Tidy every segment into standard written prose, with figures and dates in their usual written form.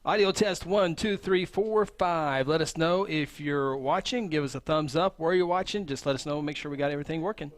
Audio test 1, 2, 3, 4, 5. Let us know if you're watching. Give us a thumbs up. Where you're watching, just let us know. Make sure we got everything working.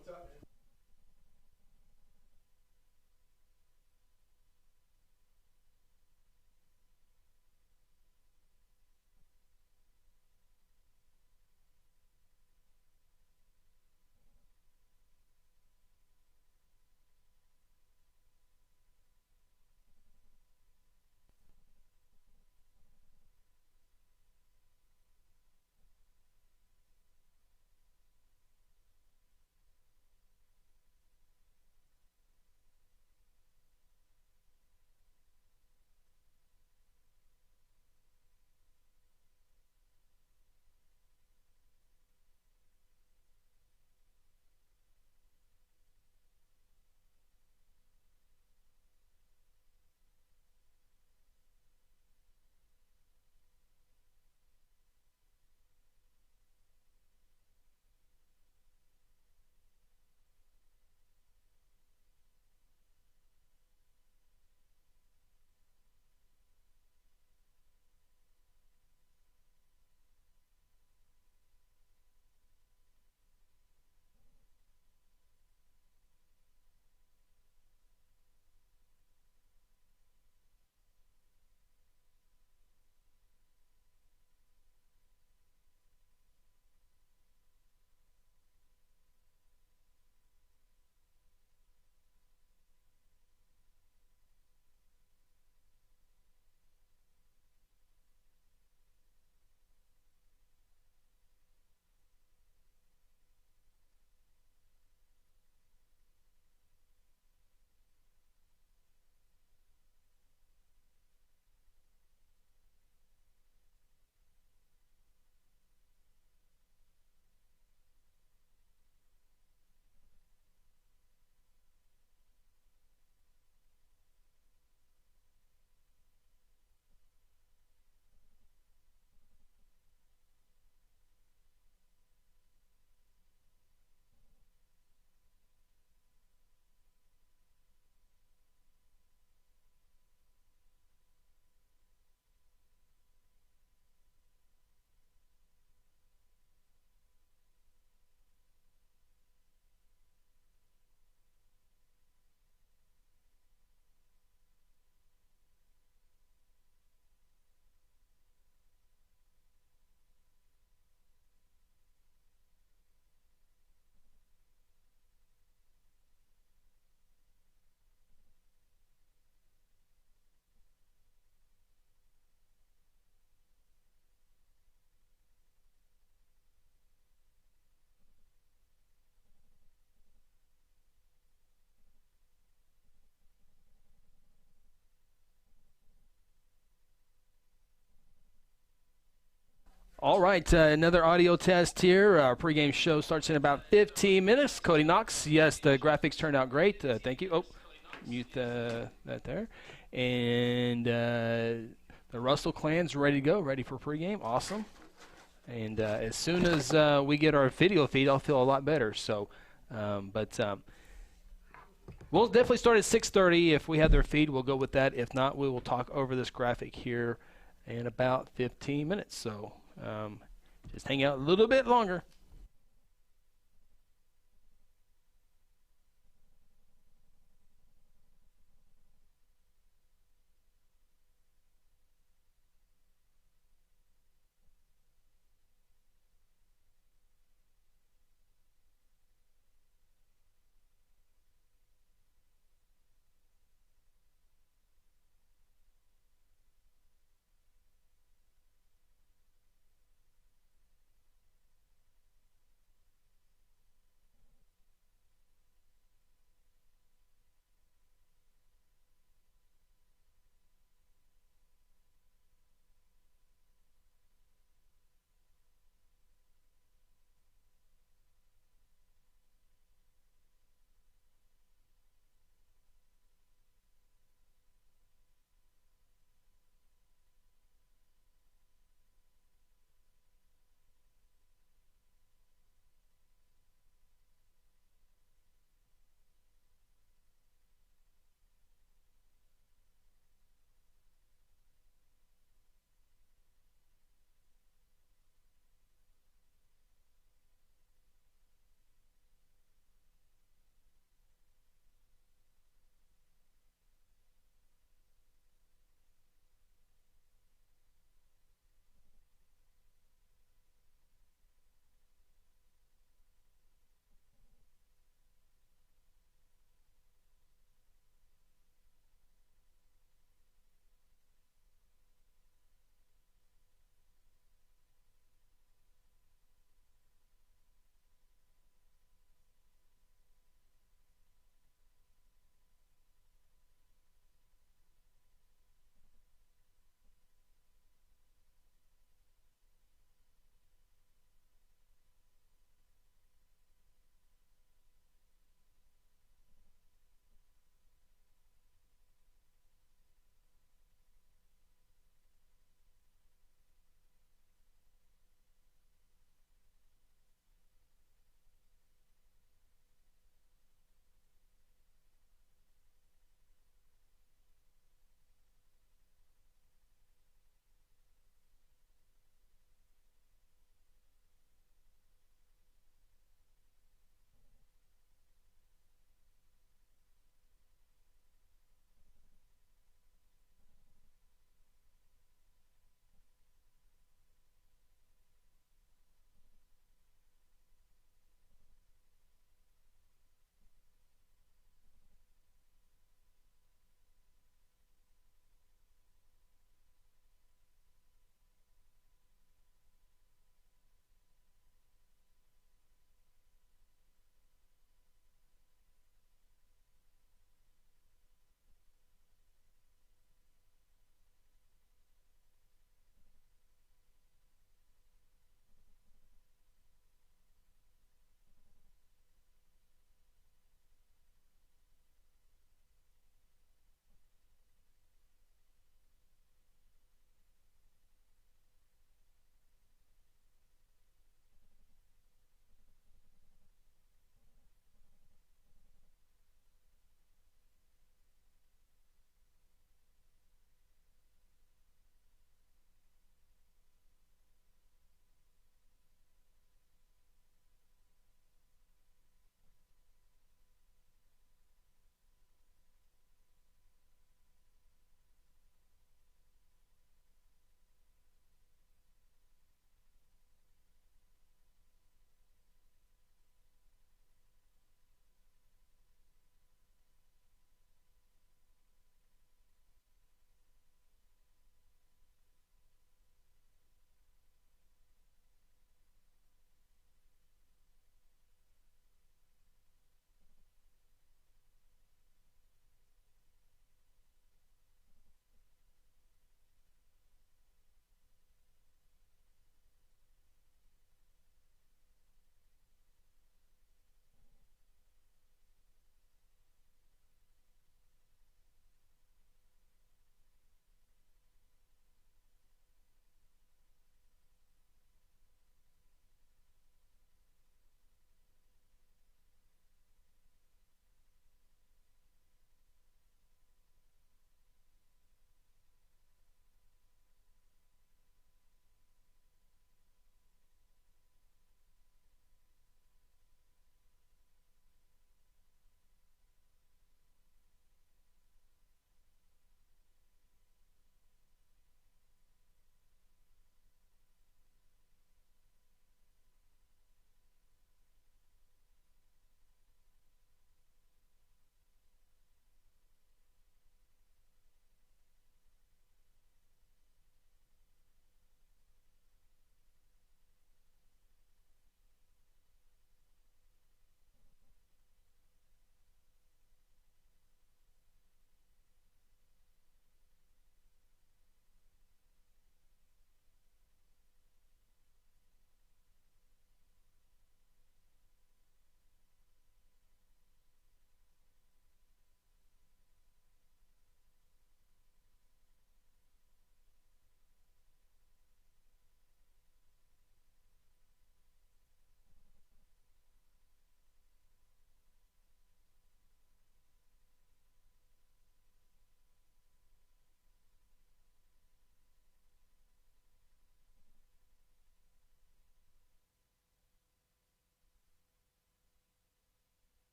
All right, another audio test here. Our pregame show starts in about 15 minutes. Cody Knox, yes, the graphics turned out great. Thank you. Oh, mute that there. And the Russell clan's ready to go, ready for pregame. Awesome. And as soon as we get our video feed, I'll feel a lot better. So, we'll definitely start at 6:30. If we have their feed, we'll go with that. If not, we will talk over this graphic here in about 15 minutes. So just hang out a little bit longer.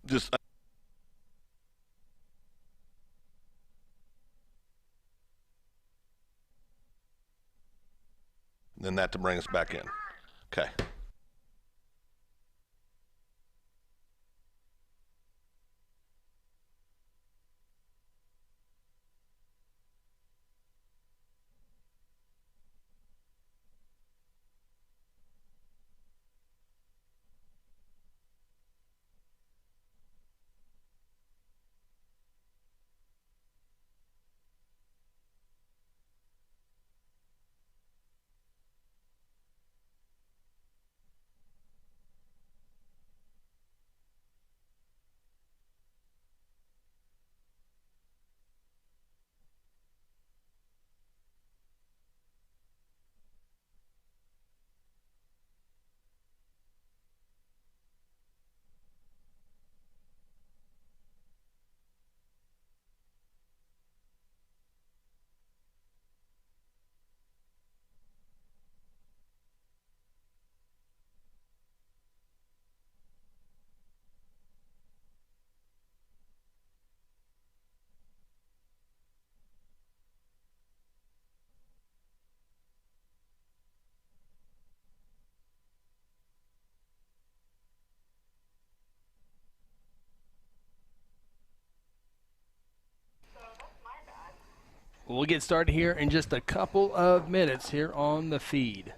just then that to bring us back in. Okay. We'll get started here in just a couple of minutes here on the feed.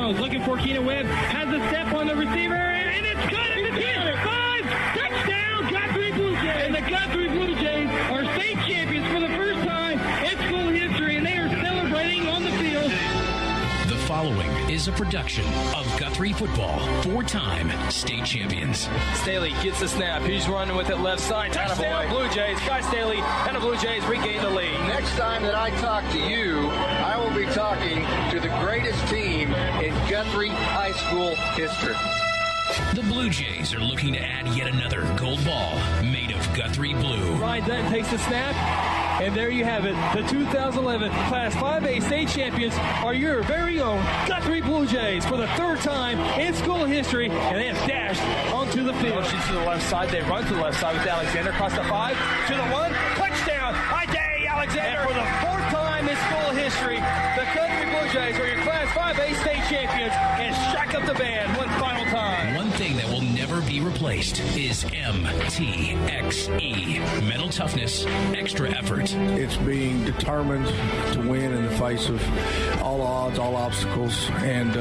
Looking for Keenan Webb, has a step on the receiver, and it's good at the 10, 5, touchdown, Guthrie Blue Jays. And the Guthrie Blue Jays are state champions for the first time in school history, and they are celebrating on the field. The following is a production of Guthrie Football, 4-time state champions. Staley gets the snap. He's running with it left side. Touchdown, Blue Jays. Guy Staley and the Blue Jays regain the lead. Next time that I talk to you, I will be talking to the greatest team in Guthrie High School history. The Blue Jays are looking to add yet another gold ball made of Guthrie blue. Ryan Dutton takes the snap. And there you have it. The 2011 Class 5A state champions are your very own Guthrie Blue Jays for the third time in school history, and they have dashed onto the field. Motion to the left side. They run to the left side with Alexander across the 5 to the 1. Touchdown! Ida Alexander. And for the fourth time in school history, the Guthrie Blue Jays are your Class 5A state champions, and strike up the band one final time. One thing that will never be replaced is MTXE. Mental toughness, extra effort. It's being determined to win in the face of all odds, all obstacles, and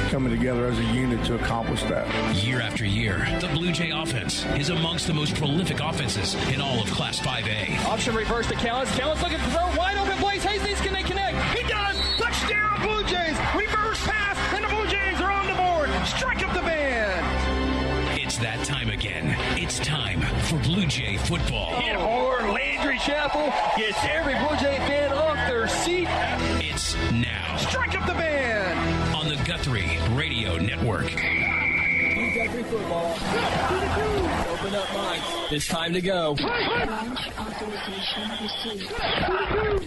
coming together as a unit to accomplish that. Year after year, the Blue Jay offense is amongst the most prolific offenses in all of Class 5A. Option reverse to Callens. Callens looking for throw. Wide open. Blaze Hastings. Can they connect? He does. Touchdown, Blue Jays. Reverse pass, and the Blue Jays are on the board. Strike up the band. It's that time again. It's time for Blue Jay football. Hit hard. Landry Chapel gets every Blue Jay fan off their seat. It's now. Strike up the band. On the Guthrie Radio Network. Guthrie football. Open up minds. It's time to go. Launch authorization received.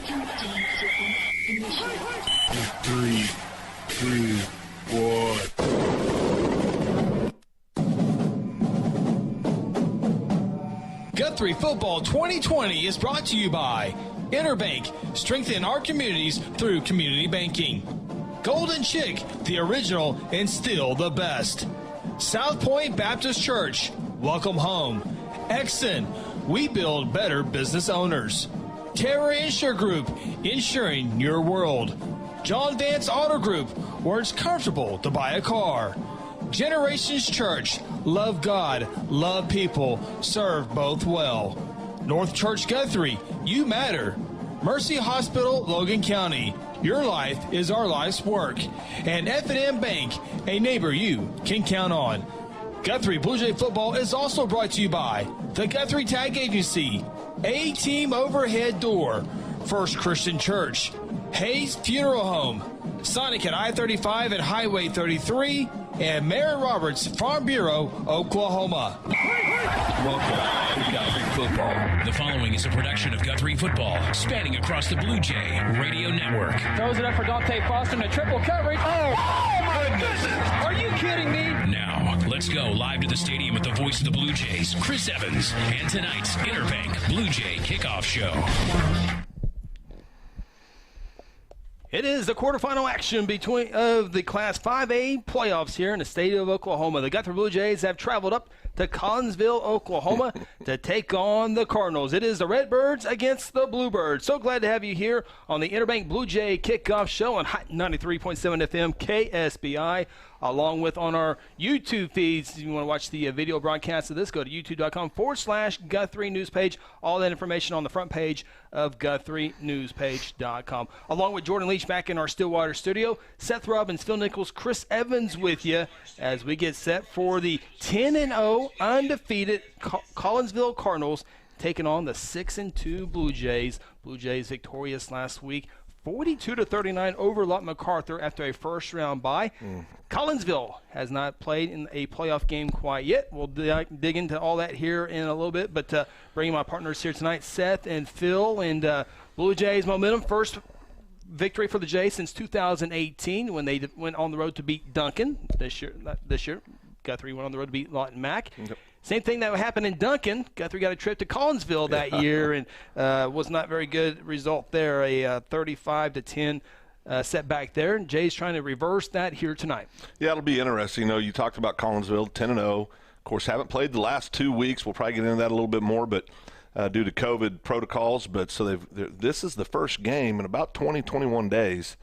Countdown sequence initiated. 3, 2, 1. Guthrie Football 2020 is brought to you by Interbank, strengthen our communities through community banking. Golden Chick, the original and still the best. South Point Baptist Church, welcome home. Exton, we build better business owners. Terra Insure Group, insuring your world. John Vance Auto Group, where it's comfortable to buy a car. Generations Church, love God, love people, serve both well. North Church Guthrie, you matter. Mercy Hospital, Logan County, your life is our life's work. And F&M Bank, a neighbor you can count on. Guthrie Blue Jay football is also brought to you by the Guthrie Tag Agency, A-Team Overhead Door, First Christian Church, Hayes Funeral Home, Sonic at I-35 and Highway 33, and Mary Roberts Farm Bureau, Oklahoma. Welcome to Guthrie Football. The following is a production of Guthrie Football, spanning across the Blue Jay Radio Network. Throws it up for Dante Foster in a triple coverage. Oh my goodness! Are you kidding me? Now, let's go live to the stadium with the voice of the Blue Jays, Chris Evans, and tonight's Interbank Blue Jay Kickoff Show. It is the quarterfinal action of the Class 5A playoffs here in the state of Oklahoma. The Guthrie Blue Jays have traveled up to Collinsville, Oklahoma to take on the Cardinals. It is the Redbirds against the Bluebirds. So glad to have you here on the Interbank Blue Jay Kickoff Show on 93.7 FM KSBI, along with on our YouTube feeds. If you want to watch the video broadcast of this, go to youtube.com/Guthrie News page. All that information on the front page of GuthrieNewspage.com. Along with Jordan Leach back in our Stillwater studio, Seth Robbins, Phil Nichols, Chris Evans with you as we get set for the 10-0 undefeated Collinsville Cardinals taking on the 6-2 Blue Jays. Blue Jays victorious last week, 42-39 over Lott MacArthur after a first-round bye. Collinsville has not played in a playoff game quite yet. We'll dig into all that here in a little bit, but bringing my partners here tonight, Seth and Phil, and Blue Jays momentum. First victory for the Jays since 2018 when they went on the road to beat Duncan. This year, Guthrie went on the road to beat Lawton Mac. Yep. Same thing that happened in Duncan. Guthrie got a trip to Collinsville that year and was not very good result there, a 35-10 setback there. And Jay's trying to reverse that here tonight. Yeah, it'll be interesting. You know, you talked about Collinsville, 10-0. Of course, haven't played the last 2 weeks. We'll probably get into that a little bit more, but due to COVID protocols. But so this is the first game in about 20-21 days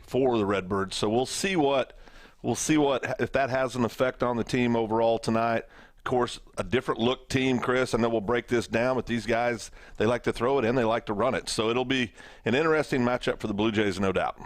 for the Redbirds. So we'll see what if that has an effect on the team overall tonight. Of course, a different look team, Chris. I know we'll break this down, but these guys, they like to throw it in, they like to run it. So it'll be an interesting matchup for the Blue Jays, no doubt.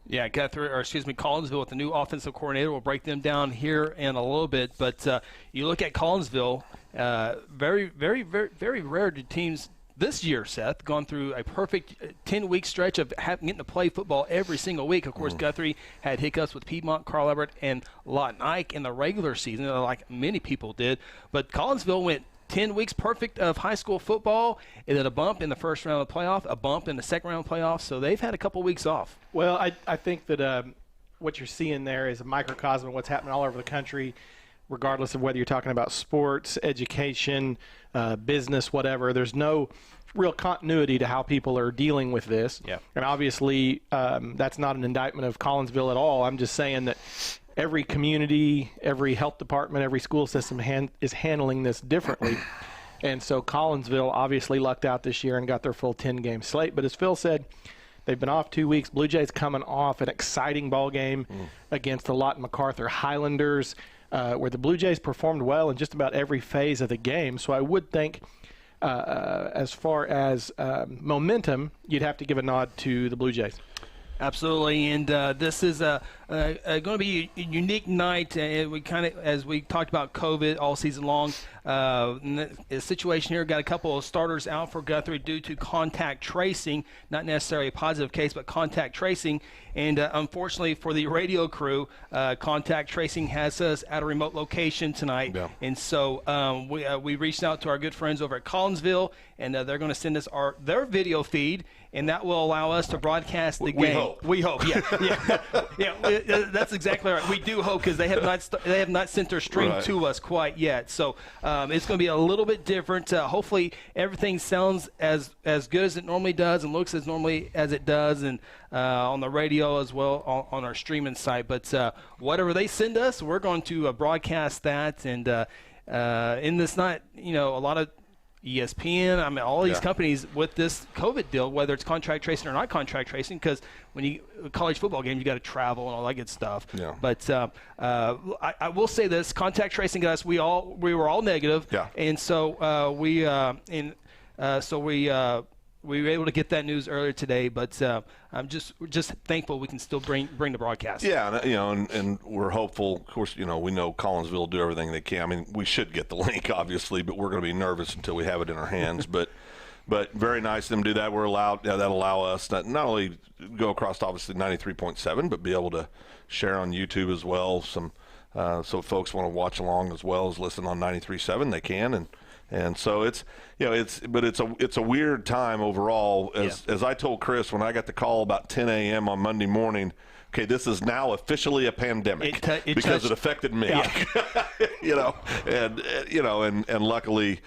Yeah, Collinsville with the new offensive coordinator. We'll break them down here in a little bit. But you look at Collinsville, very, very, very, very rare do teams this year, Seth, gone through a perfect 10-week stretch of getting to play football every single week. Of course, Guthrie had hiccups with Piedmont, Carl Everett, and Lawton Ike in the regular season, like many people did. But Collinsville went 10 weeks perfect of high school football, and then a bump in the first round of the playoff, a bump in the second round of the playoff. So they've had a couple weeks off. Well, I think that what you're seeing there is a microcosm of what's happening all over the country, regardless of whether you're talking about sports, education, business, whatever. There's no real continuity to how people are dealing with this. Yeah. And obviously, that's not an indictment of Collinsville at all. I'm just saying that every community, every health department, every school system is handling this differently. And so Collinsville obviously lucked out this year and got their full 10-game slate. But as Phil said, they've been off 2 weeks. Blue Jays coming off an exciting ball game against the Lawton MacArthur Highlanders, where the Blue Jays performed well in just about every phase of the game. So I would think as far as momentum, you'd have to give a nod to the Blue Jays. Absolutely, and this is going to be a unique night. We kind of, as we talked about COVID all season long, the situation here, got a couple of starters out for Guthrie due to contact tracing, not necessarily a positive case, but contact tracing. And unfortunately for the radio crew, contact tracing has us at a remote location tonight. Yeah. And so we reached out to our good friends over at Collinsville, and they're going to send us their video feed, and that will allow us to broadcast the game. We hope, yeah. That's exactly right. We do hope, because they have not sent their stream to us quite yet. So it's going to be a little bit different. Hopefully everything sounds as good as it normally does and looks as normally as it does, and on the radio as well on our streaming site. But whatever they send us, we're going to broadcast that. And in this night, a lot of ESPN, I mean, all these companies with this COVID deal, whether it's contract tracing or not contract tracing, because when you college football games, you got to travel and all that good stuff. Yeah. But I will say this: contact tracing, guys, we were all negative. Yeah. And so we were able to get that news earlier today, but I'm just thankful we can still bring the broadcast. Yeah, and we're hopeful. Of course, we know Collinsville will do everything they can. I mean, we should get the link, obviously, but we're going to be nervous until we have it in our hands. But very nice of them to do that. We're allowed. That'll allow us to not only go across obviously 93.7, but be able to share on YouTube as well. So if folks want to watch along as well as listen on 93.7, they can. And so it's a weird time overall. As I told Chris when I got the call about 10 a.m. on Monday morning, okay, this is now officially a pandemic because it affected me. Yeah. And luckily,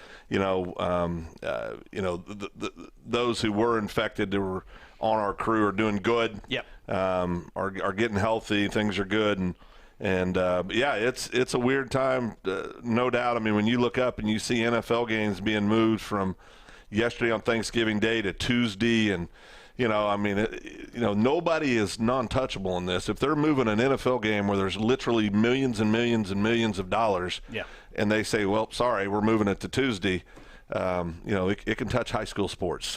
those who were infected that were on our crew are doing good. Yep. Are getting healthy. Things are good. And it's a weird time, no doubt. I mean, when you look up and you see NFL games being moved from yesterday on Thanksgiving Day to Tuesday, and nobody is non-touchable in this. If they're moving an NFL game where there's literally millions and millions and millions of dollars, and they say, "Well, sorry, we're moving it to Tuesday," it can touch high school sports.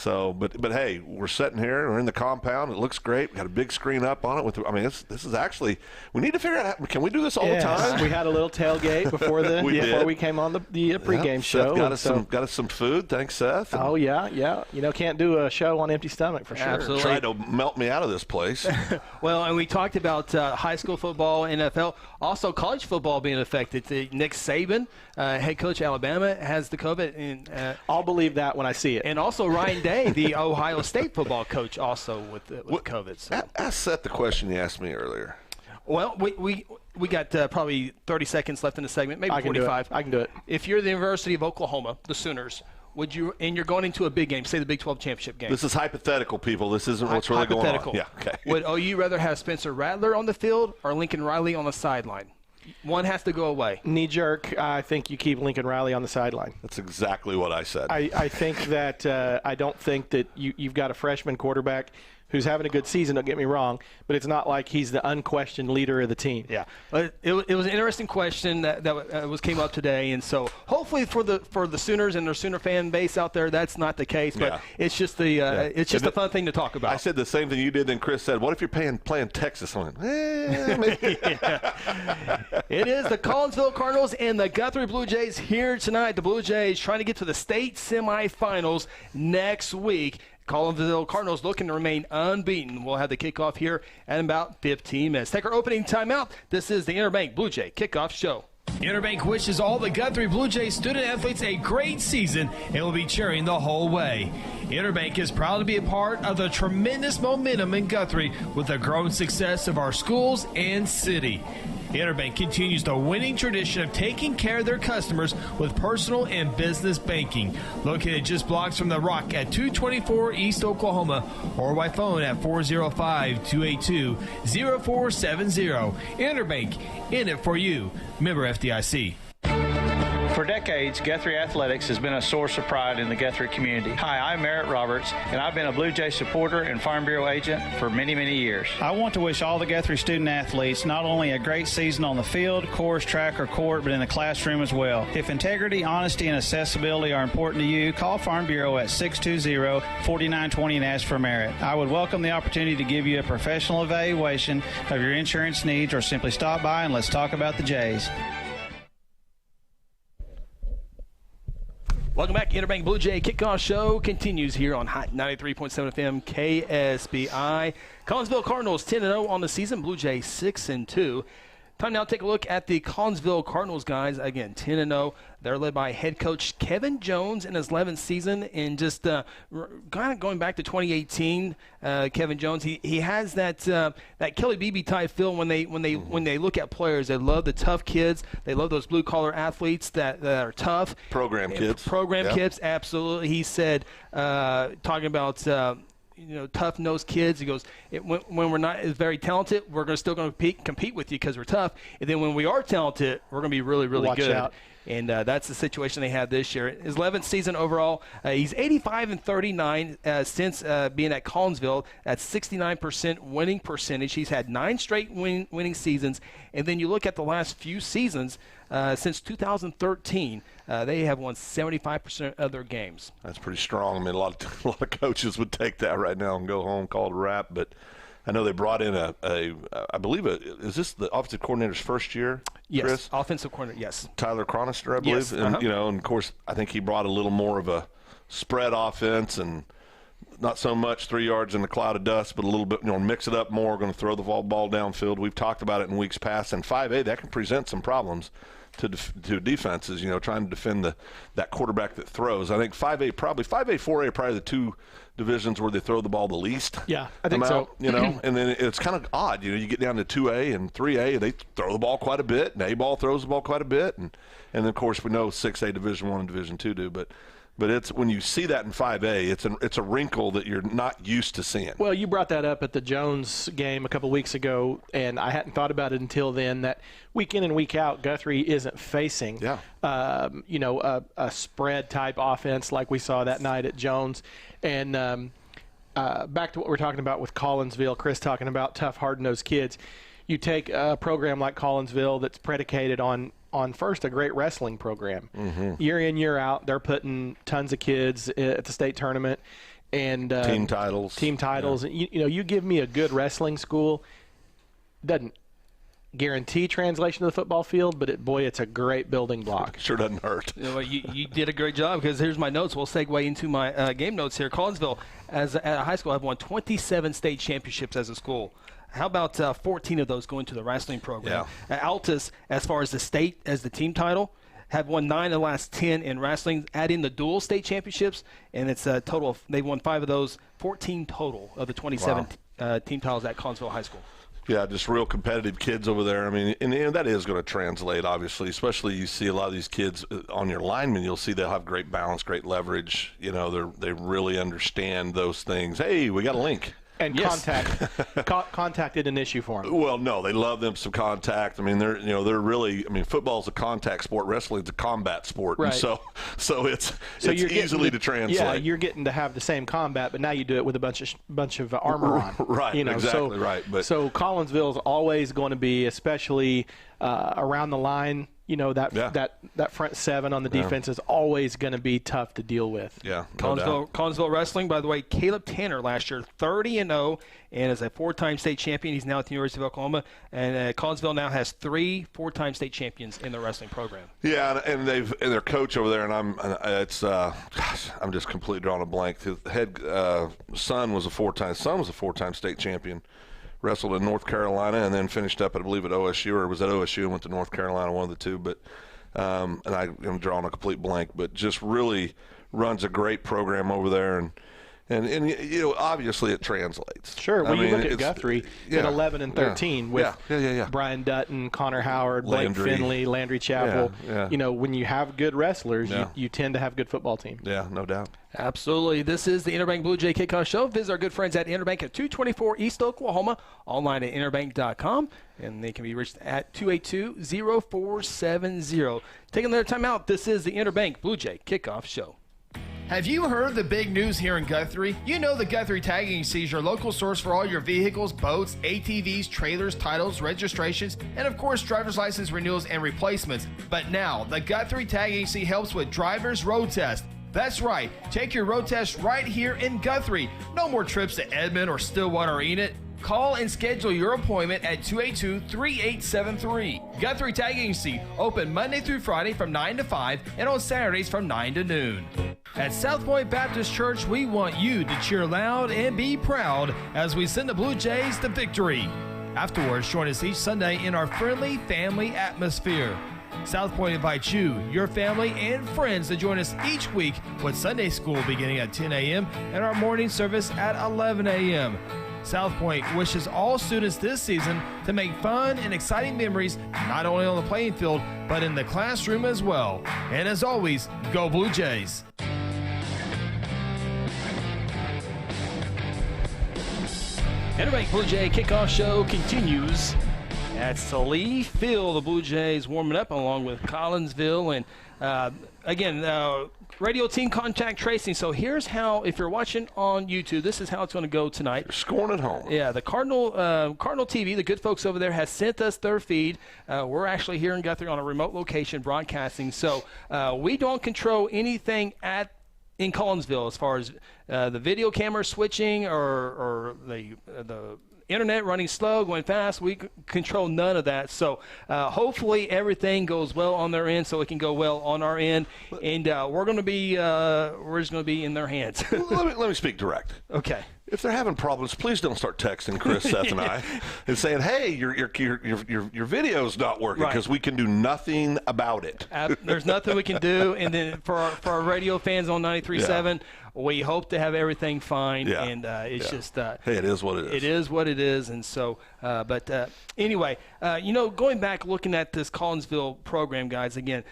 But hey, we're sitting here. We're in the compound. It looks great. We got a big screen up on it. This is actually. We need to figure out. Can we do this all the time? We had a little tailgate before we came on the pregame show. Seth got us some food. Thanks, Seth. Oh yeah. Can't do a show on empty stomach for sure. Absolutely. Tried to melt me out of this place. Well, and we talked about high school football, NFL, also college football being affected. Nick Saban, head coach of Alabama, has the COVID. And I'll believe that when I see it. And also Ryan Day, the Ohio State football coach, also with COVID. So. Ask Seth the question you asked me earlier. Well, we got probably 30 seconds left in the segment, maybe 45. I can do it. If you're the University of Oklahoma, the Sooners, and you're going into a big game, say the Big 12 championship game. This is hypothetical, people. This isn't what's really going on. Yeah, okay. Would OU rather have Spencer Rattler on the field or Lincoln Riley on the sideline? One has to go away. Knee jerk, I think you keep Lincoln Riley on the sideline. That's exactly what I said. I think that I don't think that you've got a freshman quarterback who's having a good season, don't get me wrong, but it's not like he's the unquestioned leader of the team. Yeah. It was an interesting question that came up today, and so hopefully for the Sooners and their Sooner fan base out there, that's not the case, but it's just a fun thing to talk about. I said the same thing you did, then Chris said, what if you're playing Texas? I went, maybe. It is the Collinsville Cardinals and the Guthrie Blue Jays here tonight. The Blue Jays trying to get to the state semifinals next week. Collinsville Cardinals looking to remain unbeaten. We'll have the kickoff here at about 15 minutes. Take our opening timeout. This is the Interbank Blue Jay Kickoff Show. Interbank wishes all the Guthrie Blue Jays student-athletes a great season and will be cheering the whole way. Interbank is proud to be a part of the tremendous momentum in Guthrie with the growing success of our schools and city. Interbank continues the winning tradition of taking care of their customers with personal and business banking. Located just blocks from the Rock at 224 East Oklahoma or by phone at 405-282-0470. Interbank, in it for you. Member FDIC. For decades, Guthrie Athletics has been a source of pride in the Guthrie community. Hi, I'm Merritt Roberts, and I've been a Blue Jay supporter and Farm Bureau agent for many, many years. I want to wish all the Guthrie student athletes not only a great season on the field, course, track, or court, but in the classroom as well. If integrity, honesty, and accessibility are important to you, call Farm Bureau at 620-4920 and ask for Merritt. I would welcome the opportunity to give you a professional evaluation of your insurance needs, or simply stop by and let's talk about the Jays. Welcome back. Interbank Blue Jay Kickoff Show continues here on Hot 93.7 FM KSBI. Collinsville Cardinals 10-0 on the season. Blue Jays 6-2. Time now to take a look at the Collinsville Cardinals, guys. Again, 10-0. They're led by head coach Kevin Jones in his 11th season. And just kind of going back to 2018, Kevin Jones, he has that Kelly Beebe type feel when they look at players. They love the tough kids. They love those blue collar athletes that are tough. Program kids. Kids, absolutely. He said, talking about tough-nosed kids. He goes, when we're not as very talented, we're still going to compete with you because we're tough. And then when we are talented, we're going to be really, really Watch good. Out. And that's the situation they had this year. His 11th season overall, he's 85-39 since being at Collinsville. That's 69% winning percentage. He's had 9 straight winning seasons. And then you look at the last few seasons, since 2013, they have won 75% of their games. That's pretty strong. I mean, a lot of coaches would take that right now and go home, call it a wrap. But I know they brought in I believe is this the offensive coordinator's first year? Yes, Chris? Offensive coordinator. Yes, Tyler Cronister, I believe. Yes, And and of course, I think he brought a little more of a spread offense and not so much 3 yards in a cloud of dust, but a little bit, mix it up more. Going to throw the ball downfield. We've talked about it in weeks past. And 5A, that can present some problems to defenses, trying to defend that quarterback that throws. I think 5A, 4A, probably the two divisions where they throw the ball the least. Yeah, I think so. And then it's kind of odd. You get down to 2A and 3A, they throw the ball quite a bit, and A-ball throws the ball quite a bit. And then, of course, we know 6A Division I and Division II do. But it's when you see that in 5A, it's a wrinkle that you're not used to seeing. Well, you brought that up at the Jones game a couple weeks ago, and I hadn't thought about it until then, that week in and week out, Guthrie isn't facing a spread-type offense like we saw that night at Jones. And back to what we're talking about with Collinsville, Chris talking about tough, hard-nosed kids. You take a program like Collinsville that's predicated on first a great wrestling program. Mm-hmm. Year in, year out, they're putting tons of kids at the state tournament and team titles. Yeah. You give me a good wrestling school, doesn't guarantee translation to the football field, but it's a great building block. Sure doesn't hurt. You did a great job, because here's my notes. We'll segue into my game notes here. Collinsville, at a high school, have won 27 state championships as a school. How about 14 of those going to the wrestling program? Yeah. Altus, as far as the state, as the team title, have won 9 of the last 10 in wrestling. Add in the dual state championships, and it's a total of, they've won 5 of those, 14 total of the 27 team titles at Collinsville High School. Yeah, just real competitive kids over there. I mean, and that is going to translate, obviously, especially you see a lot of these kids on your linemen. You'll see they'll have great balance, great leverage. They really understand those things. Hey, we got a link. And contact isn't an issue for them. Well, no, they love them some contact. I mean, they're really. I mean, football's a contact sport. Wrestling's a combat sport. Right. And so it's easily to translate. Yeah, you're getting to have the same combat, but now you do it with a bunch of armor on. Right. Exactly. Right. But so Collinsville's always going to be, especially around the line. That front seven on the defense is always going to be tough to deal with. Yeah, no doubt. Collinsville wrestling, by the way, Caleb Tanner last year, 30-0, and is a 4-time state champion. He's now at the University of Oklahoma, and Collinsville now has 3 4-time state champions in the wrestling program. Yeah, and their coach over there, and I'm just completely drawing a blank. His head son was a 4-time state champion wrestled in North Carolina, and then finished up, I believe, at OSU, or was at OSU and went to North Carolina, one of the two. But and I'm drawing a complete blank, but just really runs a great program over there, and obviously it translates. Sure. Well, you look at Guthrie at 11 and 13 with Brian Dutton, Connor Howard, Blake Finley, Landry Chappell. When you have good wrestlers, you tend to have good football teams. Yeah, no doubt. Absolutely. This is the Interbank Blue Jay Kickoff Show. Visit our good friends at Interbank at 224 East Oklahoma, online at interbank.com, and they can be reached at 282-0470. Taking another time out, this is the Interbank Blue Jay Kickoff Show. Have you heard the big news here in Guthrie? You know the Guthrie Tagging Agency is your local source for all your vehicles, boats, ATVs, trailers, titles, registrations, and of course driver's license renewals and replacements. But now, the Guthrie Tagging Agency helps with driver's road test. That's right, take your road test right here in Guthrie. No more trips to Edmond or Stillwater or Enid. Call and schedule your appointment at 282-3873. Guthrie Tagging Agency, open Monday through Friday from 9 to 5 and on Saturdays from 9 to noon. At South Point Baptist Church, we want you to cheer loud and be proud as we send the Blue Jays to victory. Afterwards, join us each Sunday in our friendly family atmosphere. South Point invites you, your family, and friends to join us each week with Sunday school beginning at 10 a.m. and our morning service at 11 a.m. South Point wishes all students this season to make fun and exciting memories not only on the playing field, but in the classroom as well. And as always, go Blue Jays! Interbank Blue Jay Kickoff Show continues at Salee Field. The Blue Jays warming up along with Collinsville. And again, radio team contact tracing. So here's how, if you're watching on YouTube, this is how it's going to go tonight. You're scoring at home. Yeah, the Cardinal TV, the good folks over there, has sent us their feed. We're actually here in Guthrie on a remote location broadcasting. So we don't control anything in Collinsville as far as the video camera switching or the internet running slow, going fast. We control none of that. So hopefully everything goes well on their end so it can go well on our end. And we're just going to be in their hands. let me speak direct. Okay. If they're having problems, please don't start texting Chris, Seth, and I, and saying, "Hey, your video's not working," because we can do nothing about it. There's nothing we can do. And then for our radio fans on 93.7, we hope to have everything fine. Yeah. And it's just hey, it is what it is. It is what it is. And so, anyway, going back looking at this Collinsville program, guys, again,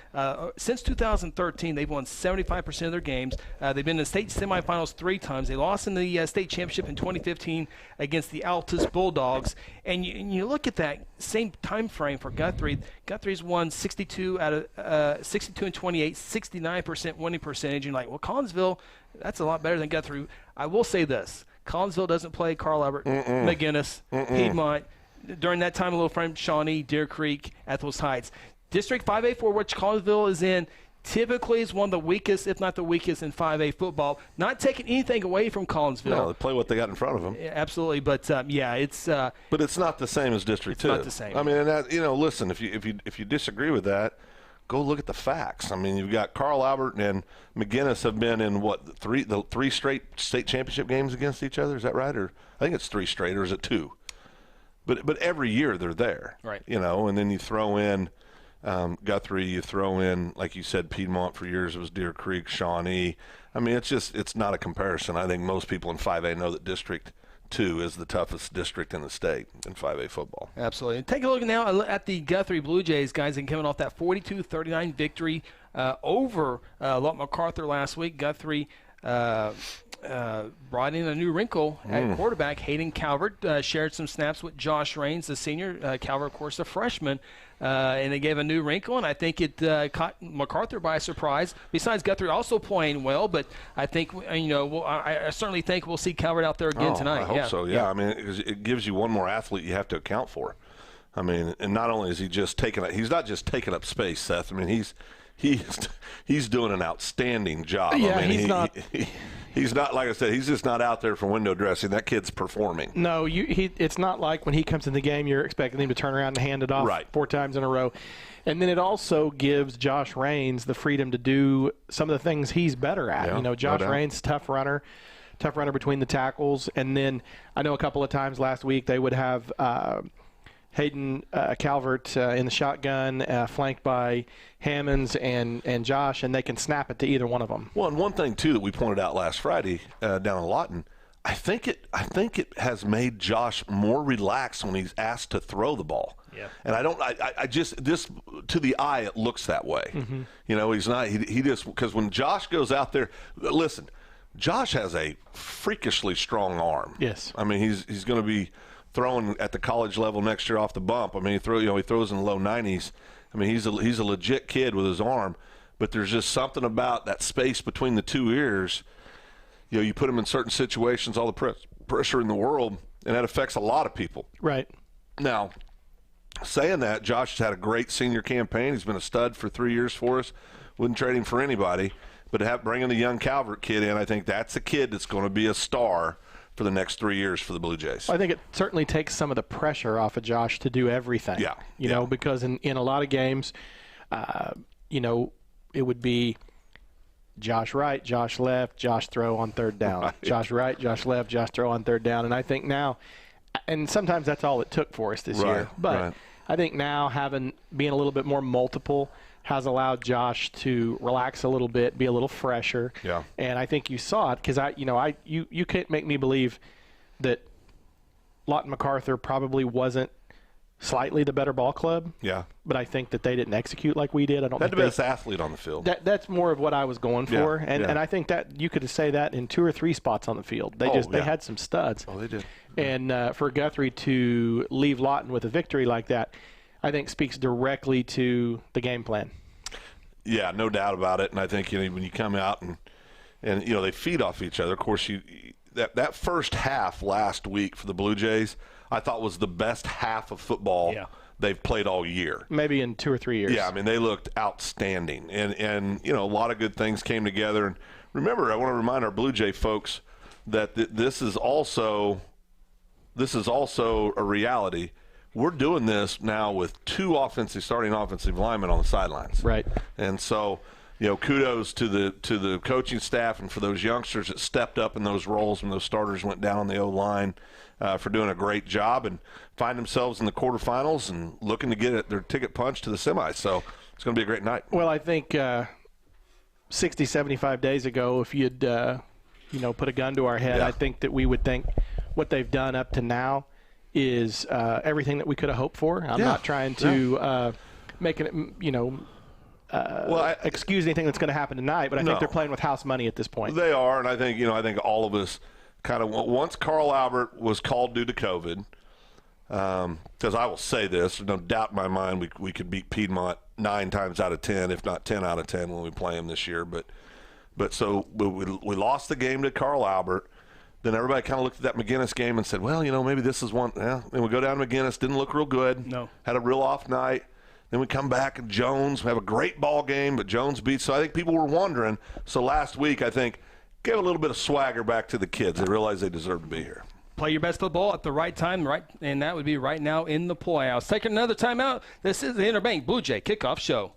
since 2013, they've won 75% of their games. They've been in the state semifinals 3 times. They lost in the state championship in 2015 against the Altus Bulldogs. And you look at that same time frame for Guthrie. Guthrie's won 62 and 28, 69% winning percentage. And you're like, well, Collinsville, that's a lot better than Guthrie. I will say this. Collinsville doesn't play Carl Albert, McGinnis, Piedmont. During that time, a little from Shawnee, Deer Creek, Ethels Heights. District 5A, for which Collinsville is in, typically is one of the weakest, if not the weakest, in 5A football. Not taking anything away from Collinsville. No, they play what they got in front of them. Yeah, absolutely, but it's. But it's not the same as District 2. It's not the same. I mean, and that, listen, if you disagree with that, go look at the facts. I mean, you've got Carl Albert and McGinnis have been in the three straight state championship games against each other. Is that right? Or I think it's 3 straight, or is it 2? But every year they're there, right? And then you throw in Guthrie, you throw in, like you said, Piedmont for years. It was Deer Creek, Shawnee. I mean, it's not a comparison. I think most people in 5A know that District 2 is the toughest district in the state in 5A football. Absolutely. And take a look now at the Guthrie Blue Jays, guys, and coming off that 42-39 victory over Lott MacArthur last week. Guthrie brought in a new wrinkle at quarterback. Hayden Calvert shared some snaps with Josh Raines, the senior. Calvert, of course, a freshman. And they gave a new wrinkle, and I think it caught MacArthur by surprise. Besides Guthrie also playing well, but I think, I certainly think we'll see Calvert out there again tonight. I hope so, yeah. I mean, it gives you one more athlete you have to account for. I mean, and not only is he just he's not just taking up space, Seth. I mean, he's doing an outstanding job. Yeah, I mean, he's not. He's not, like I said, he's just not out there for window dressing. That kid's performing. No, it's not like when he comes in the game, you're expecting him to turn around and hand it off 4 times in a row. And then it also gives Josh Raines the freedom to do some of the things he's better at. Yeah, Josh Raines, tough runner, tough runner between the tackles. And then I know a couple of times last week they would have Hayden Calvert in the shotgun, flanked by Hammonds and Josh, and they can snap it to either one of them. Well, and one thing too that we pointed out last Friday down in Lawton, I think it has made Josh more relaxed when he's asked to throw the ball. Yeah. And I just this to the eye it looks that way. Mm-hmm. You know, he's not he just because when Josh goes out there, listen, Josh has a freakishly strong arm. Yes. I mean, he's going to be throwing at the college level next year off the bump. I mean, he throws in the low 90s. I mean, he's a legit kid with his arm, but there's just something about that space between the two ears. You know, you put him in certain situations, all the pressure in the world, and that affects a lot of people. Right. Now, saying that, Josh has had a great senior campaign. He's been a stud for 3 years for us. Wouldn't trade him for anybody. But bringing the young Calvert kid in, I think that's a kid that's going to be a star for the next 3 years for the Blue Jays. I think it certainly takes some of the pressure off of Josh to do everything. Yeah. You know, because in a lot of games, you know, it would be Josh right, Josh left, Josh throw on third down. Right. Josh right, Josh left, Josh throw on third down. And I think now, and sometimes that's all it took for us this year. But I think now being a little bit more multiple has allowed Josh to relax a little bit, be a little fresher. Yeah. And I think you saw it because you can't make me believe that Lawton MacArthur probably wasn't slightly the better ball club. Yeah. But I think that they didn't execute like we did. I don't had think the best athlete on the field. That's more of what I was going for. And I think that you could say that in 2 or 3 spots on the field. They they had some studs. Oh, they did. And for Guthrie to leave Lawton with a victory like that, I think speaks directly to the game plan. Yeah, no doubt about it. And I think when you come out and they feed off each other. Of course, that first half last week for the Blue Jays, I thought was the best half of football they've played all year. Maybe in 2 or 3 years. Yeah, I mean they looked outstanding, and a lot of good things came together. And remember, I want to remind our Blue Jay folks that this is also a reality. We're doing this now with 2 starting offensive linemen on the sidelines. Right. And so, kudos to the coaching staff and for those youngsters that stepped up in those roles when those starters went down on the O-line for doing a great job and find themselves in the quarterfinals and looking to get their ticket punched to the semis. So it's going to be a great night. Well, I think 60, 75 days ago, if you'd put a gun to our head, I think that we would think what they've done up to now is everything that we could have hoped for. I'm not trying to make it, excuse anything that's going to happen tonight, but I think they're playing with house money at this point. They are, and I think I think all of us kind of once Carl Albert was called due to COVID, because I will say this, there's no doubt in my mind we could beat Piedmont 9 times out of 10, if not 10 out of 10 when we play them this year. But so we lost the game to Carl Albert. Then everybody kind of looked at that McGinnis game and said, well, maybe this is one. Yeah. Then we go down to McGinnis, didn't look real good. No. Had a real off night. Then we come back and Jones, we have a great ball game, but Jones beats. So I think people were wondering. So last week, I think, gave a little bit of swagger back to the kids. They realized they deserved to be here. Play your best football at the right time, and that would be right now in the playoffs. Taking another timeout. This is the Interbank Blue Jay Kickoff Show.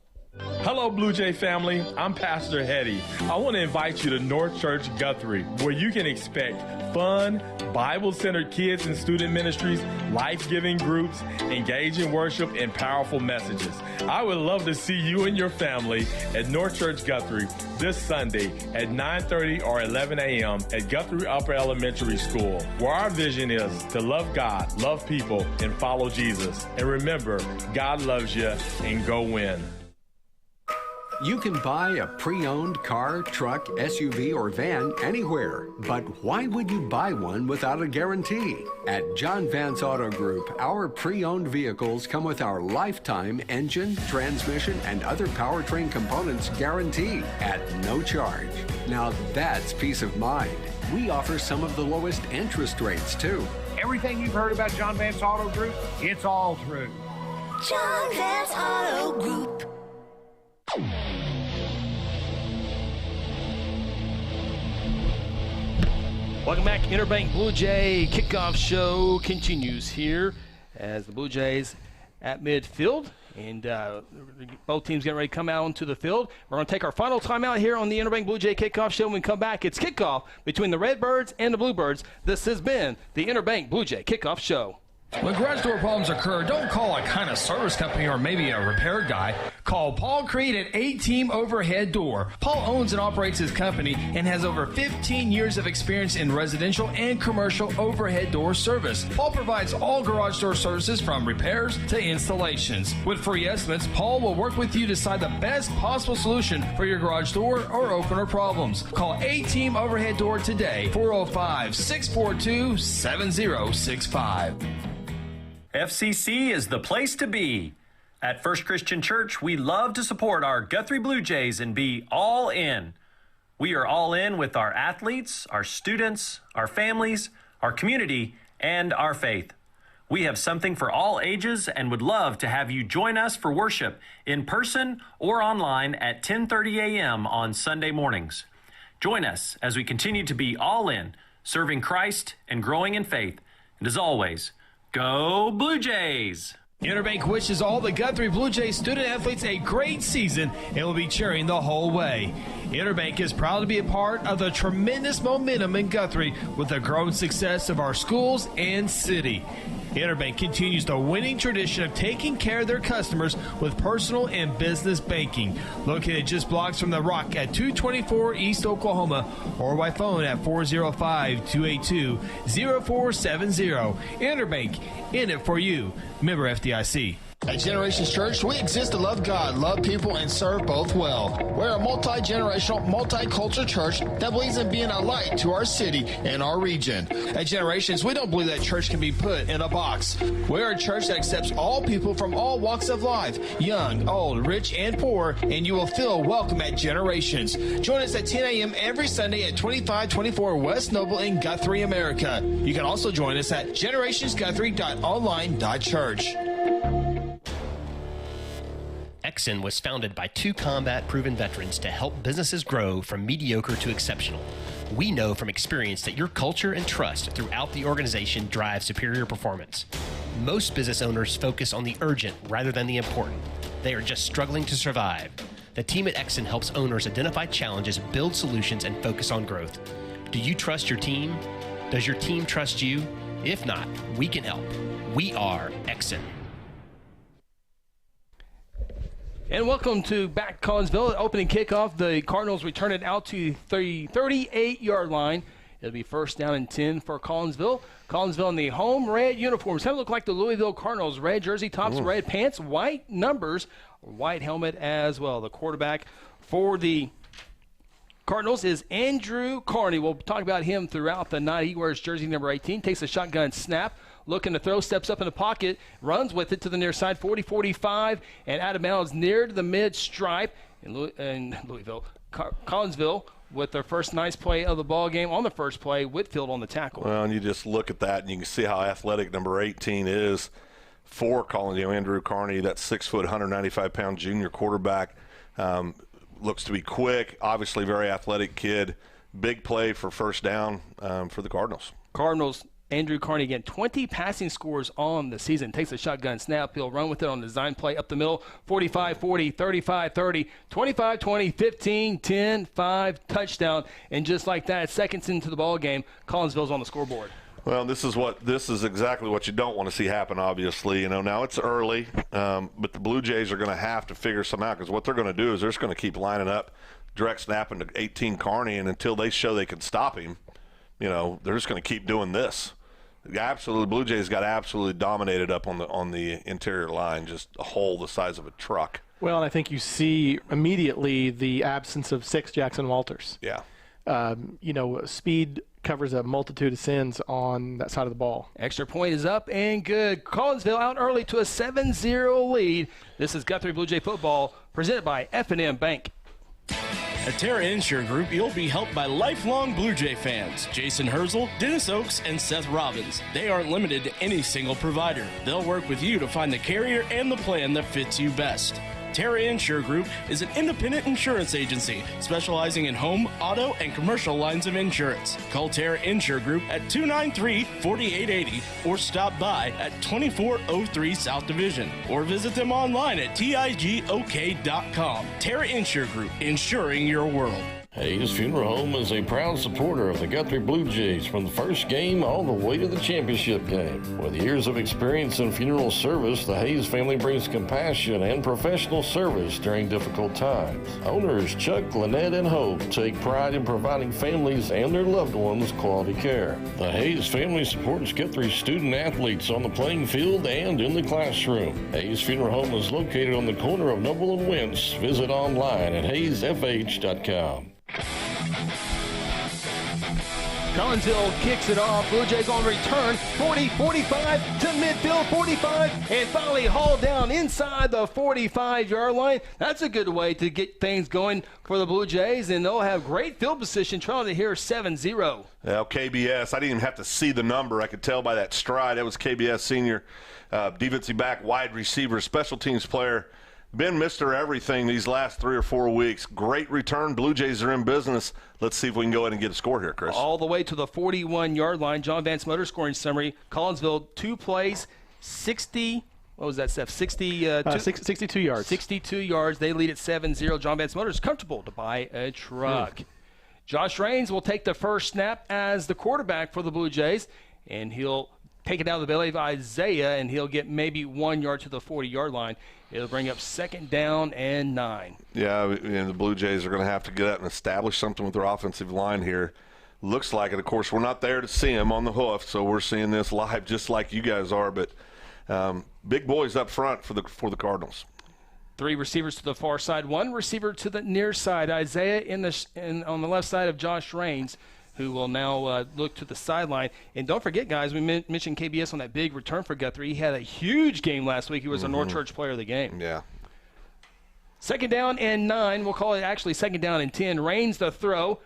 Hello, Blue Jay family. I'm Pastor Hetty. I want to invite you to North Church Guthrie, where you can expect fun, Bible-centered kids and student ministries, life-giving groups, engaging worship, and powerful messages. I would love to see you and your family at North Church Guthrie this Sunday at 9:30 or 11 a.m. at Guthrie Upper Elementary School, where our vision is to love God, love people, and follow Jesus. And remember, God loves you, and go win. You can buy a pre-owned car, truck, SUV, or van anywhere. But why would you buy one without a guarantee? At John Vance Auto Group, our pre-owned vehicles come with our lifetime engine, transmission, and other powertrain components guarantee at no charge. Now that's peace of mind. We offer some of the lowest interest rates, too. Everything you've heard about John Vance Auto Group, it's all true. John Vance Auto Group. Welcome back. Interbank Blue Jay Kickoff Show continues here as the Blue Jays at midfield. And both teams getting ready to come out onto the field. We're going to take our final timeout here on the Interbank Blue Jay Kickoff Show. When we come back, it's kickoff between the Redbirds and the Bluebirds. This has been the Interbank Blue Jay Kickoff Show. When garage door problems occur, don't call a kind of service company or maybe a repair guy. Call Paul Creed at A-Team Overhead Door. Paul owns and operates his company and has over 15 years of experience in residential and commercial overhead door service. Paul provides all garage door services from repairs to installations. With free estimates, Paul will work with you to decide the best possible solution for your garage door or opener problems. Call A-Team Overhead Door today, 405-642-7065. FCC is the place to be. At First Christian Church, we love to support our Guthrie Blue Jays and be all in. We are all in with our athletes, our students, our families, our community, and our faith. We have something for all ages and would love to have you join us for worship in person or online at 10:30 a.m. on Sunday mornings. Join us as we continue to be all in, serving Christ and growing in faith. And as always, go Blue Jays! Interbank wishes all the Guthrie Blue Jays student athletes a great season and will be cheering the whole way. Interbank is proud to be a part of the tremendous momentum in Guthrie with the growing success of our schools and city. Interbank continues the winning tradition of taking care of their customers with personal and business banking. Located just blocks from the Rock at 224 East Oklahoma or by phone at 405-282-0470. Interbank, in it for you. Member FDIC. At Generations Church, we exist to love God, love people, and serve both well. We're a multi-generational, multicultural church that believes in being a light to our city and our region. At Generations, we don't believe that church can be put in a box. We're a church that accepts all people from all walks of life, young, old, rich, and poor, and you will feel welcome at Generations. Join us at 10 a.m. every Sunday at 2524 West Noble in Guthrie, America. You can also join us at generationsguthrie.online.church. Exxon was founded by two combat-proven veterans to help businesses grow from mediocre to exceptional. We know from experience that your culture and trust throughout the organization drive superior performance. Most business owners focus on the urgent rather than the important. They are just struggling to survive. The team at Exxon helps owners identify challenges, build solutions, and focus on growth. Do you trust your team? Does your team trust you? If not, we can help. We are Exxon. And welcome to back Collinsville. Opening kickoff, the Cardinals return it out to the 38-yard line. It'll be first down and 10 for Collinsville. Collinsville in the home red uniforms. Kind of look like the Louisville Cardinals. Red jersey tops, red pants, white numbers, white helmet as well. The quarterback for the Cardinals is Andrew Carney. We'll talk about him throughout the night. He wears jersey number 18, takes a shotgun snap. Looking to throw, steps up in the pocket, runs with it to the near side, 40-45, and out of bounds near to the mid-stripe. In Louisville, Collinsville with their first nice play of the ball game. On the first play, Whitfield on the tackle. Well, and you just look at that, and you can see how athletic number 18 is for Collinsville. Andrew Carney, that 6 foot, 195-pound junior quarterback, looks to be quick, obviously very athletic kid. Big play for first down for the Cardinals. Andrew Carney, again, 20 passing scores on the season. Takes a shotgun snap. He'll run with it on the design play up the middle. 45-40, 35-30, 25-20, 15-10, 5, touchdown. And just like that, seconds into the ball game, Collinsville's on the scoreboard. Well, this is exactly what you don't want to see happen, obviously. Now it's early, but the Blue Jays are going to have to figure some out, because what they're going to do is they're just going to keep lining up, direct snapping to 18 Carney, and until they show they can stop him, they're just going to keep doing this. Blue Jays got absolutely dominated up on the interior line, just a hole the size of a truck. Well, and I think you see immediately the absence of 6 Jackson Walters. Yeah. Speed covers a multitude of sins on that side of the ball. Extra point is up and good. Collinsville out early to a 7-0 lead. This is Guthrie Blue Jay football presented by F&M Bank. At Terra Insure Group, you'll be helped by lifelong Blue Jay fans, Jason Herzl, Dennis Oakes, and Seth Robbins. They aren't limited to any single provider. They'll work with you to find the carrier and the plan that fits you best. Terra Insure Group is an independent insurance agency specializing in home, auto, and commercial lines of insurance. Call Terra Insure Group at 293-4880 or stop by at 2403 South Division or visit them online at tigok.com. Terra Insure Group, insuring your world. Hayes Funeral Home is a proud supporter of the Guthrie Blue Jays from the first game all the way to the championship game. With years of experience in funeral service, the Hayes family brings compassion and professional service during difficult times. Owners Chuck, Lynette, and Hope take pride in providing families and their loved ones quality care. The Hayes family supports Guthrie student athletes on the playing field and in the classroom. Hayes Funeral Home is located on the corner of Noble and Wentz. Visit online at hayesfh.com. Collinsville kicks it off. Blue Jays on return. 40, 45 to midfield, 45, and finally hauled down inside the 45-yard line. That's a good way to get things going for the Blue Jays, and they'll have great field position trying to hear 7-0. Well, KBS, I didn't even have to see the number. I could tell by that stride. That was KBS senior defensive back, wide receiver, special teams player. Been Mr. Everything these last 3 or 4 weeks. Great return. Blue Jays are in business. Let's see if we can go ahead and get a score here, Chris. All the way to the 41-yard line. John Vance Motor scoring summary. Collinsville, 2 plays, 60. What was that, Steph? 62 yards. 62 yards. They lead at 7-0. John Vance Motor is comfortable to buy a truck. Josh Raines will take the first snap as the quarterback for the Blue Jays, and he'll take it out of the belly of Isaiah, and he'll get maybe 1 yard to the 40-yard line. It'll bring up 2nd down and 9. Yeah, and the Blue Jays are going to have to get out and establish something with their offensive line here. Looks like it. Of course, we're not there to see them on the hoof, so we're seeing this live just like you guys are. But big boys up front for the Cardinals. 3 receivers to the far side, 1 receiver to the near side. Isaiah on the left side of Josh Raines, who will now look to the sideline. And don't forget, guys, we mentioned KBS on that big return for Guthrie. He had a huge game last week. He was a North Church player of the game. Yeah. 2nd down and 9. We'll call it actually 2nd down and 10. Raines the throw.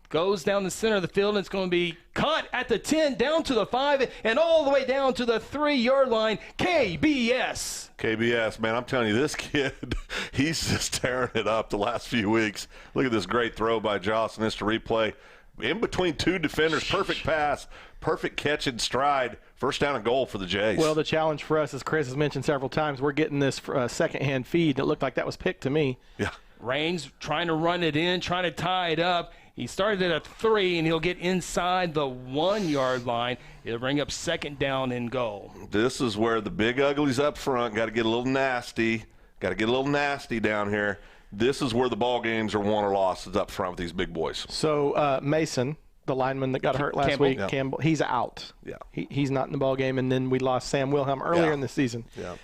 Goes down the center of the field, and it's going to be caught at the 10, down to the 5, and all the way down to the 3-yard line. KBS. KBS, man, I'm telling you, this kid, he's just tearing it up the last few weeks. Look at this great throw by Joss, and this to replay. In between 2 defenders, perfect pass, perfect catch and stride, first down and goal for the Jays. Well, the challenge for us, as Chris has mentioned several times, we're getting this second-hand feed, and it looked like that was picked to me. Yeah. Raines trying to run it in, trying to tie it up. He started at a 3, and he'll get inside the 1-yard line. It'll bring up 2nd down and goal. This is where the big uglies up front got to get a little nasty. Got to get a little nasty down here. This is where the ball games are won or lost, is up front with these big boys. So Mason, the lineman that got hurt last week, Campbell, he's out. Yeah. He's not in the ball game, and then we lost Sam Wilhelm earlier in the season. Yeah.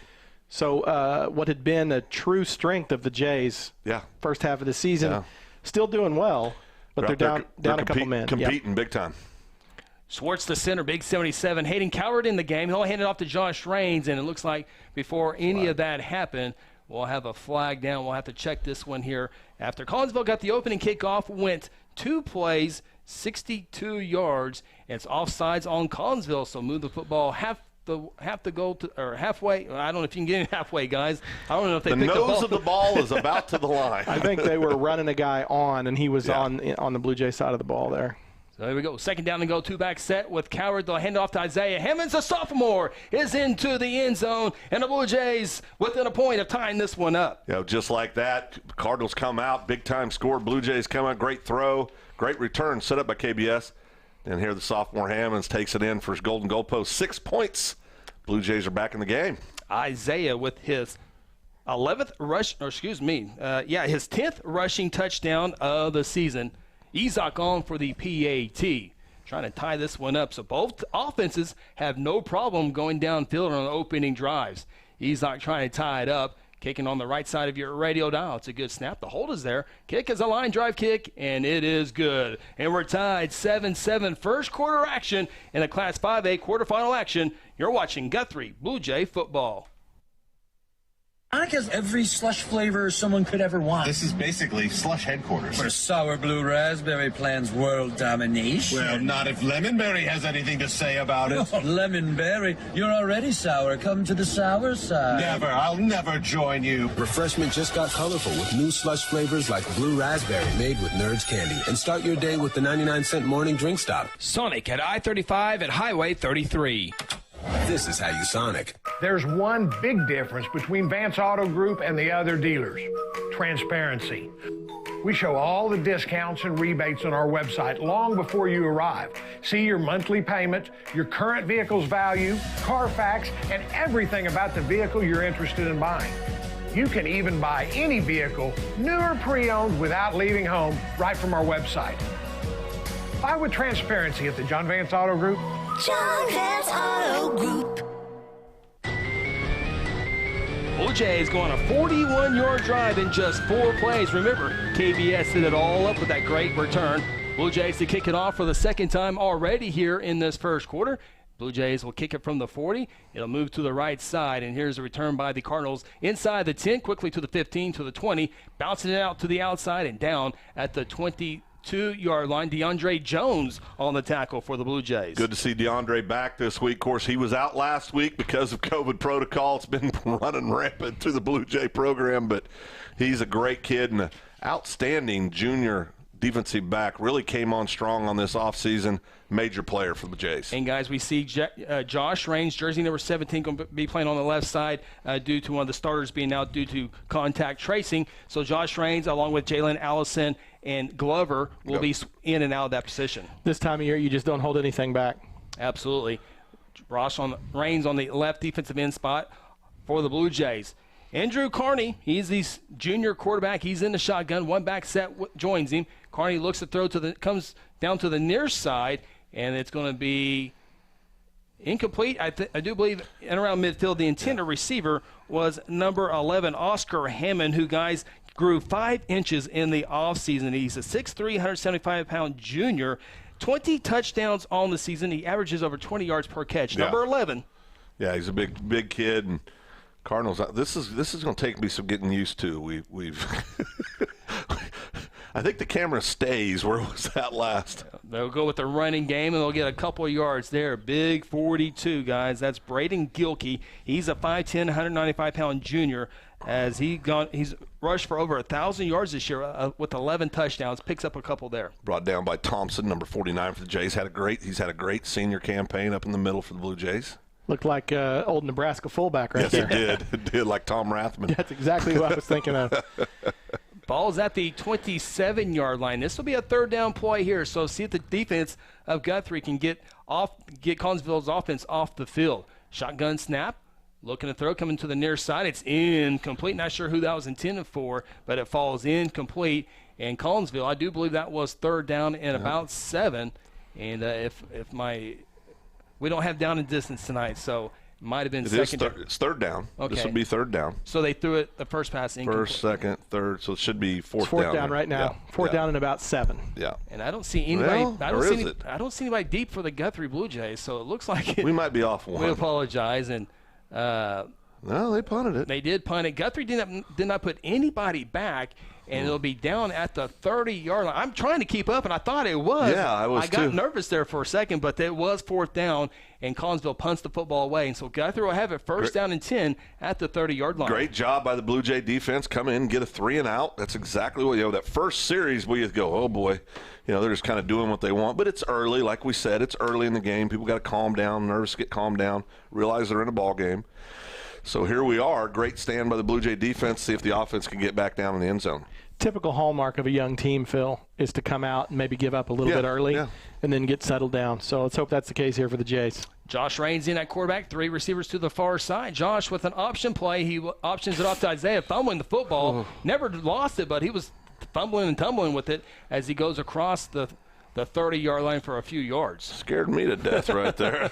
So what had been a true strength of the Jays first half of the season, still doing well, but they're down a couple men. Competing big time. Swartz the center, big 77. Hayden Coward in the game. He'll hand it off to Josh Raines, and it looks like before any of that happened, we'll have a flag down. We'll have to check this one here. After Collinsville got the opening kickoff, went 2 plays, 62 yards. And it's offsides on Collinsville, so move the football half the goal to, or halfway. I don't know if you can get in halfway, guys. I don't know if they picked the ball. The nose of the ball is about to the line. I think they were running a guy on, and he was on the Blue Jay side of the ball there. So here we go. 2nd down and go, 2-back set with Coward. They'll hand off to Isaiah Hammonds, a sophomore, is into the end zone, and the Blue Jays within a point of tying this one up. You know, just like that, Cardinals come out, big-time score. Blue Jays come out, great throw, great return set up by KBS. And here the sophomore Hammonds takes it in for his golden goalpost. 6 points. Blue Jays are back in the game. Isaiah with his 11th his 10th rushing touchdown of the season. Izak on for the PAT, trying to tie this one up. So both offenses have no problem going downfield on the opening drives. Izak trying to tie it up, kicking on the right side of your radio dial. It's a good snap. The hold is there. Kick is a line drive kick, and it is good. And we're tied 7-7. First quarter action in a Class 5A quarterfinal action. You're watching Guthrie Blue Jay football. Sonic has every slush flavor someone could ever want. This is basically slush headquarters. Where sour blue raspberry plans world domination. Well, not if Lemonberry has anything to say about it. Oh, Lemonberry, you're already sour. Come to the sour side. Never. I'll never join you. Refreshment just got colorful with new slush flavors like blue raspberry made with Nerds candy. And start your day with the 99-cent morning drink stop. Sonic at I-35 and Highway 33. This is how you Sonic. There's one big difference between Vance Auto Group and the other dealers: transparency. We show all the discounts and rebates on our website long before you arrive. See your monthly payment, your current vehicle's value, Carfax, and everything about the vehicle you're interested in buying. You can even buy any vehicle, new or pre-owned, without leaving home, right from our website. Buy with transparency at the John Vance Auto Group. John Vance Auto Group. Blue Jays go on a 41-yard drive in just 4 plays. Remember, KBS did it all up with that great return. Blue Jays to kick it off for the second time already here in this first quarter. Blue Jays will kick it from the 40. It'll move to the right side, and here's a return by the Cardinals inside the 10, quickly to the 15, to the 20, bouncing it out to the outside and down at the 22-yard line. DeAndre Jones on the tackle for the Blue Jays. Good to see DeAndre back this week. Of course, he was out last week because of COVID protocol. It's been running rampant through the Blue Jay program, but he's a great kid and an outstanding junior defensive back. Really came on strong on this offseason. Major player for the Jays. And, guys, we see Josh Raines, jersey number 17, going to be playing on the left side due to one of the starters being out due to contact tracing. So Josh Raines, along with Jalen Allison and Glover, will be in and out of that position. This time of year, you just don't hold anything back. Absolutely. Raines on the left defensive end spot for the Blue Jays. Andrew Carney, he's the junior quarterback. He's in the shotgun. One back set joins him. Carney looks to throw comes down to the near side, and it's going to be incomplete. I do believe in around midfield. The intended receiver was number 11, Oscar Hammond, who, guys, grew 5 inches in the offseason. He's a 6'3", 175-pound junior. 20 touchdowns on the season. He averages over 20 yards per catch. Number 11. Yeah, he's a big kid. And Cardinals, this is going to take me some getting used to. We've I think the camera stays where it was at last. They'll go with the running game, and they'll get a couple of yards there. Big 42, guys. That's Braden Gilkey. He's a 5'10", 195-pound junior. As he's rushed for over 1,000 yards this year with 11 touchdowns. Picks up a couple there. Brought down by Thompson, number 49 for the Jays. He's had a great senior campaign up in the middle for the Blue Jays. Looked like old Nebraska fullback right there. Yes, it did, like Tom Rathman. That's exactly what I was thinking of. Ball's at the 27-yard line. This will be a third down play here. So see if the defense of Guthrie can get Collinsville's offense off the field. Shotgun snap. Looking to throw, coming to the near side. It's incomplete. Not sure who that was intended for, but it falls incomplete. And Collinsville, I do believe that was third down and about 7. And we don't have down and distance tonight, so it might have been second. It's third down. Okay. This would be third down. So they threw it the first pass incomplete. First, second, third. So it should be fourth down right now. Yeah. Fourth down and about 7. Yeah. And I don't see anybody. Well, I don't see anybody deep for the Guthrie Blue Jays. So it looks like we might be off one. We apologize. And no, they punted it. They did punt it. Guthrie did not put anybody back, and it'll be down at the 30-yard line. I'm trying to keep up, and I thought it was. Yeah, I was too. I got nervous there for a second, but it was fourth down, and Collinsville punts the football away. And so Guthrie will have it first down and 10 at the 30-yard line. Great job by the Blue Jay defense. Come in, get a 3 and out. That's exactly what, that first series we go, oh, boy. They're just kind of doing what they want. But it's early. Like we said, it's early in the game. People got to calm down, nerves get calmed down, realize they're in a ball game. So here we are. Great stand by the Blue Jay defense. See if the offense can get back down in the end zone. Typical hallmark of a young team, Phil, is to come out and maybe give up a little bit early and then get settled down. So let's hope that's the case here for the Jays. Josh Raines in at quarterback, 3 receivers to the far side. Josh with an option play. He options it off to Isaiah, fumbling the football. Never lost it, but he was fumbling and tumbling with it as he goes across the 30-yard line for a few yards. Scared me to death right there.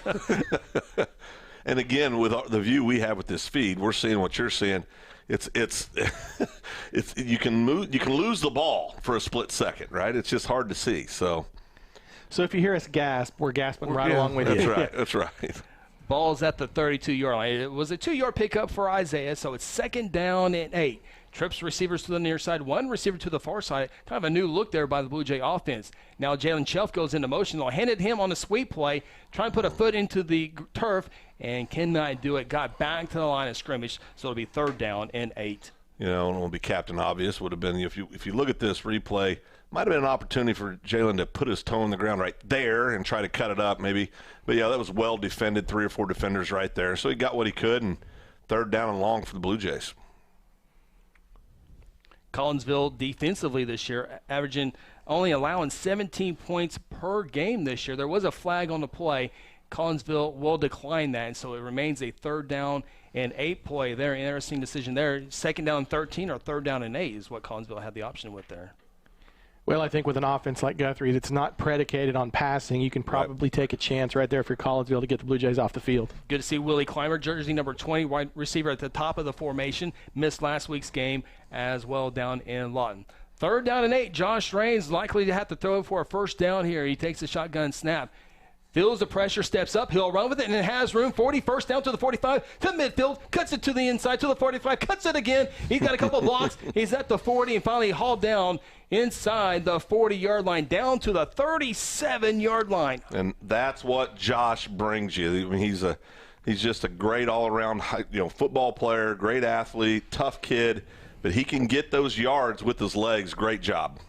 And again, with the view we have with this feed, we're seeing what you're seeing. It's you can lose the ball for a split second, right? It's just hard to see. So if you hear us gasp, we're gasping along with you. That's right. Ball's at the 32-yard line. It was a 2-yard pickup for Isaiah, so it's 2nd down and 8. Trips receivers to the near side, 1 receiver to the far side. Kind of a new look there by the Blue Jay offense. Now Jalen Chelf goes into motion. They'll hand it to him on a sweep play, try and put a foot into the turf, and cannot do it. Got back to the line of scrimmage, so it'll be 3rd down and 8. You know, it won't be Captain Obvious. Would have been, if you look at this replay, might have been an opportunity for Jalen to put his toe on the ground right there and try to cut it up maybe. But, yeah, that was well defended, 3 or 4 defenders right there. So he got what he could, and 3rd down and long for the Blue Jays. Collinsville defensively this year, only allowing 17 points per game this year. There was a flag on the play. Collinsville will decline that, and so it remains a 3rd down and 8 play there. Interesting decision there. 2nd down and 13 or 3rd down and 8 is what Collinsville had the option with there. Well, I think with an offense like Guthrie that's not predicated on passing, you can probably take a chance right there for Collinsville to get the Blue Jays off the field. Good to see Willie Clymer, jersey number 20, wide receiver at the top of the formation. Missed last week's game as well down in Lawton. 3rd down and 8. Josh Raines likely to have to throw it for a 1st down here. He takes a shotgun snap. Feels the pressure, steps up, he'll run with it, and it has room. 40, 1st down to the 45, to midfield, cuts it to the inside, to the 45, cuts it again. He's got a couple of blocks. He's at the 40, and finally hauled down inside the 40-yard line, down to the 37-yard line. And that's what Josh brings you. I mean, he's just a great all-around football player, great athlete, tough kid, but he can get those yards with his legs. Great job.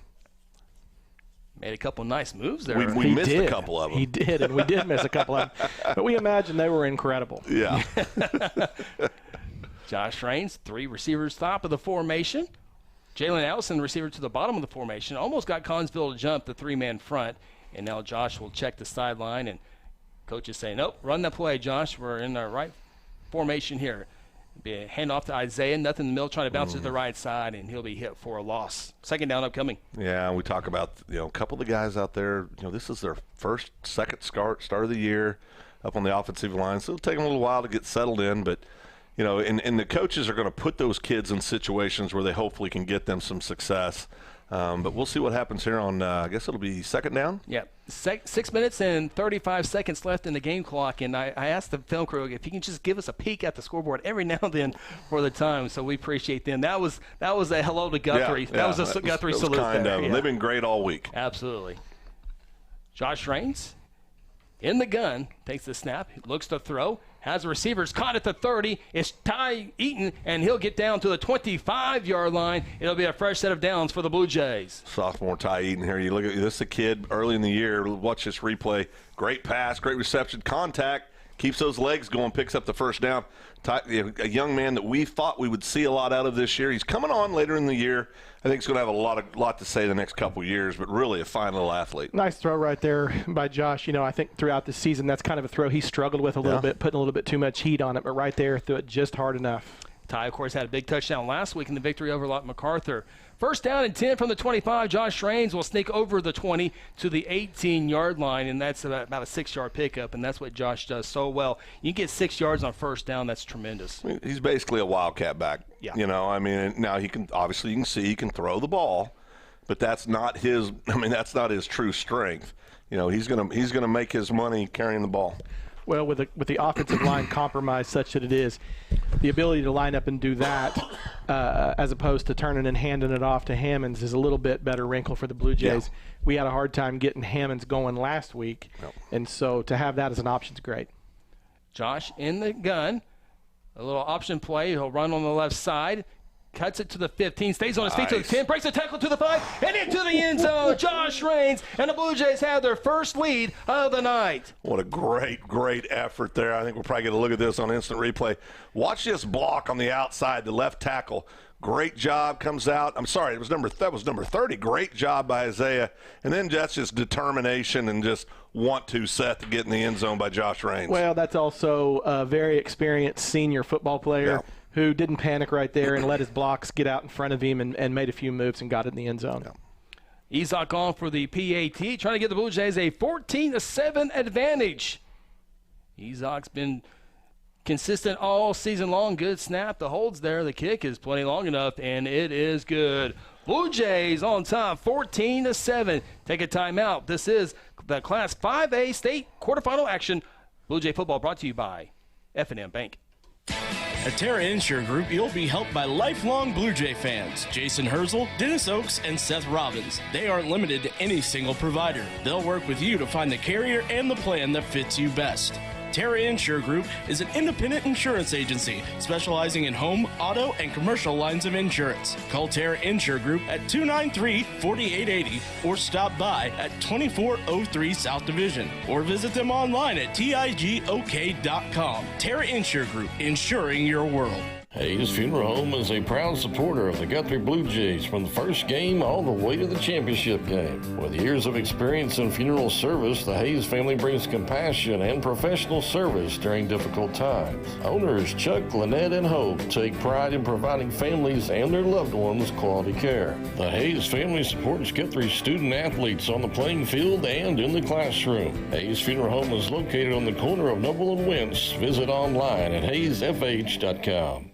Made a couple nice moves there. We missed a couple of them. He did, and we did miss a couple of them. But we imagine they were incredible. Yeah. Josh Raines, 3 receivers top of the formation. Jalen Allison, receiver to the bottom of the formation. Almost got Collinsville to jump the 3-man front. And now Josh will check the sideline. And coach is saying, nope, run the play, Josh. We're in the right formation here. Be a handoff to Isaiah, nothing in the middle, trying to bounce to the right side, and he'll be hit for a loss. 2nd down upcoming. Yeah, we talk about a couple of the guys out there. This is their second start of the year up on the offensive line, so it'll take them a little while to get settled in. But and the coaches are going to put those kids in situations where they hopefully can get them some success. But we'll see what happens here on, I guess it'll be 2nd down? Yeah, 6 minutes and 35 seconds left in the game clock, and I asked the film crew if you can just give us a peek at the scoreboard every now and then for the time, so we appreciate them. That was a hello to Guthrie. That was a Guthrie salute there. Yeah. They've been great all week. Absolutely. Josh Raines in the gun, takes the snap, looks to throw, has the receivers caught at the 30. It's Ty Eaton, and he'll get down to the 25-yard line. It'll be a fresh set of downs for the Blue Jays. Sophomore Ty Eaton here. You look at this, a kid early in the year. Watch this replay. Great pass, great reception, contact, keeps those legs going, picks up the 1st down. A young man that we thought we would see a lot out of this year. He's coming on later in the year. I think he's going to have a lot to say the next couple of years, but really a fine little athlete. Nice throw right there by Josh. I think throughout the season that's kind of a throw he struggled with a little bit, putting a little bit too much heat on it, but right there threw it just hard enough. Ty, of course, had a big touchdown last week in the victory over Lawton MacArthur. 1st down and 10 from the 25. Josh Raines will sneak over the 20 to the 18-yard line, and that's about a 6-yard pickup, and that's what Josh does so well. You get 6 yards on 1st down, that's tremendous. I mean, he's basically a wildcat back. Yeah. Now he can obviously, you can see he can throw the ball, but that's not his true strength. He's gonna make his money carrying the ball. Well, with the offensive line compromised such that it is, the ability to line up and do that as opposed to turning and handing it off to Hammonds is a little bit better wrinkle for the Blue Jays. Yeah. We had a hard time getting Hammonds going last week, and so to have that as an option is great. Josh in the gun, a little option play. He'll run on the left side. Cuts it to the 15, stays on his feet to the 10, breaks the tackle to the 5, and into the end zone. Josh Raines, and the Blue Jays have their first lead of the night. What a great effort there. I think we'll probably get a look at this on instant replay. Watch this block on the outside, the left tackle. Great job, comes out. I'm sorry, that was number 30. Great job by Isaiah. And then that's just determination and just want-to set to get in the end zone by Josh Raines. Well, that's also a very experienced senior football player. Yeah. Who didn't panic right there and let his blocks get out in front of him and made a few moves and got it in the end zone. Yeah. Ezok on for the PAT, trying to give the Blue Jays a 14-7 advantage. Ezok's been consistent all season long. Good snap. The hold's there. The kick is plenty long enough, and it is good. Blue Jays on top, 14-7. Take a timeout. This is the Class 5A state quarterfinal action. Blue Jay football brought to you by F&M Bank. At Terra Insure Group, you'll be helped by lifelong Blue Jay fans, Jason Herzl, Dennis Oakes, and Seth Robbins. They aren't limited to any single provider. They'll work with you to find the carrier and the plan that fits you best. Terra Insure Group is an independent insurance agency specializing in home, auto, and commercial lines of insurance. Call Terra Insure Group at 293-4880 or stop by at 2403 South Division or visit them online at tigok.com. Terra Insure Group, insuring your world. Hayes Funeral Home is a proud supporter of the Guthrie Blue Jays from the first game all the way to the championship game. With years of experience in funeral service, the Hayes family brings compassion and professional service during difficult times. Owners Chuck, Lynette, and Hope take pride in providing families and their loved ones quality care. The Hayes family supports Guthrie student athletes on the playing field and in the classroom. Hayes Funeral Home is located on the corner of Noble and Wentz. Visit online at hayesfh.com.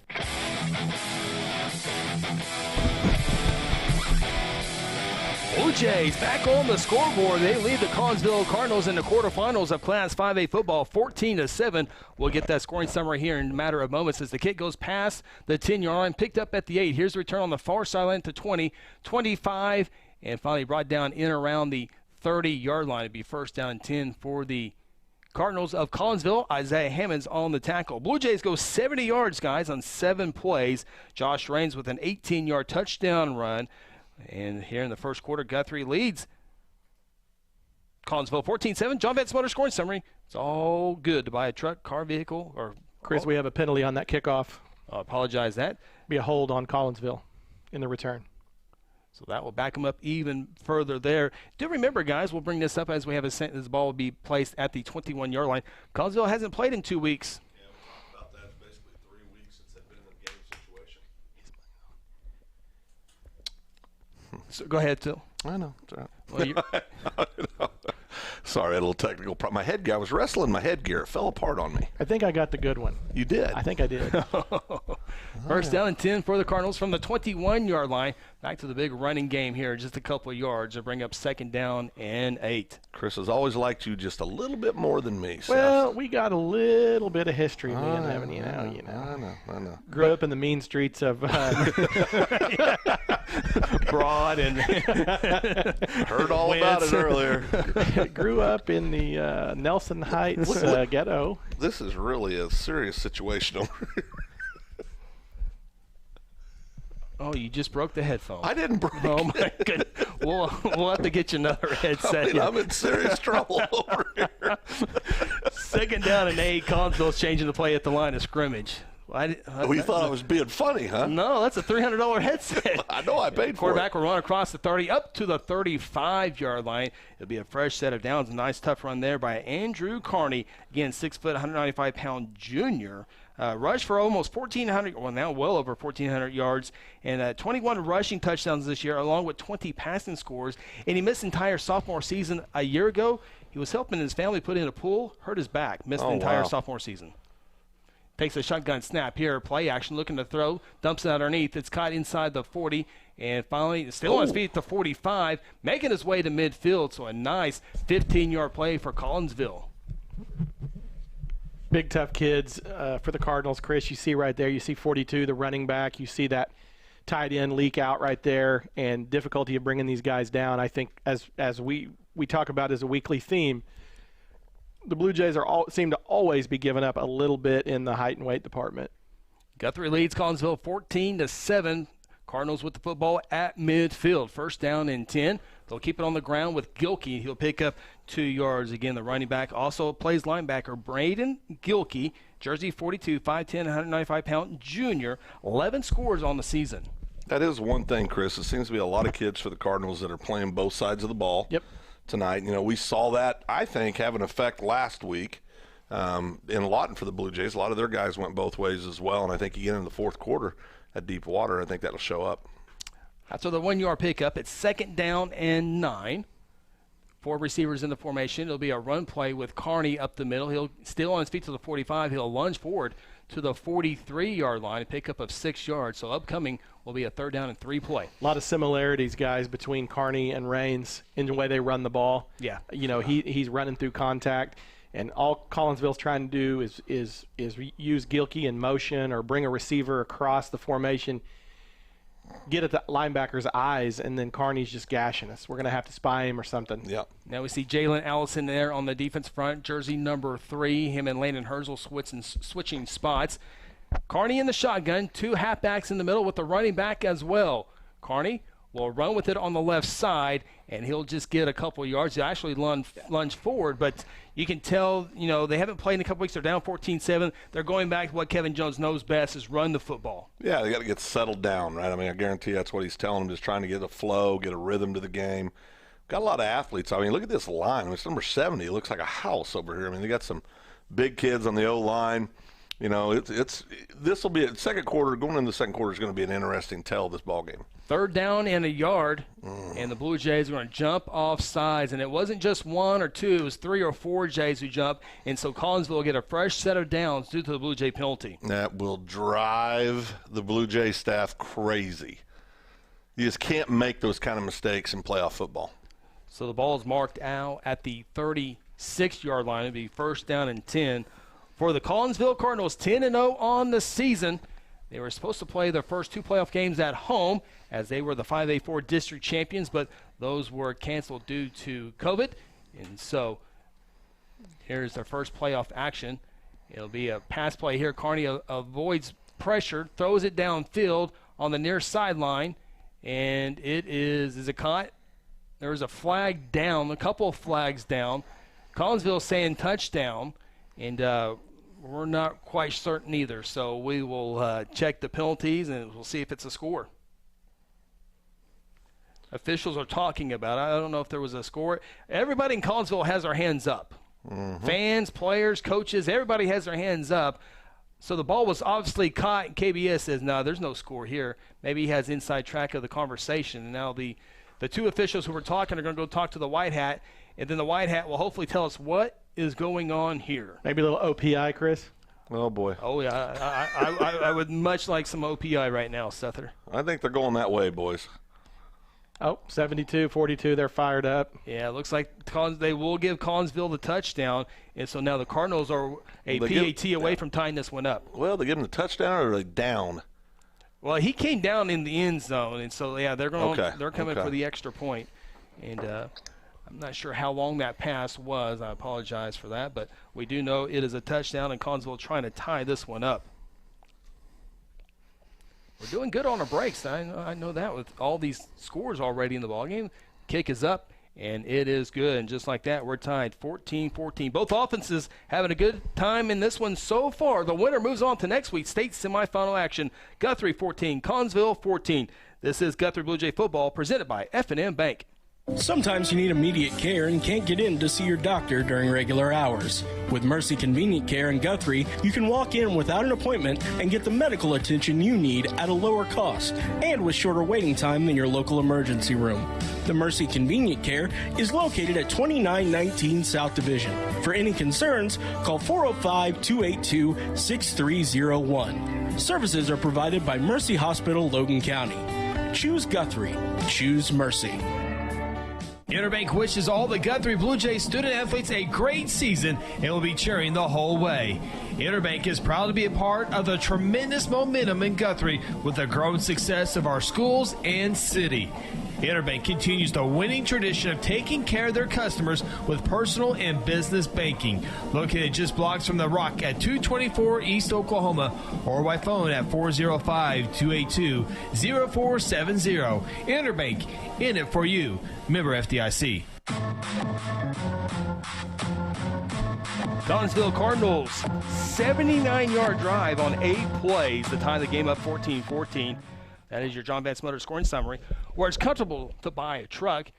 Blue Jays back on the scoreboard. They lead the Collinsville Cardinals in the quarterfinals of Class 5A football 14-7. We'll get that scoring summary here in a matter of moments as the kick goes past the 10-yard line, picked up at the 8. Here's the return on the far sideline to 20, 25, and finally brought down in around the 30-yard line. It'd be first down and 10 for the Cardinals of Collinsville. Isaiah Hammonds on the tackle. Blue Jays go 70 yards, guys, on 7 plays. Josh Raines with an 18-yard touchdown run. And here in the first quarter, Guthrie leads Collinsville 14-7. John Vance Motor scoring summary. It's all good to buy a truck, car, vehicle, or Chris, we have a penalty on that kickoff. I apologize that. Be a hold on Collinsville in the return. So that will back them up even further there. Do remember, guys, we'll bring this up as we have this ball will be placed at the 21-yard line. Collinsville hasn't played in 2 weeks. Yeah, we talked about that. It's basically 3 weeks since they've been in the game situation. So go ahead, Phil. I know. Well, sorry, a little technical problem. My headgear, I was wrestling my headgear. It fell apart on me. I think I got the good one. You did? I think I did. First down and 10 for the Cardinals from the 21-yard line. Back to the big running game here, just a couple of yards to bring up second down and 8. Chris has always liked you just a little bit more than me, Seth. Well, we got a little bit of history, man, haven't you? I know. Grew up in the mean streets of Broad and heard all about it earlier. Grew up in the Nelson Heights ghetto. This is really a serious situation over here. Oh, you just broke the headphone. I didn't break Oh, my goodness. We'll have to get you another headset. I'm in serious trouble over here. Second down and 8. Collinsville's changing the play at the line of scrimmage. You thought I was being funny, huh? No, that's a $300 headset. I know I paid for it. Quarterback will run across the 30 up to the 35-yard line. It'll be a fresh set of downs. A nice tough run there by Andrew Carney. Again, 6 foot, 195-pound junior. Rushed for almost 1,400, well, now well over 1,400 yards, and 21 rushing touchdowns this year, along with 20 passing scores. And he missed the entire sophomore season a year ago. He was helping his family put in a pool, hurt his back, missed the entire sophomore season. Takes a shotgun snap here, play action, looking to throw, dumps it underneath. It's caught inside the 40, and finally still on his feet at the 45, making his way to midfield. So a nice 15-yard play for Collinsville. Big, tough kids for the Cardinals. Chris, you see right there, you see 42, the running back. You see that tight end leak out right there and difficulty of bringing these guys down. I think as we talk about as a weekly theme, the Blue Jays seem to always be giving up a little bit in the height and weight department. Guthrie leads Collinsville 14-7. Cardinals with the football at midfield. First down and 10. They'll keep it on the ground with Gilkey. He'll pick up 2 yards. Again, the running back also plays linebacker Braden Gilkey, jersey 42, 5'10", 195-pound junior. 11 scores on the season. That is one thing, Chris. It seems to be a lot of kids for the Cardinals that are playing both sides of the ball. Yep. Tonight. You know, we saw that, I think, have an effect last week in Lawton for the Blue Jays. A lot of their guys went both ways as well, and I think again in the fourth quarter at Deepwater, I think that'll show up. After the 1-yard pickup, it's second down and 9. 4 receivers in the formation. It'll be a run play with Carney up the middle. He'll still on his feet to the 45. He'll lunge forward to the 43-yard line, a pickup of 6 yards. So upcoming will be a third down and 3 play. A lot of similarities, guys, between Carney and Raines in the way they run the ball. Yeah. You know, he's running through contact. And all Collinsville's trying to do is use Gilkey in motion or bring a receiver across the formation, get at the linebacker's eyes, and then Kearney's just gashing us. We're going to have to spy him or something. Yeah. Now we see Jalen Allison there on the defense front, jersey number 3. Him and Landon Herzl switching spots. Kearney in the shotgun, 2 halfbacks in the middle with the running back as well. Kearney will run with it on the left side, and he'll just get a couple yards. He'll actually lunge forward, but you can tell, they haven't played in a couple weeks. They're down 14-7. They're going back to what Kevin Jones knows best is run the football. Yeah, they got to get settled down, right? I mean, I guarantee that's what he's telling them, just trying to get a flow, get a rhythm to the game. Got a lot of athletes. I mean, look at this line. I mean, it's number 70. It looks like a house over here. I mean, they got some big kids on the O-line. This will be a second quarter. Going into the second quarter is going to be an interesting tell this ball game. 3rd down and a yard, and the Blue Jays are going to jump off sides. And it wasn't just 1 or 2, it was 3 or 4 Jays who jumped. And so Collinsville will get a fresh set of downs due to the Blue Jay penalty. That will drive the Blue Jay staff crazy. You just can't make those kind of mistakes in playoff football. So the ball is marked out at the 36-yard line. It'll be 1st down and 10. For the Collinsville Cardinals, 10-0 on the season. They were supposed to play their first 2 playoff games at home as they were the 5A4 district champions, but those were canceled due to COVID. And so here's their first playoff action. It'll be a pass play here. Kearney avoids pressure, throws it downfield on the near sideline, and is it caught? There's a flag down, a couple of flags down. Collinsville saying touchdown, and we're not quite certain either. So we will check the penalties, and we'll see if it's a score. Officials are talking about it. I don't know if there was a score. Everybody in Collinsville has their hands up. Mm-hmm. Fans, players, coaches, everybody has their hands up. So the ball was obviously caught, and KBS says, no, there's no score here. Maybe he has inside track of the conversation. And now the 2 officials who were talking are going to go talk to the White Hat, and then the White Hat will hopefully tell us what is going on here. Maybe a little OPI, Chris? Oh, boy. Oh, yeah. I would much like some OPI right now, Sether. I think they're going that way, boys. Oh, 72-42, they're fired up. Yeah, it looks like they will give Collinsville the touchdown, and so now the Cardinals are a PAT away from tying this one up. Well, they give him the touchdown or are they down? Well, he came down in the end zone, and so, yeah, they're coming for the extra point. And I'm not sure how long that pass was. I apologize for that, but we do know it is a touchdown, and Collinsville trying to tie this one up. We're doing good on our breaks. I know that with all these scores already in the ballgame. Kick is up, and it is good. And just like that, we're tied 14-14. Both offenses having a good time in this one so far. The winner moves on to next week's state semifinal action. Guthrie 14, Collinsville 14. This is Guthrie Blue Jay football presented by F&M Bank. Sometimes you need immediate care and can't get in to see your doctor during regular hours. With Mercy Convenient Care in Guthrie, you can walk in without an appointment and get the medical attention you need at a lower cost and with shorter waiting time than your local emergency room. The Mercy Convenient Care is located at 2919 South Division. For any concerns, call 405-282-6301. Services are provided by Mercy Hospital, Logan County. Choose Guthrie. Choose Mercy. Interbank wishes all the Guthrie Blue Jays student athletes a great season and will be cheering the whole way. Interbank is proud to be a part of the tremendous momentum in Guthrie with the growing success of our schools and city. Interbank continues the winning tradition of taking care of their customers with personal and business banking. Located just blocks from the Rock at 224 East Oklahoma or by phone at 405-282-0470. Interbank, in it for you. Member FDIC. Collinsville Cardinals, 79-yard drive on 8 plays to tie the game up 14-14. That is your John Vance Motor scoring summary, where it's comfortable to buy a truck.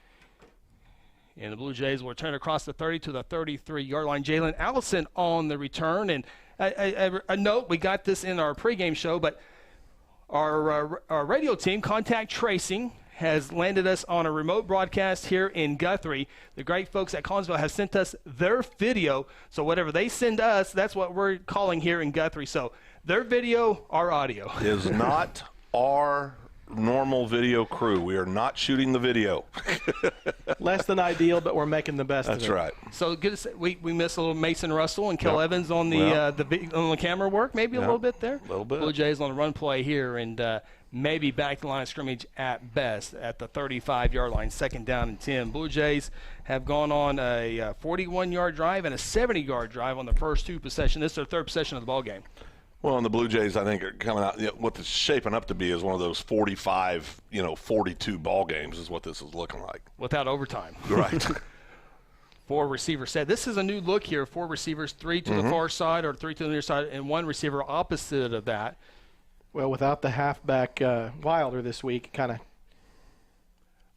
And the Blue Jays will return across the 30 to the 33-yard line. Jalen Allison on the return. And a note, we got this in our pregame show, but our radio team, Contact Tracing, has landed us on a remote broadcast here in Guthrie. The great folks at Collinsville have sent us their video. So whatever they send us, that's what we're calling here in Guthrie. So their video, our audio. Is not our normal video crew. We are not shooting the video. Less than ideal, but we're making the best of it. That's right. So good. We missed a little Mason Russell and Kel Evans on the on the camera work, maybe a little bit there. A little bit. Blue Jays on the run play here, and maybe back to the line of scrimmage at best at the 35-yard line, 2nd down and 10. Blue Jays have gone on a 41-yard drive and a 70-yard drive on the first 2 possessions. This is their 3rd possession of the ball game. Well, and the Blue Jays, I think, are coming out. What it's shaping up to be is one of those 45, 42 ball games is what this is looking like. Without overtime. Right. 4 receivers set. This is a new look here. 4 receivers, 3 to the far side or 3 to the near side, and 1 receiver opposite of that. Well, without the halfback Wilder this week, kind of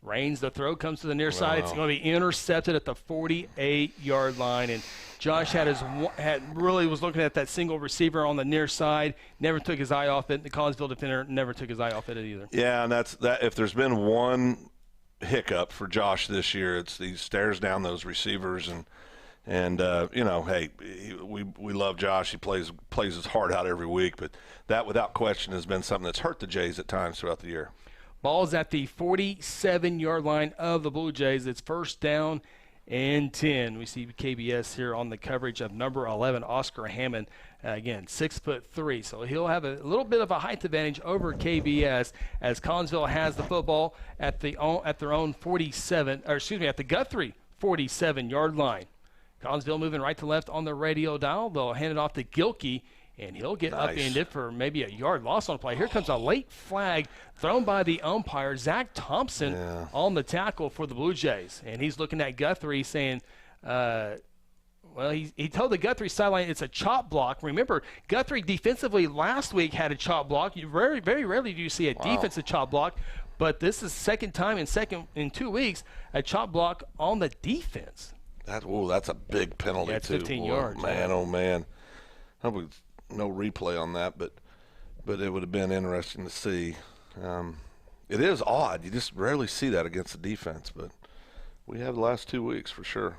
rains the throw, comes to the near side. It's going to be intercepted at the 48-yard line, and Josh really was looking at that single receiver on the near side, never took his eye off it. The Collinsville defender never took his eye off it either. Yeah, and that's that. If there's been one hiccup for Josh this year, it's he stares down those receivers, and hey, we love Josh. He plays his heart out every week, but that without question has been something that's hurt the Jays at times throughout the year. Ball's at the 47-yard line of the Blue Jays. It's 1st down and 10. We see KBS here on the coverage of number 11, Oscar Hammond. Again, 6'3", so he'll have a little bit of a height advantage over KBS as Collinsville has the football at their own 47, or excuse me, at the Guthrie 47-yard line. Collinsville moving right to left on the radio dial. They'll hand it off to Gilkey, and he'll get upended for maybe a yard loss on play. Here comes a late flag thrown by the umpire, Zach Thompson, on the tackle for the Blue Jays. And he's looking at Guthrie saying, he told the Guthrie sideline it's a chop block. Remember, Guthrie defensively last week had a chop block. Very, very rarely do you see a defensive chop block, but this is second time in 2 weeks, a chop block on the defense. That's a big penalty, it's too. 15 yards. Man, oh, man. I hope no replay on that, but it would have been interesting to see. It is odd. You just rarely see that against the defense, but we have the last 2 weeks for sure.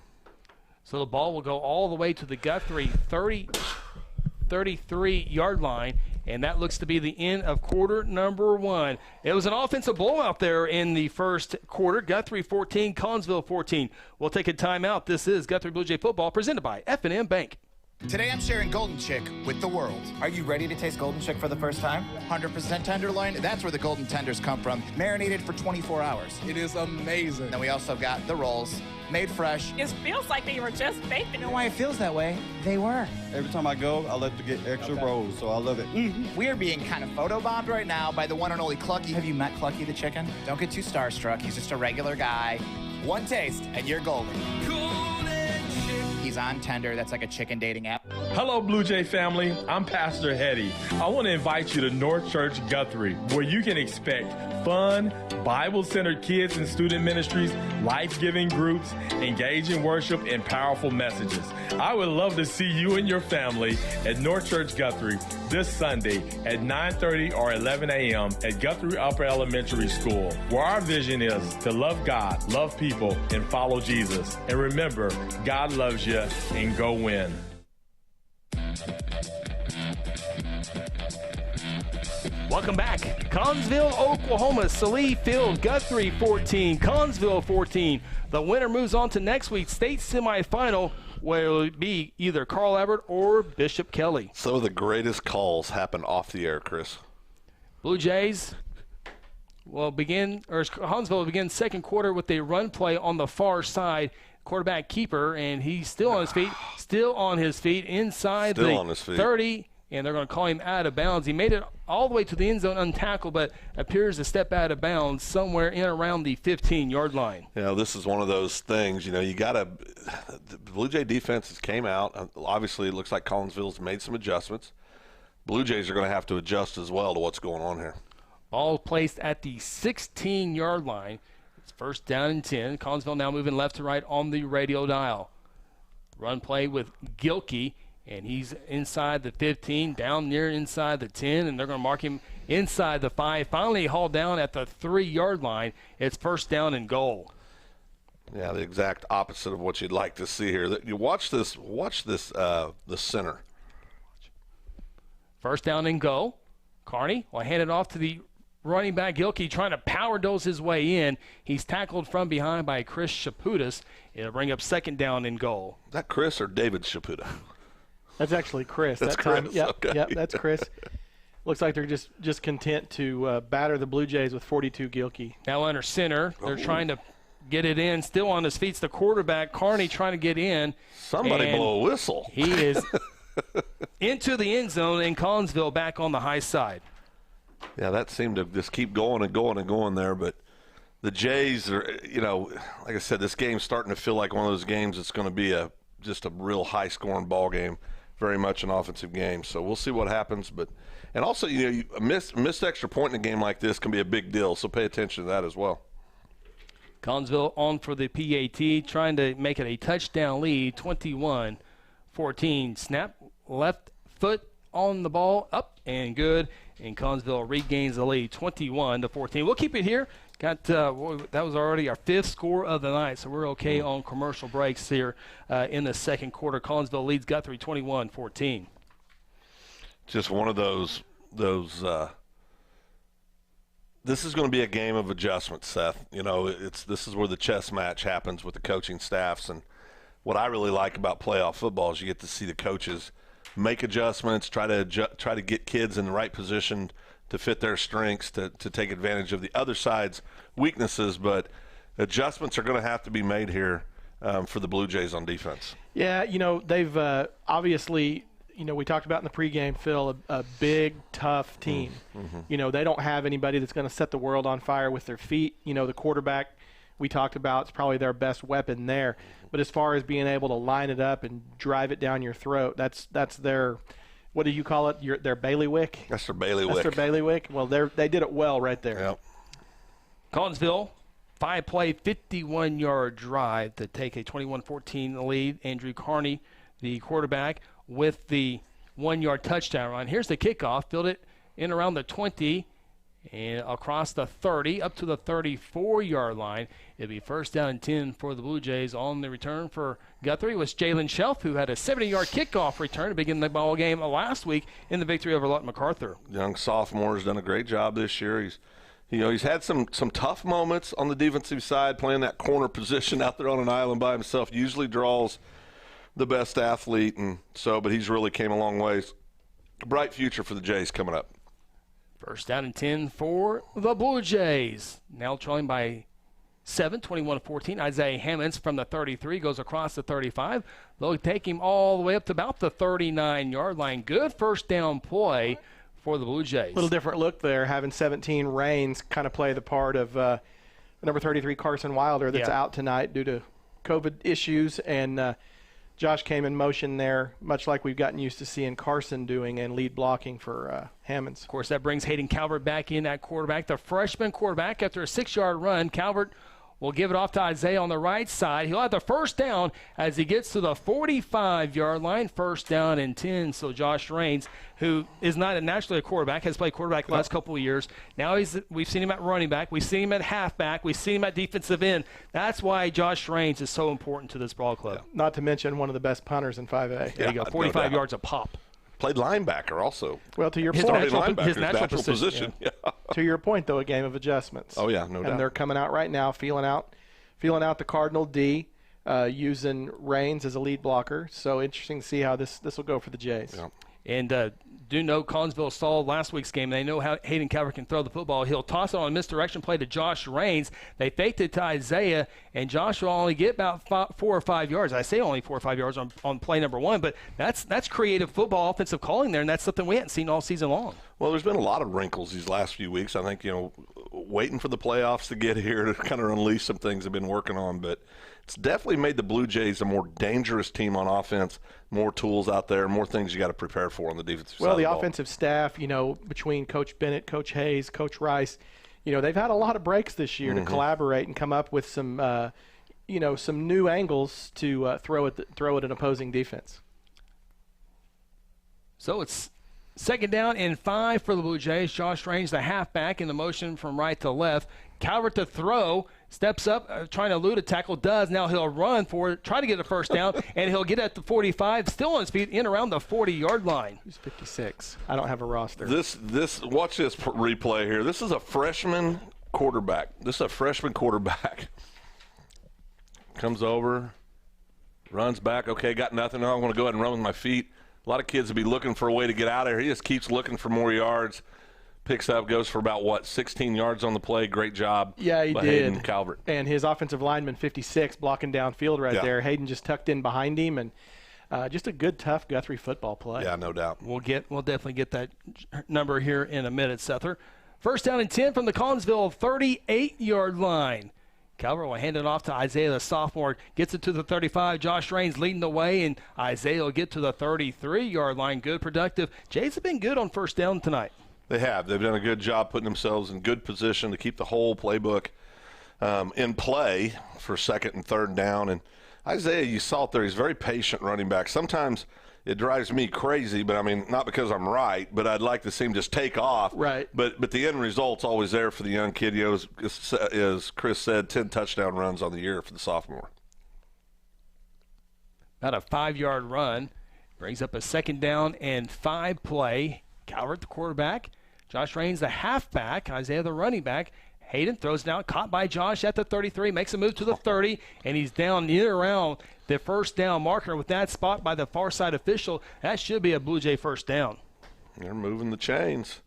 So the ball will go all the way to the Guthrie 33-yard line, and that looks to be the end of quarter number 1. It was an offensive blowout there in the first quarter. Guthrie 14, Collinsville 14. We'll take a timeout. This is Guthrie Blue Jay Football presented by F&M Bank. Today I'm sharing Golden Chick with the world. Are you ready to taste Golden Chick for the first time? 100% tenderloin, that's where the golden tenders come from, marinated for 24 hours. It is amazing. Then we also got the rolls, made fresh. It feels like they were just baked. You know why it feels that way? They were. Every time I go, I like to get extra rolls, so I love it. We are being kind of photobombed right now by the one and only Clucky. Have you met Clucky the chicken? Don't get too starstruck. He's just a regular guy. One taste, and you're golden. He's on Tender. That's like a chicken dating app. Hello, Blue Jay family. I'm Pastor Hetty. I want to invite you to North Church Guthrie, where you can expect fun, Bible-centered kids and student ministries, life-giving groups, engaging worship, and powerful messages. I would love to see you and your family at North Church Guthrie this Sunday at 9:30 or 11 a.m. at Guthrie Upper Elementary School, where our vision is to love God, love people, and follow Jesus. And remember, God loves you, and go win. Welcome back. Collinsville, Oklahoma, Salee Field, Guthrie 14, Collinsville 14. The winner moves on to next week's state semifinal, where it will be either Carl Albert or Bishop Kelly. Some of the greatest calls happen off the air, Chris. Blue Jays Collinsville will begin second quarter with a run play on the far side. Quarterback keeper, and he's still on his feet, inside the 30, and they're going to call him out of bounds. He made it all the way to the end zone untackled, but appears to step out of bounds somewhere in around the 15-yard line. This is one of those things, you got to – the Blue Jay defenses came out. Obviously, it looks like Collinsville's made some adjustments. Blue Jays are going to have to adjust as well to what's going on here. Ball placed at the 16-yard line. First down and 10. Collinsville now moving left to right on the radio dial. Run play with Gilkey, and he's inside the 15, down near inside the 10, and they're going to mark him inside the 5. Finally hauled down at the 3-yard line. It's first down and goal. Yeah, the exact opposite of what you'd like to see here. You watch this. The center. First down and goal. Carney will hand it off to the running back Gilkey trying to power dose his way in. He's tackled from behind by Chris Shaputis. It'll bring up 2nd down and goal. Is that Chris or David Shaputa? That's actually Chris. That's that time. Chris. Yep, Okay. yep, that's Chris. Looks like they're just content to batter the Blue Jays with 42 Gilkey. Now under center, they're trying to get it in. Still on his feet's the quarterback, Carney, trying to get in. Somebody blow a whistle. He is into the end zone, and Collinsville back on the high side. Yeah, that seemed to just keep going and going and going there. But the Jays are, like I said, this game's starting to feel like one of those games that's going to be just a real high-scoring ball game, very much an offensive game. So we'll see what happens. And also, a missed extra point in a game like this can be a big deal, so pay attention to that as well. Collinsville on for the PAT, trying to make it a touchdown lead, 21-14. Snap, left foot on the ball, up and good. And Collinsville regains the lead, 21-14. We'll keep it here. That was already our 5th score of the night, so we're okay on commercial breaks here in the second quarter. Collinsville leads Guthrie 21-14. Just one of those. This is going to be a game of adjustments, Seth. This is where the chess match happens with the coaching staffs, and what I really like about playoff football is you get to see the coaches make adjustments, try to get kids in the right position to fit their strengths, to take advantage of the other side's weaknesses. But adjustments are going to have to be made here for the Blue Jays on defense. Yeah, they've obviously, we talked about in the pregame, Phil, a big, tough team. Mm-hmm. They don't have anybody that's going to set the world on fire with their feet. The quarterback we talked about is probably their best weapon there. But as far as being able to line it up and drive it down your throat, that's their, what do you call it? Their bailiwick? That's their bailiwick. That's their bailiwick. Well, they did it well right there. Yep. Collinsville, 5-play, 51-yard drive to take a 21-14 lead. Andrew Carney, the quarterback, with the 1-yard touchdown run. Here's the kickoff. Field it in around the 20 and across the 30 up to the 34-yard line. It'll be 1st down and 10 for the Blue Jays. On the return for Guthrie was Jalen Shelf, who had a 70-yard kickoff return to begin the ball game last week in the victory over Lutton MacArthur. Young sophomore has done a great job this year. He's had some tough moments on the defensive side, playing that corner position out there on an island by himself. Usually draws the best athlete, but he's really came a long ways. Bright future for the Jays coming up. 1st down and 10 for the Blue Jays. Now trailing by 7, 21-14. Isaiah Hammonds from the 33 goes across the 35. They'll take him all the way up to about the 39-yard line. Good 1st down play for the Blue Jays. A little different look there, having 17 Rains kind of play the part of number 33 Carson Wilder that's out tonight due to COVID issues, and Josh came in motion there, much like we've gotten used to seeing Carson doing, and lead blocking for Hammonds. Of course, that brings Hayden Calvert back in at quarterback. The freshman quarterback, after a 6-yard run, Calvert will give it off to Isaiah on the right side. He'll have the 1st down as he gets to the 45-yard line, 1st down and 10. So Josh Rains, who is not naturally a quarterback, has played quarterback the last couple of years. Now we've seen him at running back. We've seen him at halfback. We've seen him at defensive end. That's why Josh Rains is so important to this ball club. Yeah. Not to mention one of the best punters in 5A. There you go, 45 yards a pop. Played linebacker also. Well, to your his point, his natural position. Yeah. To your point, though, a game of adjustments. Oh, yeah, no doubt. And they're coming out right now, feeling out the Cardinal D, using Rains as a lead blocker. So interesting to see how this will go for the Jays. Yeah. And do know Collinsville saw last week's game. They know how Hayden Calvert can throw the football. He'll toss it on a misdirection play to Josh Rains. They faked it to Isaiah, and Josh will only get about 4 or 5 yards. I say only 4 or 5 yards on play number 1, but that's creative football, offensive calling there, and that's something we hadn't seen all season long. Well, there's been a lot of wrinkles these last few weeks. I think, waiting for the playoffs to get here to kind of unleash some things they've been working on, but it's definitely made the Blue Jays a more dangerous team on offense, more tools out there, more things you got to prepare for on the defensive side. Well, the offensive staff, between Coach Bennett, Coach Hayes, Coach Rice, they've had a lot of breaks this year to collaborate and come up with some, some new angles to throw at an opposing defense. So it's 2nd down and 5 for the Blue Jays. Josh Rains, the halfback, in the motion from right to left. Calvert to throw, steps up, trying to elude a tackle, does. Now he'll run for it, try to get a first down, and he'll get at the 45, still on his feet, in around the 40-yard line. He's 56. I don't have a roster. Watch this replay here. This is a freshman quarterback. Comes over, runs back. Okay, got nothing. Now I'm going to go ahead and run with my feet. A lot of kids would be looking for a way to get out of here. He just keeps looking for more yards. Picks up, goes for about, 16 yards on the play. Great job Yeah, he by did. Hayden Calvert. And his offensive lineman, 56, blocking downfield right there. Hayden just tucked in behind him, and just a good, tough Guthrie football play. Yeah, no doubt. We'll definitely get that number here in a minute, Sether. First down and 10 from the Collinsville 38-yard line. Calvert will hand it off to Isaiah, the sophomore. Gets it to the 35. Josh Raines leading the way, and Isaiah will get to the 33-yard line. Good, productive. Jays have been good on first down tonight. They have. They've done a good job putting themselves in good position to keep the whole playbook in play for second and third down. And Isaiah, you saw it there, he's very patient running back. Sometimes it drives me crazy, but I mean, not because I'm right, but I'd like to see him just take off. Right. But the end result's always there for the young kid. You know, as Chris said, 10 touchdown runs on the year for the sophomore. About a 5-yard run. Brings up a second down and 5 play. Calvert, the quarterback. Josh Raines, the halfback. Isaiah, the running back. Hayden throws it out, caught by Josh at the 33, makes a move to the 30, and he's down near around the first down marker with that spot by the far side official. That should be a Blue Jay first down. They're moving the chains,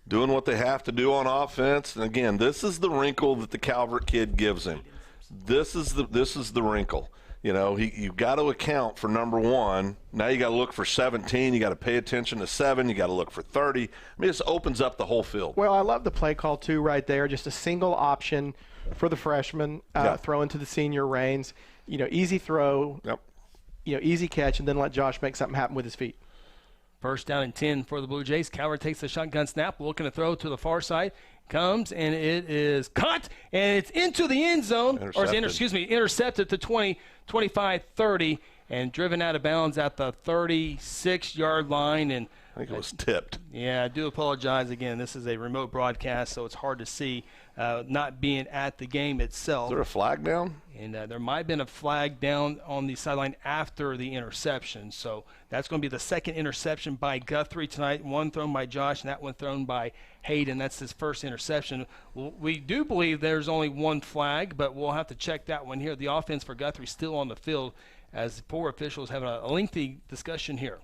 doing what they have to do on offense. And again, this is the wrinkle that the Calvert kid gives him. This is the wrinkle. You know, you've got to account for number 1. Now you got to look for 17. You got to pay attention to 7. You got to look for 30. I mean, this opens up the whole field. Well, I love the play call too, right there. Just a single option for the freshman, throwing to the senior Raines. You know, easy throw. Yep. You know, easy catch, and then let Josh make something happen with his feet. First down and 10 for the Blue Jays. Calvert takes the shotgun snap, looking to throw to the far side. Comes, and it is caught, and it's into the end zone. Intercepted to 20, 25, 30, and driven out of bounds at the 36-yard line. And I think it was tipped. Yeah, I do apologize again. This is a remote broadcast, so it's hard to see not being at the game itself. Is there a flag down? And there might have been a flag down on the sideline after the interception. So that's going to be the second interception by Guthrie tonight. One thrown by Josh, and that one thrown by Hayden. That's his first interception. We do believe there's only one flag, but we'll have to check that one here. The offense for Guthrie still on the field as 4 officials having a lengthy discussion here.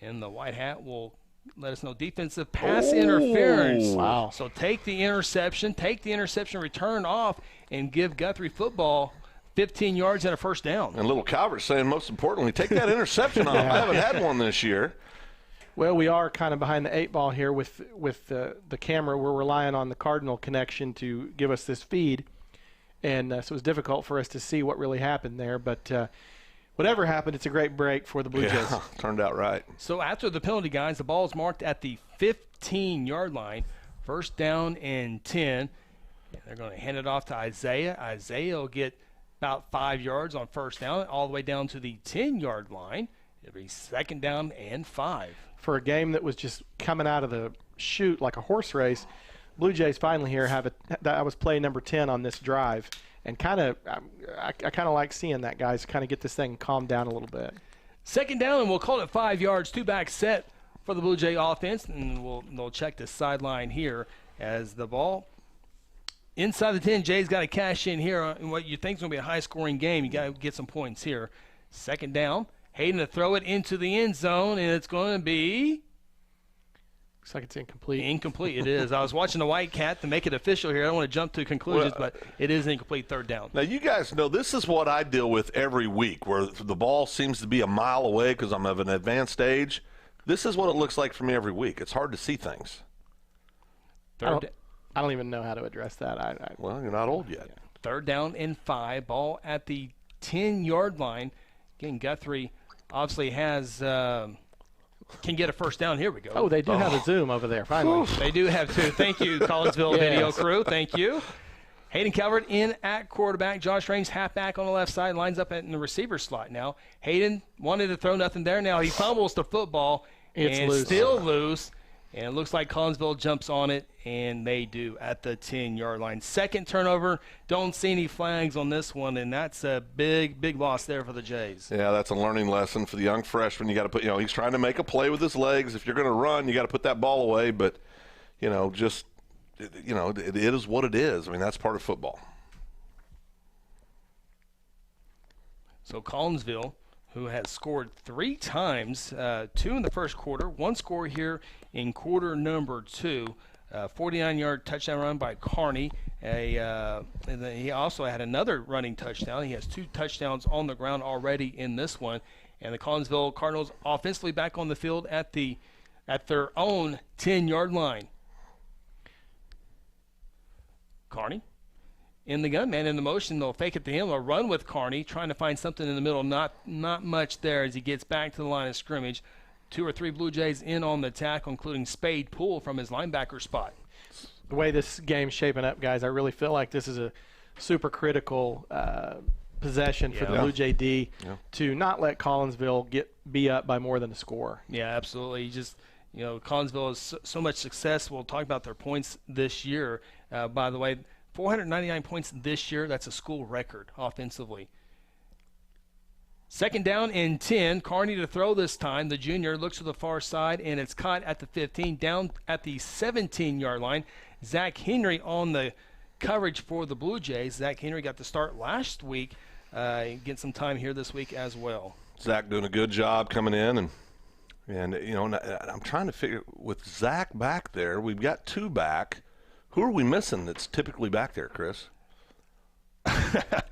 And the white hat will let us know defensive pass interference. Wow. So take the interception, return off, and give Guthrie football 15 yards and a first down. And little Calvert saying, most importantly, take that interception off. I haven't had one this year. Well, we are kind of behind the 8 ball here with the camera. We're relying on the Cardinal connection to give us this feed. And so it was difficult for us to see what really happened there. But whatever happened, it's a great break for the Blue Jays. Turned out right. So after the penalty, guys, the ball is marked at the 15-yard line. First down and 10. And they're going to hand it off to Isaiah. Isaiah will get about 5 yards on first down, all the way down to the 10-yard line. It'll be second down and 5. For a game that was just coming out of the chute like a horse race, Blue Jays finally here that was play number 10 on this drive. And I kind of like seeing that, guys, kind of get this thing calmed down a little bit. Second down, and we'll call it 5 yards, 2-back set for the Blue Jay offense. And they'll check the sideline here as the ball inside the 10. Jay's got to cash in here in what you think is going to be a high-scoring game. You got to get some points here. Second down, Hayden to throw it into the end zone, and it's going to be looks like it's incomplete. Incomplete, it is. I was watching the White Cat to make it official here. I don't want to jump to conclusions, but it is incomplete third down. Now, you guys know this is what I deal with every week, where the ball seems to be a mile away because I'm of an advanced age. This is what it looks like for me every week. It's hard to see things. I don't even know how to address that. Well, you're not old yet. Third down and 5. Ball at the 10-yard line. Again, Guthrie obviously has can get a first down. Here we go. Oh, they do have a zoom over there, finally. They do have 2. Thank you, Collinsville video crew. Thank you. Hayden Calvert in at quarterback. Josh Raines halfback on the left side, lines up in the receiver slot now. Hayden wanted to throw nothing there. Now he fumbles the football. It's loose. Still loose. And it looks like Collinsville jumps on it, and they do at the 10-yard line. Second turnover. Don't see any flags on this one, and that's a big, big loss there for the Jays. Yeah, that's a learning lesson for the young freshman. You got to put, he's trying to make a play with his legs. If you're going to run, you got to put that ball away. But, it is what it is. I mean, that's part of football. So Collinsville, who has scored 3 times, 2 in the first quarter, 1 score here in quarter number 2, 49-yard touchdown run by Carney. And then he also had another running touchdown. He has 2 touchdowns on the ground already in this one. And the Collinsville Cardinals offensively back on the field at their own 10-yard line. Carney in the gun, man in the motion. They'll fake it to him. They'll run with Carney, trying to find something in the middle. Not much there as he gets back to the line of scrimmage. 2 or 3 Blue Jays in on the tackle, including Spade Poole from his linebacker spot. The way this game's shaping up, guys, I really feel like this is a super critical possession for the Blue Jay D to not let Collinsville be up by more than a score. Yeah, absolutely. Collinsville has so much success. We'll talk about their points this year. By the way, 499 points this year. That's a school record offensively. Second down and 10. Carney to throw this time. The junior looks to the far side, and it's caught at the 15, down at the 17-yard line. Zach Henry on the coverage for the Blue Jays. Zach Henry got the start last week. Get some time here this week as well. Zach doing a good job coming in, and I'm trying to figure, with Zach back there, we've got 2 back. Who are we missing that's typically back there, Chris?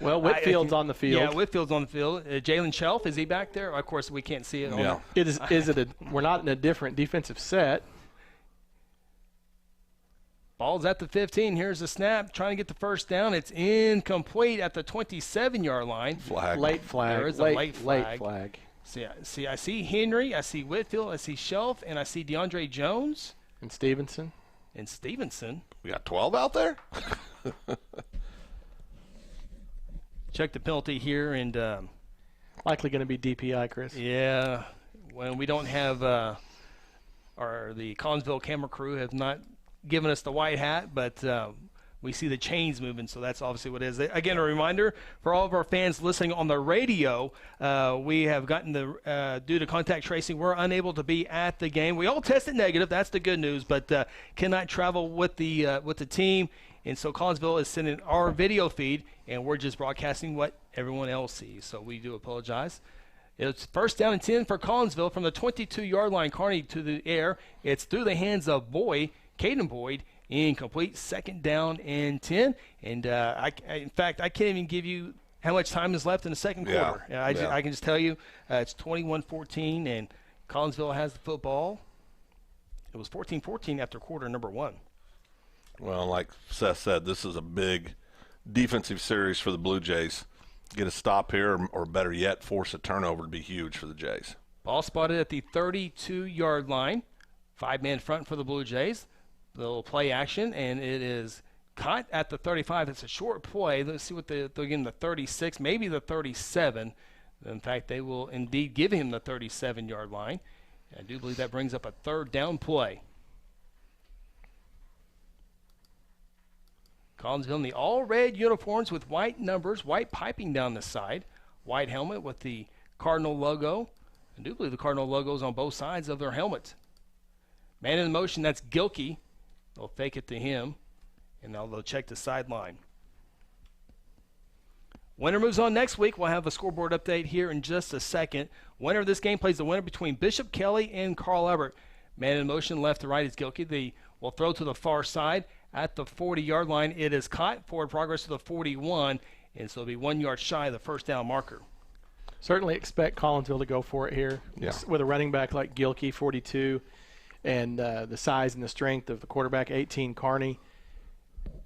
Well, Whitfield's on the field. Yeah, Whitfield's on the field. Jalen Shelf, is he back there? Of course, we can't see it. We're not in a different defensive set. Ball's at the 15. Here's the snap. Trying to get the first down. It's incomplete at the 27-yard line. Late flag. There is a late flag. See, I see Henry. I see Whitfield. I see Shelf. And I see DeAndre Jones. And Stevenson. We got 12 out there? Check the penalty here, and likely going to be DPI, Chris. Yeah, when we don't have the Collinsville camera crew have not given us the white hat, but we see the chains moving, so that's obviously what it is. Again, a reminder for all of our fans listening on the radio, we have gotten due to contact tracing, we're unable to be at the game. We all tested negative, that's the good news, but cannot travel with the team. And so Collinsville is sending our video feed, and we're just broadcasting what everyone else sees. So we do apologize. It's first down and 10 for Collinsville from the 22-yard line. Carney to the air. It's through the hands of Caden Boyd. Incomplete. Second down and 10. And, in fact, I can't even give you how much time is left in the second quarter. I can just tell you it's 21-14, and Collinsville has the football. It was 14-14 after quarter number 1. Well, like Seth said, this is a big defensive series for the Blue Jays. Get a stop here, or better yet, force a turnover to be huge for the Jays. Ball spotted at the 32-yard line. 5-man front for the Blue Jays. The little play action, and it is caught at the 35. It's a short play. Let's see what they'll give him, the 36, maybe the 37. In fact, they will indeed give him the 37-yard line. I do believe that brings up a third down play. Collinsville in the all-red uniforms with white numbers, white piping down the side, white helmet with the Cardinal logo. I do believe the Cardinal logo is on both sides of their helmet. Man in motion, that's Gilkey. They'll fake it to him, and they'll check the sideline. Winner moves on next week. We'll have a scoreboard update here in just a second. Winner of this game plays the winner between Bishop Kelly and Carl Albert. Man in motion, left to right is Gilkey. They will throw to the far side. At the 40-yard line, it is caught. Forward progress to the 41, and so it'll be 1 yard shy of the first down marker. Certainly expect Collinsville to go for it here. Yeah. With a running back like Gilkey, 42, and the size and the strength of the quarterback, 18, Carney.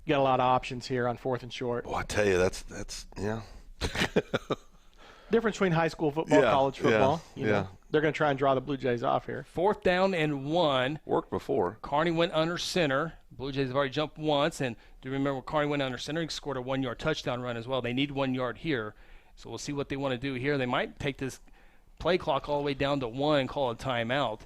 You got a lot of options here on 4th and short. Well, I tell you, that's yeah. Difference between high school football, college football. Yeah. You know, they're going to try and draw the Blue Jays off here. 4th down and 1. Worked before. Carney went under center. Blue Jays have already jumped once, and do you remember when Carney went under center? He scored a 1 yard touchdown run as well. They need 1 yard here, so we'll see what they want to do here. They might take this play clock all the way down to 1 and call a timeout.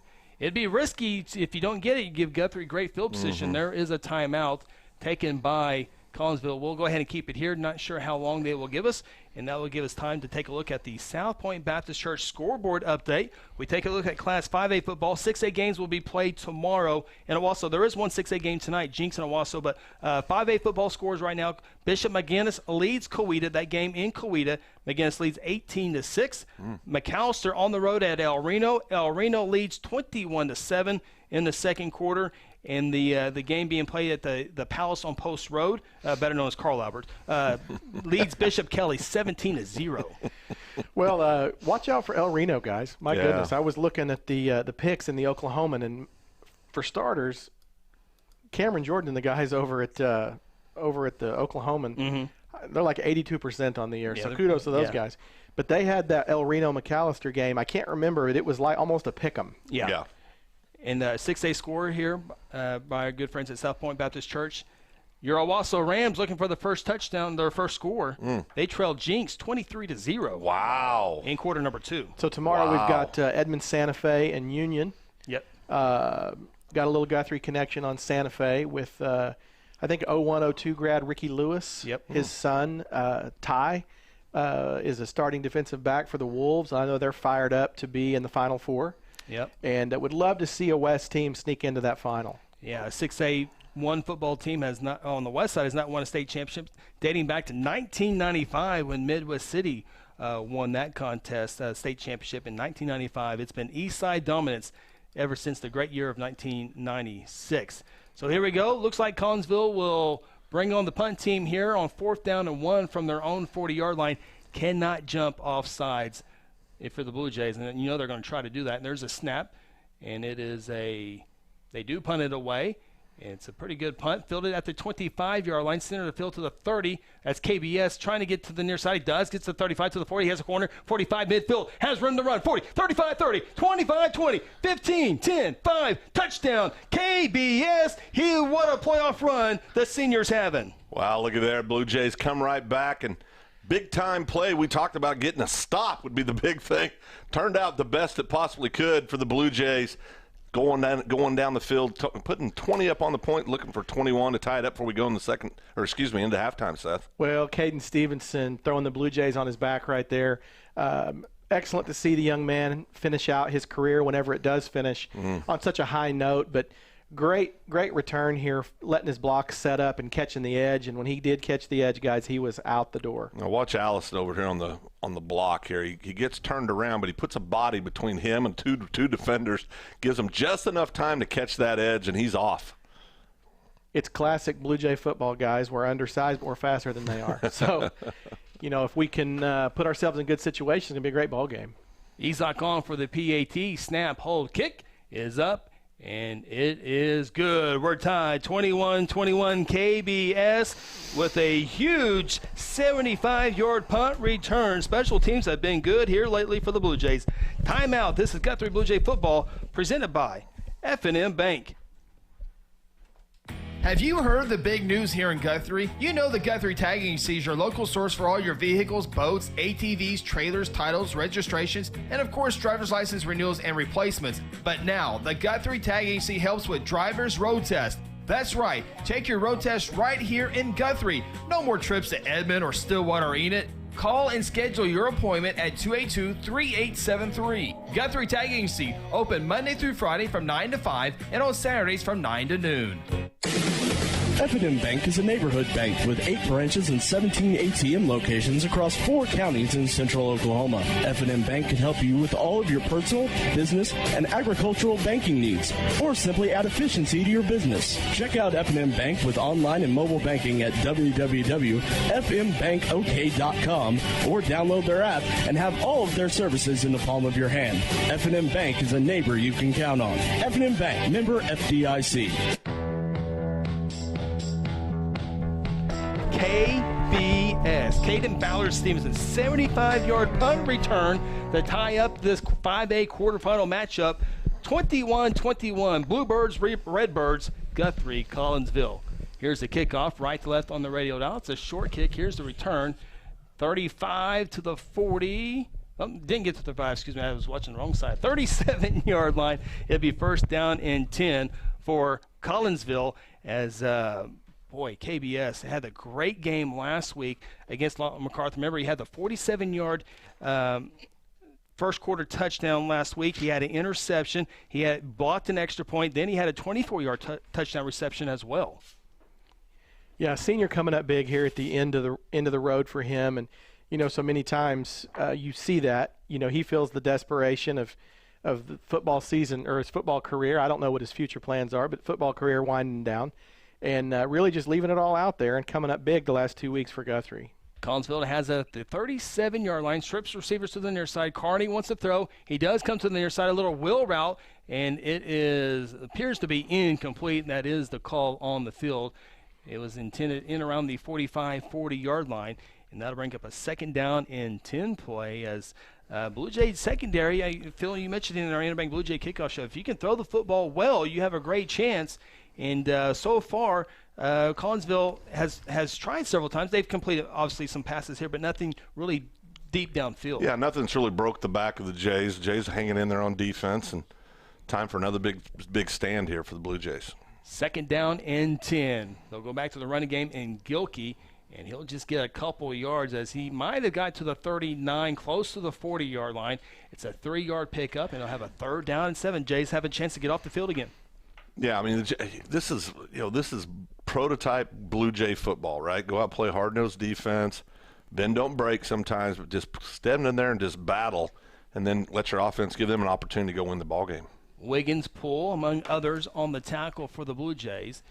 It'd be risky if you don't get it. You give Guthrie great field position. There is a timeout taken by Collinsville. We'll go ahead and keep it here. Not sure how long they will give us, and that will give us time to take a look at the South Point Baptist Church scoreboard update. We take a look at Class 5A football. 6A games will be played tomorrow in Owasso. There is one 6A game tonight, Jinx and Owasso, but 5A football scores right now. Bishop McGinnis leads Coweta. That game in Coweta, McGinnis leads 18-6. McAllister on the road at El Reno. El Reno leads 21-7 in the second quarter. And the game being played at the Palace on Post Road, better known as Carl Albert, leads Bishop Kelly 17-0. Well, watch out for El Reno, guys. My goodness, I was looking at the picks in the Oklahoman, and for starters, Cameron Jordan and the guys over at the Oklahoman, they're like 82% on the year. So kudos to those guys. But they had that El Reno McAllister game. I can't remember it. It was like almost a pick 'em. Yeah. And the 6A score here by our good friends at South Point Baptist Church. Your Owasso Rams looking for the first touchdown, their first score. They trailed Jinx 23-0. Wow. In quarter number 2. So tomorrow we've got Edmond Santa Fe and Union. Yep. Got a little Guthrie connection on Santa Fe with, I think, 01-02 grad Ricky Lewis. Yep. His son, Ty, is a starting defensive back for the Wolves. I know they're fired up to be in the Final Four. Yep. And would love to see a West team sneak into that final. Yeah, a 6A football team has not on the West side has not won a state championship dating back to 1995 when Midwest City won that contest, state championship in 1995. It's been East Side dominance ever since the great year of 1996. So here we go. Looks like Collinsville will bring on the punt team here on 4th down and 1 from their own 40-yard line. Cannot jump off sides for the Blue Jays, and you know they're going to try to do that. And there's a snap, and it is they do punt it away. It's a pretty good punt. Fielded at the 25-yard line, center of the field to the 30. That's KBS trying to get to the near side. He does. Gets to the 35 to the 40. He has a corner. 45 midfield. Has room to run. 40, 35, 30, 25, 20, 15, 10, 5. Touchdown. KBS. What a playoff run the senior's having. Wow, look at there. Blue Jays come right back, and big-time play. We talked about getting a stop would be the big thing. Turned out the best it possibly could for the Blue Jays. Going down the field, putting 20 up on the point, looking for 21 to tie it up before we go in into halftime, Seth. Well, Caden Stevenson throwing the Blue Jays on his back right there. Excellent to see the young man finish out his career whenever it does finish on such a high note. But great return here, letting his block set up and catching the edge. And when he did catch the edge, guys, he was out the door. Now watch Allison over here on the block here. He gets turned around, but he puts a body between him and two defenders, gives him just enough time to catch that edge, and he's off. It's classic Blue Jay football, guys. We're undersized, but we're faster than they are. So, if we can put ourselves in good situations, it's going to be a great ball game. Izak on for the PAT. Snap, hold, kick is up. And it is good. We're tied 21-21 KBS with a huge 75-yard punt return. Special teams have been good here lately for the Blue Jays. Timeout. This is Guthrie Blue Jay football presented by F&M Bank. Have you heard the big news here in Guthrie? You know the Guthrie Tagging Agency is your local source for all your vehicles, boats, ATVs, trailers, titles, registrations, and of course driver's license renewals and replacements. But now, the Guthrie Tagging Agency helps with driver's road test. That's right, take your road test right here in Guthrie. No more trips to Edmond or Stillwater or Enid. Call and schedule your appointment at 282-3873. Guthrie Tagging Agency, open Monday through Friday from 9 to 5 and on Saturdays from 9 to noon. F&M Bank is a neighborhood bank with 8 branches and 17 ATM locations across 4 counties in central Oklahoma. F&M Bank can help you with all of your personal, business, and agricultural banking needs, or simply add efficiency to your business. Check out F&M Bank with online and mobile banking at www.fmbankok.com or download their app and have all of their services in the palm of your hand. F&M Bank is a neighbor you can count on. F&M Bank, member FDIC. KBS. Caden Ballard-Stevenson, 75-yard punt return to tie up this 5A quarterfinal matchup. 21-21. Bluebirds, Redbirds, Guthrie, Collinsville. Here's the kickoff, right to left on the radio dial. It's a short kick. Here's the return. 35 to the 40. Didn't get to the 5, excuse me. I was watching the wrong side. 37-yard line. It'd be first down and 10 for Collinsville as, KBS had a great game last week against MacArthur. Remember, he had the 47-yard first quarter touchdown last week. He had an interception. He had blocked an extra point. Then he had a 24-yard touchdown reception as well. Yeah, senior coming up big here at the end of the road for him, and so many times you see that. He feels the desperation of the football season or his football career. I don't know what his future plans are, but football career winding down, and really just leaving it all out there and coming up big the last 2 weeks for Guthrie. Collinsville has the 37-yard line, strips receivers to the near side. Carney wants to throw. He does come to the near side, a little wheel route, and it appears to be incomplete. That is the call on the field. It was intended in around the 45-40-yard line, and that'll bring up a second down and 10 play as Blue Jays secondary. Phil, you mentioned in our Interbank Blue Jay kickoff show, if you can throw the football well, you have a great chance. And so far, Collinsville has tried several times. They've completed, obviously, some passes here, but nothing really deep downfield. Yeah, nothing's really broke the back of the Jays. Jays hanging in there on defense, and time for another big stand here for the Blue Jays. Second down and 10. They'll go back to the running game in Gilkey, and he'll just get a couple of yards as he might have got to the 39, close to the 40-yard line. It's a 3-yard pickup, and he'll have a third down and 7. Jays have a chance to get off the field again. Yeah, I mean, this is prototype Blue Jay football, right? Go out, play hard-nosed defense, bend don't break sometimes, but just stand in there and just battle, and then let your offense give them an opportunity to go win the ball game. Wiggins Poole, among others, on the tackle for the Blue Jays.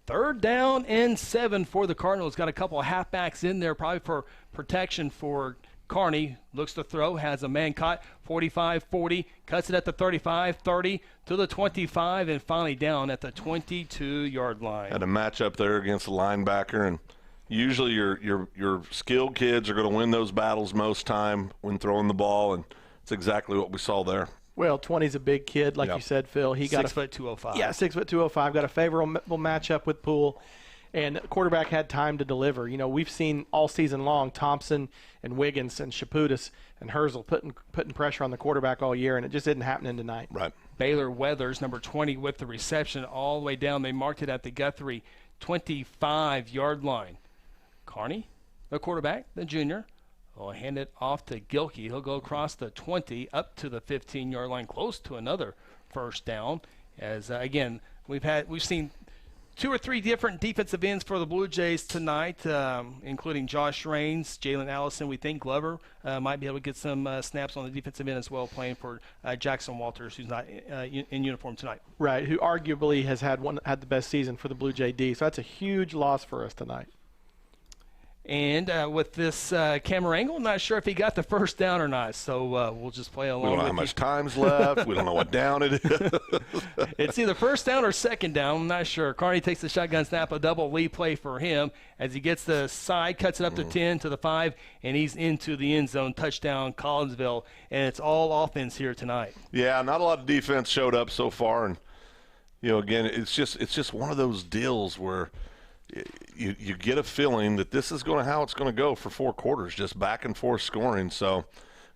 Third down and 7 for the Cardinals. Got a couple of halfbacks in there, probably for protection for Carney. Looks to throw, has a man caught, 45-40, cuts it at the 35, 30 to the 25, and finally down at the 22-yard line. Had a matchup there against the linebacker, and usually your skilled kids are going to win those battles most time when throwing the ball, and it's exactly what we saw there. Well, 20's a big kid, like you said, Phil. He got 6'205". Yeah, 6'205". Got a favorable matchup with Poole, and the quarterback had time to deliver. We've seen all season long Thompson and Wiggins and Shaputis and Herzl putting pressure on the quarterback all year, and it just isn't happening tonight. Right. Baylor Weathers, number 20, with the reception all the way down. They marked it at the Guthrie 25-yard line. Carney, the quarterback, the junior, will hand it off to Gilkey. He'll go across the 20 up to the 15-yard line, close to another first down. As again, we've seen 2 or 3 different defensive ends for the Blue Jays tonight, including Josh Raines, Jalen Allison. We think Glover might be able to get some snaps on the defensive end as well, playing for Jackson Walters, who's not in uniform tonight. Right, who arguably has had the best season for the Blue Jay D. So that's a huge loss for us tonight. And with this camera angle, I'm not sure if he got the first down or not, so we'll just play along. We don't know how much time's left. We don't know what down it is. It's either first down or second down. I'm not sure. Carney takes the shotgun snap, a double lead play for him as he gets the side, cuts it up to 10 to the 5, and he's into the end zone. Touchdown, Collinsville, and it's all offense here tonight. Yeah, not a lot of defense showed up so far, and again, it's just one of those deals where you get a feeling that this is how it's going to go for 4 quarters, just back and forth scoring. So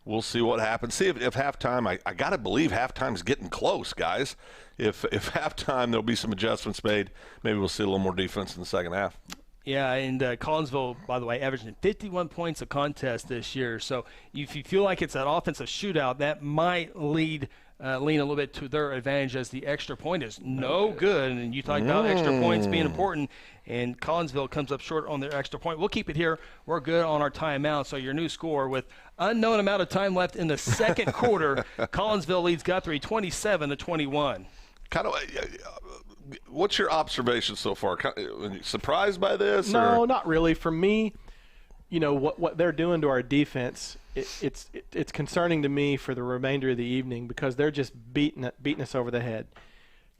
we'll see what happens. See if halftime, I got to believe halftime's getting close, guys. If halftime there'll be some adjustments made, maybe we'll see a little more defense in the second half. Yeah, and Collinsville, by the way, averaging 51 points a contest this year. So if you feel like it's an offensive shootout, that might lean a little bit to their advantage as the extra point is no good. And you talk about extra points being important, and Collinsville comes up short on their extra point. We'll keep it here. We're good on our timeout. So your new score with unknown amount of time left in the second quarter, Collinsville leads Guthrie 27-21. What's your observation so far? Surprised by this? No, not really. For me, what they're doing to our defense, it's concerning to me for the remainder of the evening because they're just beating us over the head.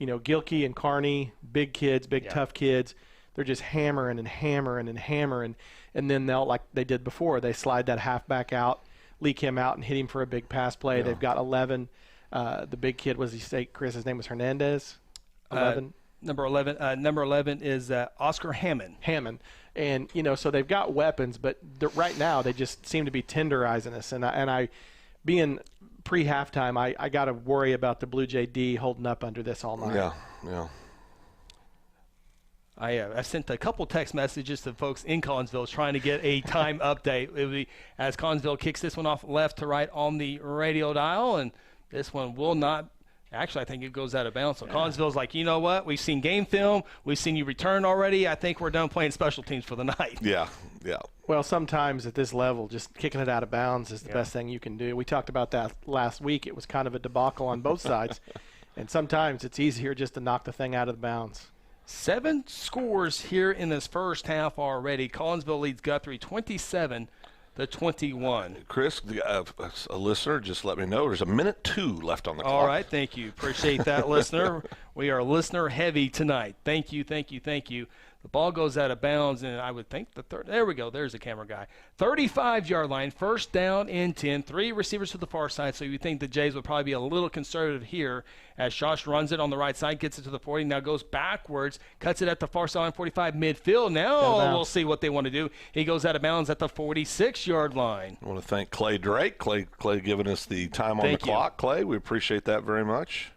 Gilkey and Carney, big kids, tough kids, they're just hammering and hammering and hammering, and then they'll, like they did before, they slide that halfback out, leak him out, and hit him for a big pass play. Yeah. They've got 11. The big kid, was he say, Chris? His name was Hernandez. 11. Number 11 is Oscar Hammond. And so they've got weapons, but right now they just seem to be tenderizing us. And I being pre-halftime, I got to worry about the Blue Jay D holding up under this all night. Yeah. I sent a couple text messages to folks in Collinsville trying to get a time update. It would be, as Collinsville kicks this one off left to right on the radio dial, and this one will not. Actually, I think it goes out of bounds. So Collinsville's like, you know what? We've seen game film. We've seen you return already. I think we're done playing special teams for the night. Yeah. Well, sometimes at this level, just kicking it out of bounds is the best thing you can do. We talked about that last week. It was kind of a debacle on both sides. And sometimes it's easier just to knock the thing out of the bounds. 7 scores here in this first half already. Collinsville leads Guthrie 27-21. Chris, a listener just let me know there's 1:02 left on the clock. All right, thank you. Appreciate that, listener. We are listener heavy tonight. Thank you. The ball goes out of bounds, and I would think there we go. There's the camera guy. 35-yard line, first down and 10. 3 receivers to the far side, so you think the Jays would probably be a little conservative here as Josh runs it on the right side, gets it to the 40, now goes backwards, cuts it at the far sideline, 45 midfield. Now we'll see what they want to do. He goes out of bounds at the 46-yard line. I want to thank Clay Drake. Clay giving us the time on the clock. Clay, we appreciate that very much.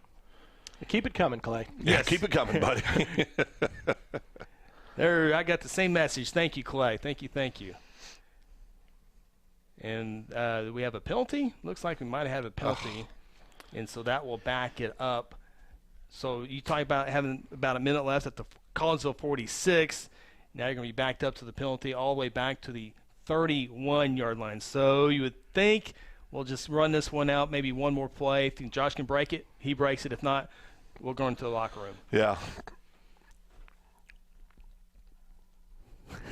Keep it coming, Clay. Yeah, keep it coming, buddy. There, I got the same message. Thank you, Clay. Thank you. And we have a penalty? Looks like we might have a penalty. And so that will back it up. So you talk about having about a minute left at the Collinsville 46. Now you're going to be backed up to the penalty all the way back to the 31-yard line. So you would think we'll just run this one out, maybe one more play. If Josh can break it, he breaks it. If not, we'll go into the locker room. Yeah.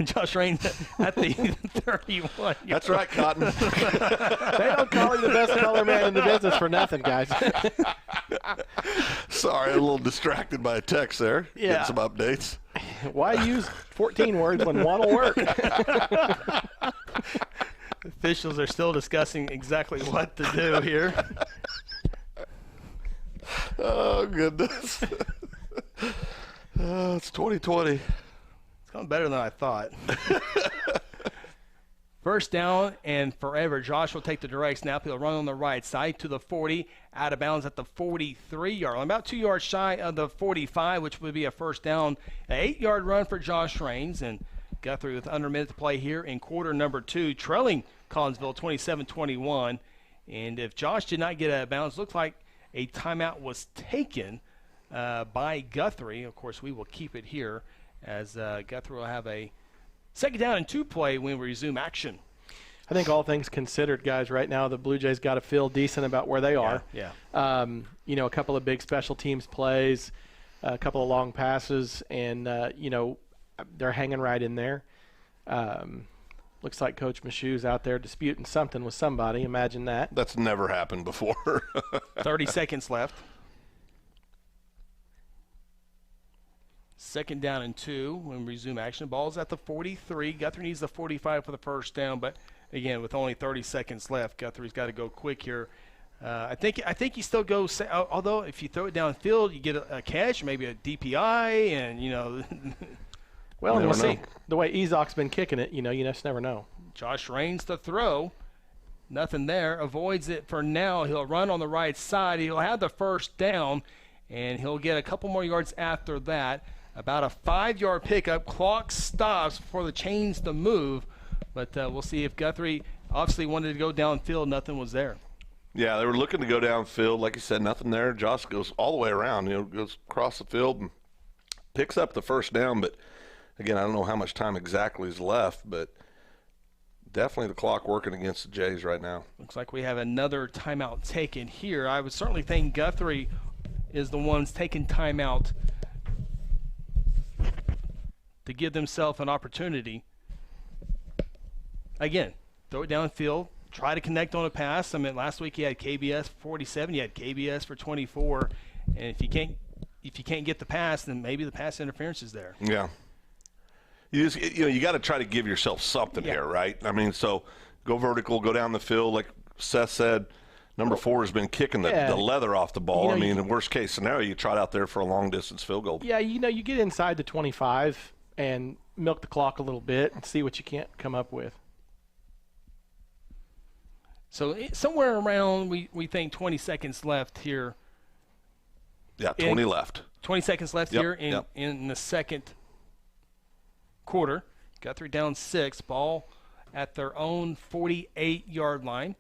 Josh Rain at the 31. That's right, Cotton. They don't call him the best color man in the business for nothing, guys. Sorry, I'm a little distracted by a text there. Yeah. Getting some updates. Why use 14 words when one will work? Officials are still discussing exactly what to do here. Oh, goodness. It's 2020. It's going better than I thought. First down and forever. Josh will take the direct snap. He'll run on the right side to the 40, out of bounds at the 43-yard line. About 2 yards shy of the 45, which would be a first down. An 8-yard run for Josh Rains. And Guthrie with under a minute to play here in quarter number 2, trailing Collinsville 27-21. And if Josh did not get out of bounds, looks like a timeout was taken by Guthrie. Of course, we will keep it here as Guthrie will have a second down and 2 play when we resume action. I think all things considered, guys, right now the Blue Jays got to feel decent about where they are. Yeah. A couple of big special teams plays, a couple of long passes, and, they're hanging right in there. Looks like Coach Michou's out there disputing something with somebody. Imagine that. That's never happened before. 30 seconds left. Second down and 2 when we resume action. Ball's at the 43. Guthrie needs the 45 for the first down, but again, with only 30 seconds left, Guthrie's got to go quick here. I think he still goes. Although if you throw it downfield, you get a catch, maybe a DPI, and Well, we'll see. The way Ezok's been kicking it, you just never know. Josh Rains to throw. Nothing there. Avoids it for now. He'll run on the right side. He'll have the first down, and he'll get a couple more yards after that. About a 5-yard pickup. Clock stops before the chains to move. But we'll see if Guthrie obviously wanted to go downfield. Nothing was there. Yeah, they were looking to go downfield. Like you said, nothing there. Josh goes all the way around. Goes across the field and picks up the first down. But, again, I don't know how much time exactly is left. But definitely the clock working against the Jays right now. Looks like we have another timeout taken here. I would certainly think Guthrie is the ones taking timeout to give themselves an opportunity. Again, throw it downfield, try to connect on a pass. I mean, last week he had KBS for 47, he had KBS for 24, and if you can't get the pass, then maybe the pass interference is there. Yeah. You got to try to give yourself something here, right? I mean, so go vertical, go down the field. Like Seth said, number 4 has been kicking the leather off the ball. I mean, in worst case scenario, you trot out there for a long distance field goal. Yeah, you get inside the 25 and milk the clock a little bit and see what you can't come up with. So somewhere around, we think 20 seconds left here. Yeah, 20 left. 20 seconds left here in the second quarter. Guthrie down 6. Ball at their own 48-yard line.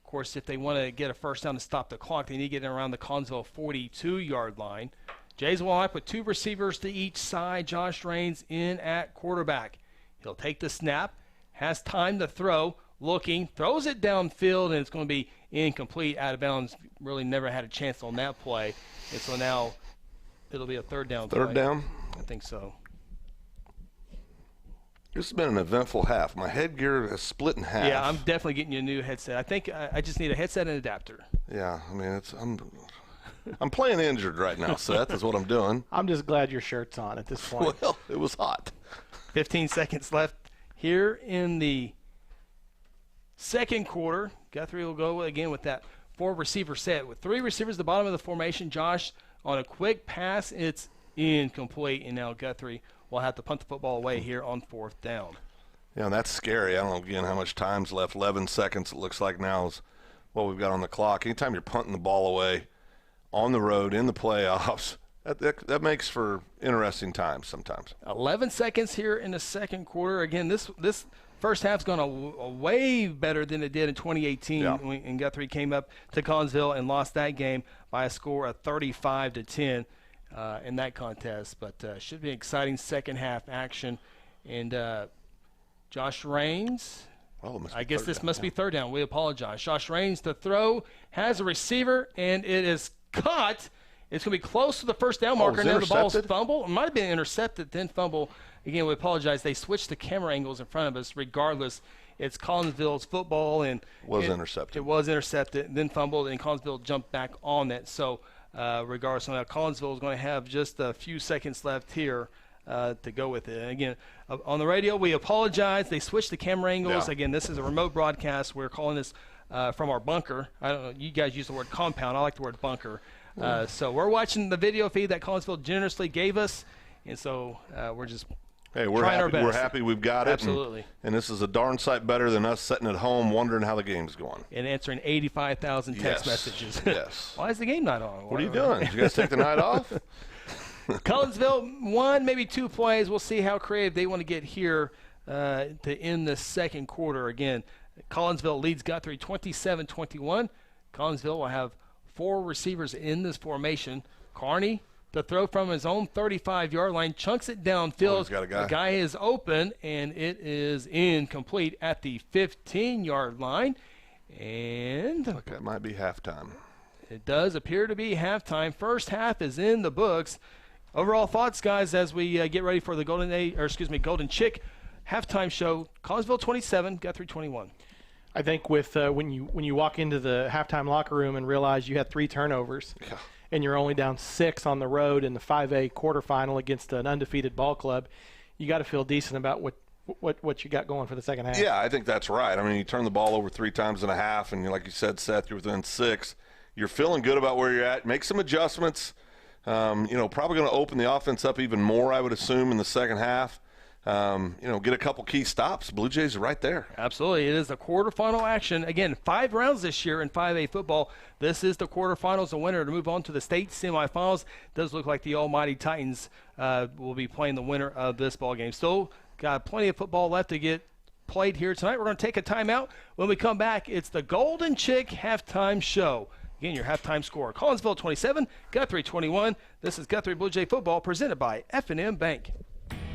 Of course, if they want to get a first down to stop the clock, they need to get around the Collinsville 42-yard line. Jays will line up with 2 receivers to each side. Josh Raines in at quarterback. He'll take the snap, has time to throw, looking, throws it downfield, and it's going to be incomplete, out of bounds. Really never had a chance on that play. And so now it'll be a third down play. Third down? I think so. This has been an eventful half. My headgear has split in half. Yeah, I'm definitely getting you a new headset. I think I just need a headset and adapter. Yeah, I mean, I'm playing injured right now, Seth, is what I'm doing. I'm just glad your shirt's on at this point. Well, it was hot. 15 seconds left here in the second quarter. Guthrie will go again with that 4-receiver set. With 3 receivers at the bottom of the formation, Josh on a quick pass, it's incomplete, and now Guthrie will have to punt the football away here on 4th down. Yeah, and that's scary. I don't know, again, how much time's left. 11 seconds it looks like now is what we've got on the clock. Anytime you're punting the ball away on the road in the playoffs, that makes for interesting times sometimes. 11 seconds here in the second quarter. Again, this first half's gone way better than it did in 2018 when Guthrie came up to Collinsville and lost that game by a score of 35-10 in that contest. But should be an exciting second half action. And Josh Raines, I guess this must be third down. We apologize. Josh Raines to throw, has a receiver, and it is caught. It's going to be close to the first down marker. Now the ball's fumbled. It might have been intercepted, then fumble. Again, we apologize. They switched the camera angles in front of us. Regardless, it's Collinsville's football. And intercepted. It was intercepted, then fumbled, and Collinsville jumped back on that. So regardless, now Collinsville is going to have just a few seconds left here to go with it. And again, on the radio, we apologize. They switched the camera angles. Yeah. Again, this is a remote broadcast. We're calling this from our bunker. I don't know. You guys use the word compound. I like the word bunker. So we're watching the video feed that Collinsville generously gave us, and so we're just we're trying happy. our best. We're happy we've got it. Absolutely. And this is a darn sight better than us sitting at home wondering how the game's going. And answering 85,000 text messages. Yes. Why is the game not on? What are you doing? Did you guys take the night off? Collinsville, 1, maybe 2 plays. We'll see how creative they want to get here to end the second quarter. Again, Collinsville leads Guthrie 27-21. Collinsville will have 4 receivers in this formation. Carney to throw from his own 35-yard line, chunks it downfield. He's got a guy. The guy is open, and it is incomplete at the 15-yard line. And look, that might be halftime. It does appear to be halftime. First half is in the books. Overall thoughts, guys, as we get ready for the Golden Chick halftime show. Collinsville 27, Guthrie 21. I think with when you walk into the halftime locker room and realize you had 3 turnovers, and you're only down 6 on the road in the 5A quarterfinal against an undefeated ball club, you got to feel decent about what you got going for the second half. Yeah, I think that's right. I mean, you turn the ball over 3 times and a half, and like you said, Seth, you're within 6. You're feeling good about where you're at. Make some adjustments. Probably going to open the offense up even more, I would assume, in the second half. Get a couple key stops. Blue Jays are right there. Absolutely. It is the quarterfinal action. Again, 5 rounds this year in 5A football. This is the quarterfinals. The winner to move on to the state semifinals. Does look like the almighty Titans will be playing the winner of this ball game. Still got plenty of football left to get played here tonight. We're going to take a timeout. When we come back, it's the Golden Chick halftime show. Again, your halftime score. Collinsville 27, Guthrie 21. This is Guthrie Blue Jay football presented by F&M Bank.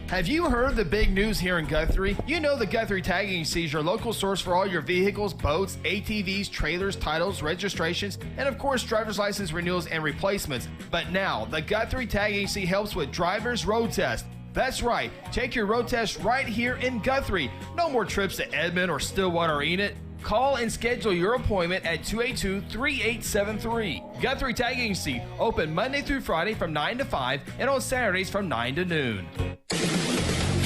Have you heard the big news here in Guthrie? You know the Guthrie Tagging Agency is your local source for all your vehicles, boats, ATVs, trailers, titles, registrations, and of course driver's license renewals and replacements. But now, the Guthrie Tagging Agency helps with driver's road test. That's right, take your road test right here in Guthrie. No more trips to Edmond or Stillwater or Enid. Call and schedule your appointment at 282-3873. Guthrie Tagging Agency, open Monday through Friday from 9 to 5 and on Saturdays from 9 to noon.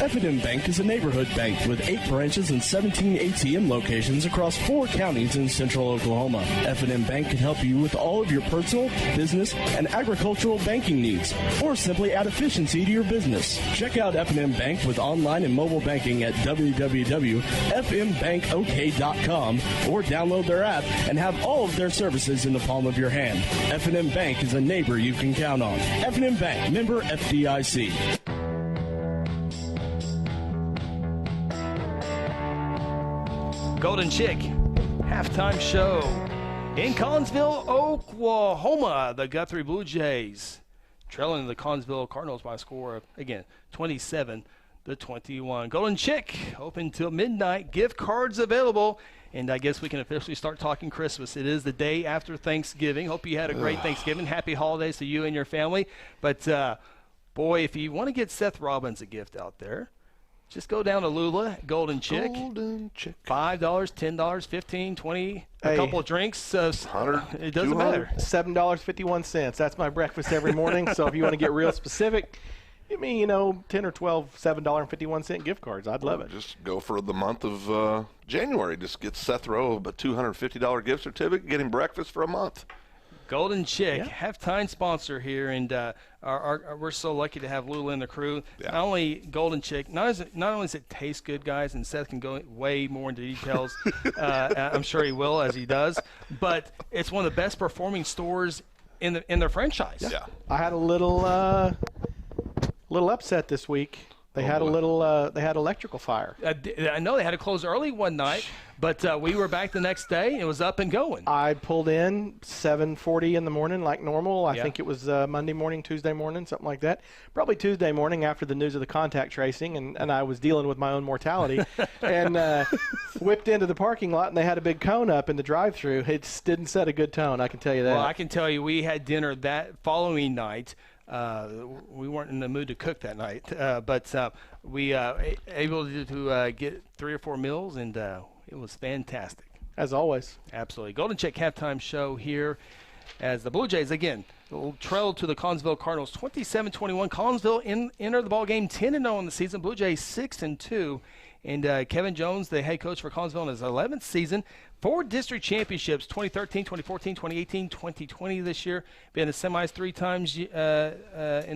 F&M Bank is a neighborhood bank with 8 branches and 17 ATM locations across 4 counties in central Oklahoma. F&M Bank can help you with all of your personal, business, and agricultural banking needs, or simply add efficiency to your business. Check out F&M Bank with online and mobile banking at www.fmbankok.com or download their app and have all of their services in the palm of your hand. F&M Bank is a neighbor you can count on. F&M Bank, member FDIC. Golden Chick halftime show in Collinsville, Oklahoma. The Guthrie Blue Jays trailing the Collinsville Cardinals by a score of, again, 27-21. Golden Chick open till midnight. Gift cards available. And I guess we can officially start talking Christmas. It is the day after Thanksgiving. Hope you had a great Thanksgiving. Happy holidays to you and your family. But, boy, if you want to get Seth Robbins a gift out there, just go down to Lula, Golden Chick. Golden Chick. $5, $10, $15, $20, a couple of drinks. 100, it doesn't matter. $7.51. That's my breakfast every morning. So if you want to get real specific, give me, 10 or 12 $7.51 gift cards. I'd love it. Just go for the month of January. Just get Seth Rowe a $250 gift certificate, get him breakfast for a month. Golden Chick, halftime sponsor here, and we're so lucky to have Lula in the crew. Yeah. Not only Golden Chick, not only does it taste good, guys, and Seth can go way more into details. I'm sure he will, as he does. But it's one of the best performing stores in their franchise. Yeah. I had a little upset this week. They had electrical fire. I know they had to close early one night, but we were back the next day, and it was up and going. I pulled in 7:40 in the morning like normal. I think it was Monday morning, Tuesday morning, something like that. Probably Tuesday morning after the news of the contact tracing, and I was dealing with my own mortality. And whipped into the parking lot, and they had a big cone up in the drive-thru. It didn't set a good tone, I can tell you that. Well, I can tell you we had dinner that following night. We weren't in the mood to cook that night, but we able to get 3 or 4 meals, and it was fantastic. As always. Absolutely. Golden Chick halftime show here as the Blue Jays, again, trail to the Collinsville Cardinals 27-21. Collinsville enter the ball game 10-0 in the season. Blue Jays 6-2. And Kevin Jones, the head coach for Collinsville in his 11th season, 4 district championships, 2013, 2014, 2018, 2020 this year. Been in the semis 3 times in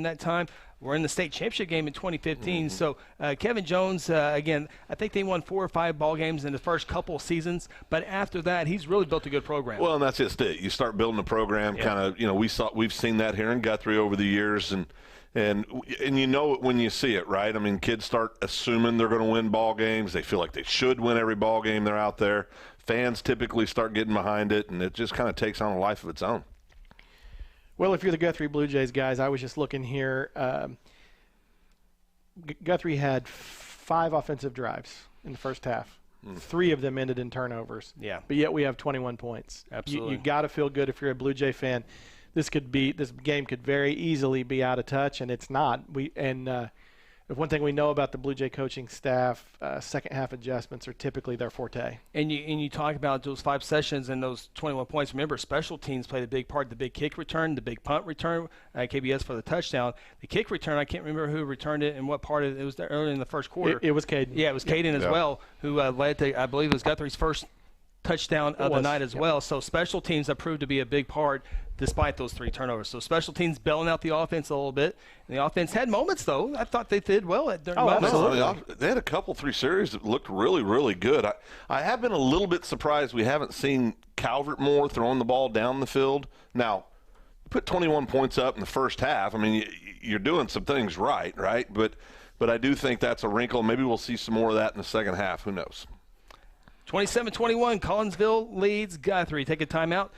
that time. We're in the state championship game in 2015. Mm-hmm. So Kevin Jones, again, I think they won 4 or 5 ball games in the first couple of seasons. But after that, he's really built a good program. Well, and that's just it. You start building a program, kind of. We've seen that here in Guthrie over the years, and you know it when you see it, right? I mean, kids start assuming they're going to win ball games. They feel like they should win every ball game they're out there. Fans typically start getting behind it, and it just kind of takes on a life of its own. Well, if you're the Guthrie Blue Jays, guys, I was just looking here. Guthrie had 5 offensive drives in the first half. 3 of them ended in turnovers. Yeah. But yet we have 21 points. Absolutely. You got to feel good if you're a Blue Jay fan. This game could very easily be out of touch, and it's not. If one thing we know about the Blue Jay coaching staff, second half adjustments are typically their forte. And you talk about those 5 sessions and those 21 points. Remember, special teams played a big part. The big kick return, the big punt return, KBS for the touchdown. The kick return, I can't remember who returned it and what part of it. It was there early in the first quarter. It was Caden. Yeah, it was Caden as well, who led to, I believe it was Guthrie's first touchdown of the night as well. So special teams have proved to be a big part despite those 3 turnovers. So special teams bailing out the offense a little bit. And the offense had moments, though. I thought they did well at their moments. No, they had a couple, 3 series that looked really, really good. I have been a little bit surprised we haven't seen Calvert more throwing the ball down the field. Now, put 21 points up in the first half. I mean, you're doing some things right? But I do think that's a wrinkle. Maybe we'll see some more of that in the second half. Who knows? 27-21, Collinsville leads Guthrie. Take a timeout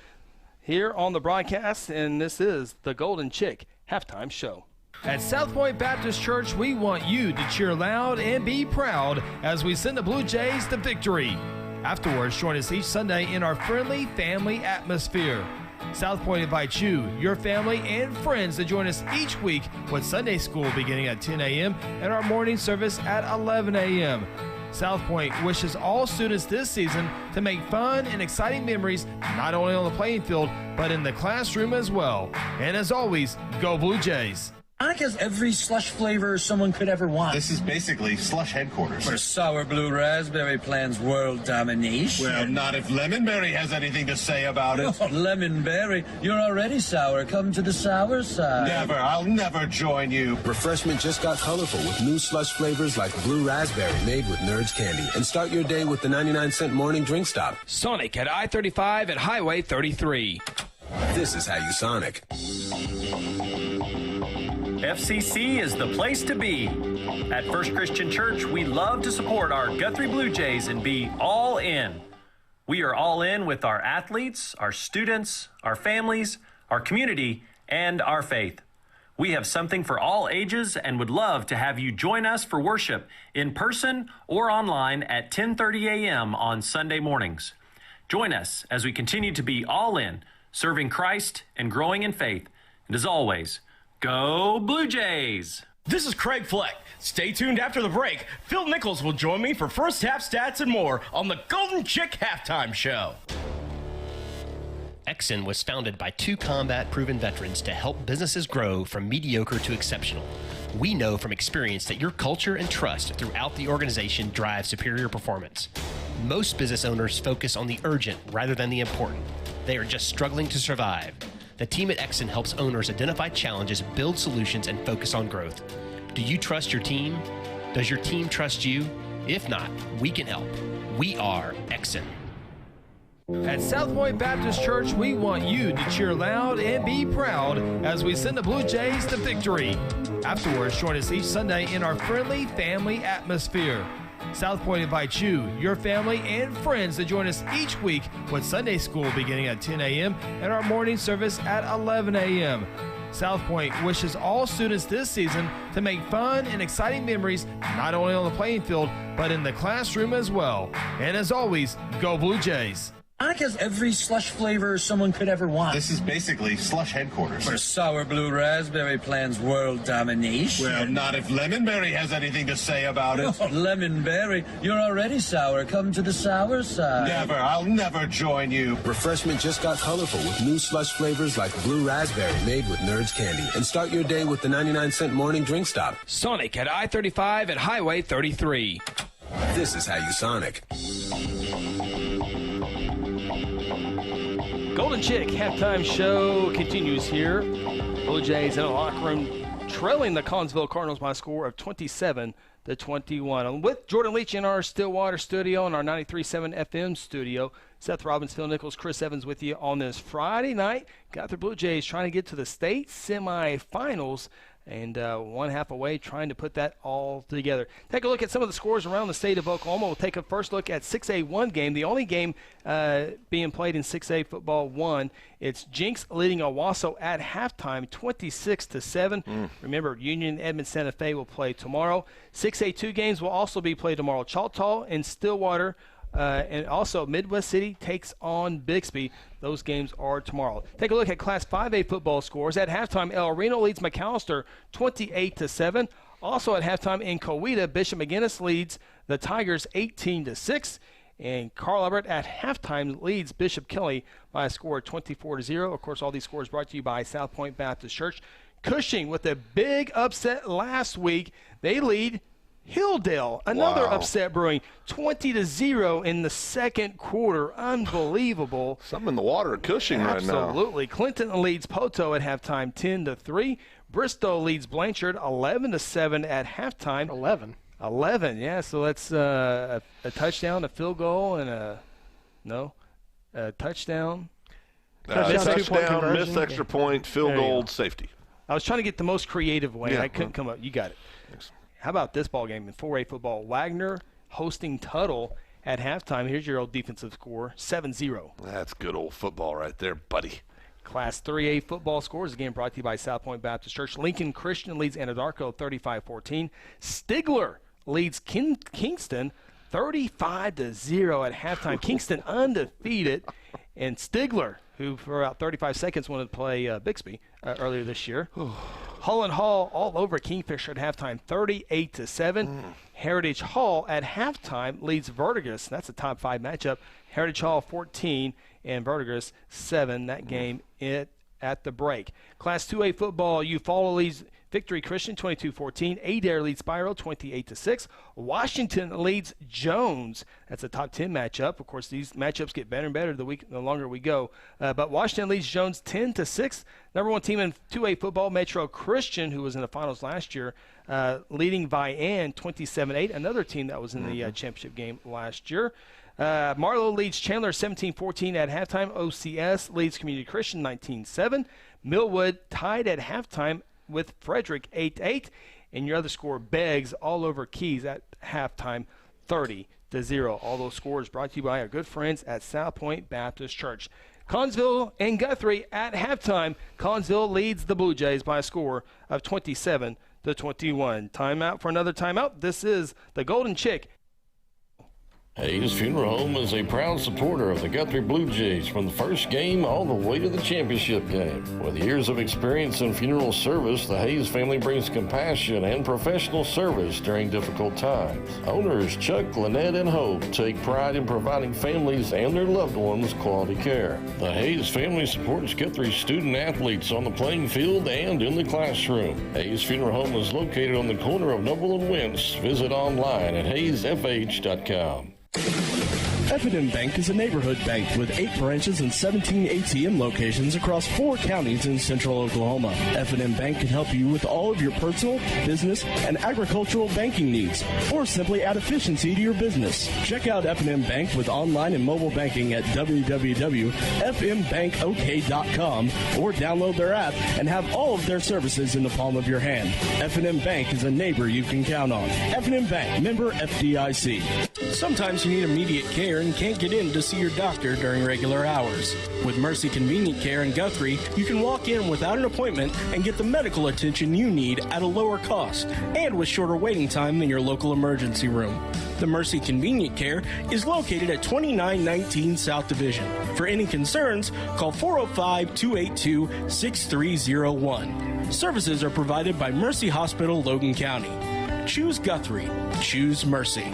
here on the broadcast, and this is the Golden Chick halftime show. At South Point Baptist Church, we want you to cheer loud and be proud as we send the Blue Jays to victory. Afterwards, join us each Sunday in our friendly family atmosphere. South Point invites you, your family, and friends to join us each week with Sunday school beginning at 10 a.m. and our morning service at 11 a.m. South Point wishes all students this season to make fun and exciting memories not only on the playing field, but in the classroom as well. And as always, go Blue Jays. Sonic has every slush flavor someone could ever want. This is basically slush headquarters. For sour blue raspberry plans world domination. Well, not if Lemonberry has anything to say about it. Oh, Lemonberry, you're already sour. Come to the sour side. Never. I'll never join you. Refreshment just got colorful with new slush flavors like blue raspberry made with Nerds candy. And start your day with the 99-cent morning drink stop. Sonic at I-35 at Highway 33. This is how you Sonic. FCC is the place to be. At First Christian Church, we love to support our Guthrie Blue Jays and be all in. We are all in with our athletes, our students, our families, our community, and our faith. We have something for all ages and would love to have you join us for worship in person or online at 10:30 a.m. on Sunday mornings. Join us as we continue to be all in, serving Christ and growing in faith. And as always, go Blue Jays! This is Craig Fleck. Stay tuned after the break. Phil Nichols will join me for first half stats and more on the Golden Chick Halftime Show. Exxon was founded by two combat-proven veterans to help businesses grow from mediocre to exceptional. We know from experience that your culture and trust throughout the organization drive superior performance. Most business owners focus on the urgent rather than the important. They are just struggling to survive. The team at Exxon helps owners identify challenges, build solutions, and focus on growth. Do you trust your team? Does your team trust you? If not, we can help. We are Exxon. At South Point Baptist Church, we want you to cheer loud and be proud as we send the Blue Jays to victory. Afterwards, join us each Sunday in our friendly family atmosphere. South Point invites you, your family, and friends to join us each week with Sunday school beginning at 10 a.m. and our morning service at 11 a.m. South Point wishes all students this season to make fun and exciting memories not only on the playing field, but in the classroom as well. And as always, go Blue Jays! Sonic has every slush flavor someone could ever want. This is basically slush headquarters. For sour blue raspberry plans world domination. Well, not if Lemonberry has anything to say about it. Oh, Lemonberry, you're already sour. Come to the sour side. Never. I'll never join you. Refreshment just got colorful with new slush flavors like blue raspberry made with Nerds candy. And start your day with the 99-cent morning drink stop. Sonic at I-35 at Highway 33. This is how you Sonic. Golden Chick halftime show continues here. Blue Jays in the locker room trailing the Collinsville Cardinals by a score of 27-21. I'm with Jordan Leach in our Stillwater studio and our 93.7 FM studio. Seth Robbins, Phil Nichols, Chris Evans with you on this Friday night. Got the Blue Jays trying to get to the state semifinals and one half away trying to put that all together. Take a look at some of the scores around the state of Oklahoma. We'll take a first look at 6A1 game, the only game being played in 6A football 1. It's Jinx leading Owasso at halftime, 26-7. Remember, Union Edmond Santa Fe will play tomorrow. 6A2 games will also be played tomorrow. Choctaw and Stillwater and also Midwest City takes on Bixby. Those games are tomorrow. Take a look at Class 5A football scores. At halftime, El Reno leads McAllister 28-7. Also at halftime in Coweta, Bishop McGinnis leads the Tigers 18-6. And Carl Albert at halftime leads Bishop Kelly by a score of 24-0. Of course, all these scores brought to you by South Point Baptist Church. Cushing with a big upset last week. They lead Hilldale, another upset brewing, 20-0 in the second quarter. Unbelievable. Something in the water at Cushing right now. Absolutely. Clinton leads Poto at halftime 10-3. Bristow leads Blanchard 11-7 at halftime. 11, yeah. So that's a touchdown, a field goal, and a touchdown. Touchdown, missed extra point, field goal, safety. I was trying to get the most creative way. Yeah, I couldn't come up. You got it. Thanks. How about this ball game in 4A football? Wagner hosting Tuttle at halftime. Here's your old defensive score, 7-0. That's good old football right there, buddy. Class 3A football scores, again brought to you by South Point Baptist Church. Lincoln Christian leads Anadarko 35-14. Stigler leads Kingston 35-0 at halftime. Kingston undefeated. And Stigler, who for about 35 seconds wanted to play Bixby earlier this year. Holland Hall all over Kingfisher at halftime, 38-7. Heritage Hall at halftime leads Vertigus. That's a top 5 matchup. Heritage Hall 14 and Vertigus 7. That game at the break. Class 2A football, Eufaula leads Victory Christian 22-14. Adair leads Spiro 28-6. Washington leads Jones. That's a top 10 matchup. Of course, these matchups get better and better the longer we go. But Washington leads Jones 10-6. Number 1 team in 2A football, Metro Christian, who was in the finals last year, leading Vian 27-8. Another team that was in the championship game last year. Marlow leads Chandler 17-14 at halftime. OCS leads Community Christian 19-7. Millwood tied at halftime with Frederick 8-8. And your other score, Beggs, all over Keys at halftime 30-0. All those scores brought to you by our good friends at South Point Baptist Church. Collinsville and Guthrie at halftime. Collinsville leads the Blue Jays by a score of 27-21. Timeout for another timeout. This is the Golden Chick. Hayes Funeral Home is a proud supporter of the Guthrie Blue Jays from the first game all the way to the championship game. With years of experience in funeral service, the Hayes family brings compassion and professional service during difficult times. Owners Chuck, Lynette, and Hope take pride in providing families and their loved ones quality care. The Hayes family supports Guthrie student athletes on the playing field and in the classroom. Hayes Funeral Home is located on the corner of Noble and Wentz. Visit online at hayesfh.com. F&M Bank is a neighborhood bank with 8 branches and 17 ATM locations across 4 counties in central Oklahoma. F&M Bank can help you with all of your personal, business, and agricultural banking needs, or simply add efficiency to your business. Check out F&M Bank with online and mobile banking at www.fmbankok.com or download their app and have all of their services in the palm of your hand. F&M Bank is a neighbor you can count on. F&M Bank, member FDIC. Sometimes you need immediate care and can't get in to see your doctor during regular hours. With Mercy Convenient Care in Guthrie, you can walk in without an appointment and get the medical attention you need at a lower cost and with shorter waiting time than your local emergency room. The Mercy Convenient Care is located at 2919 South Division. For any concerns, call 405-282-6301. Services are provided by Mercy Hospital, Logan County. Choose Guthrie. Choose Mercy.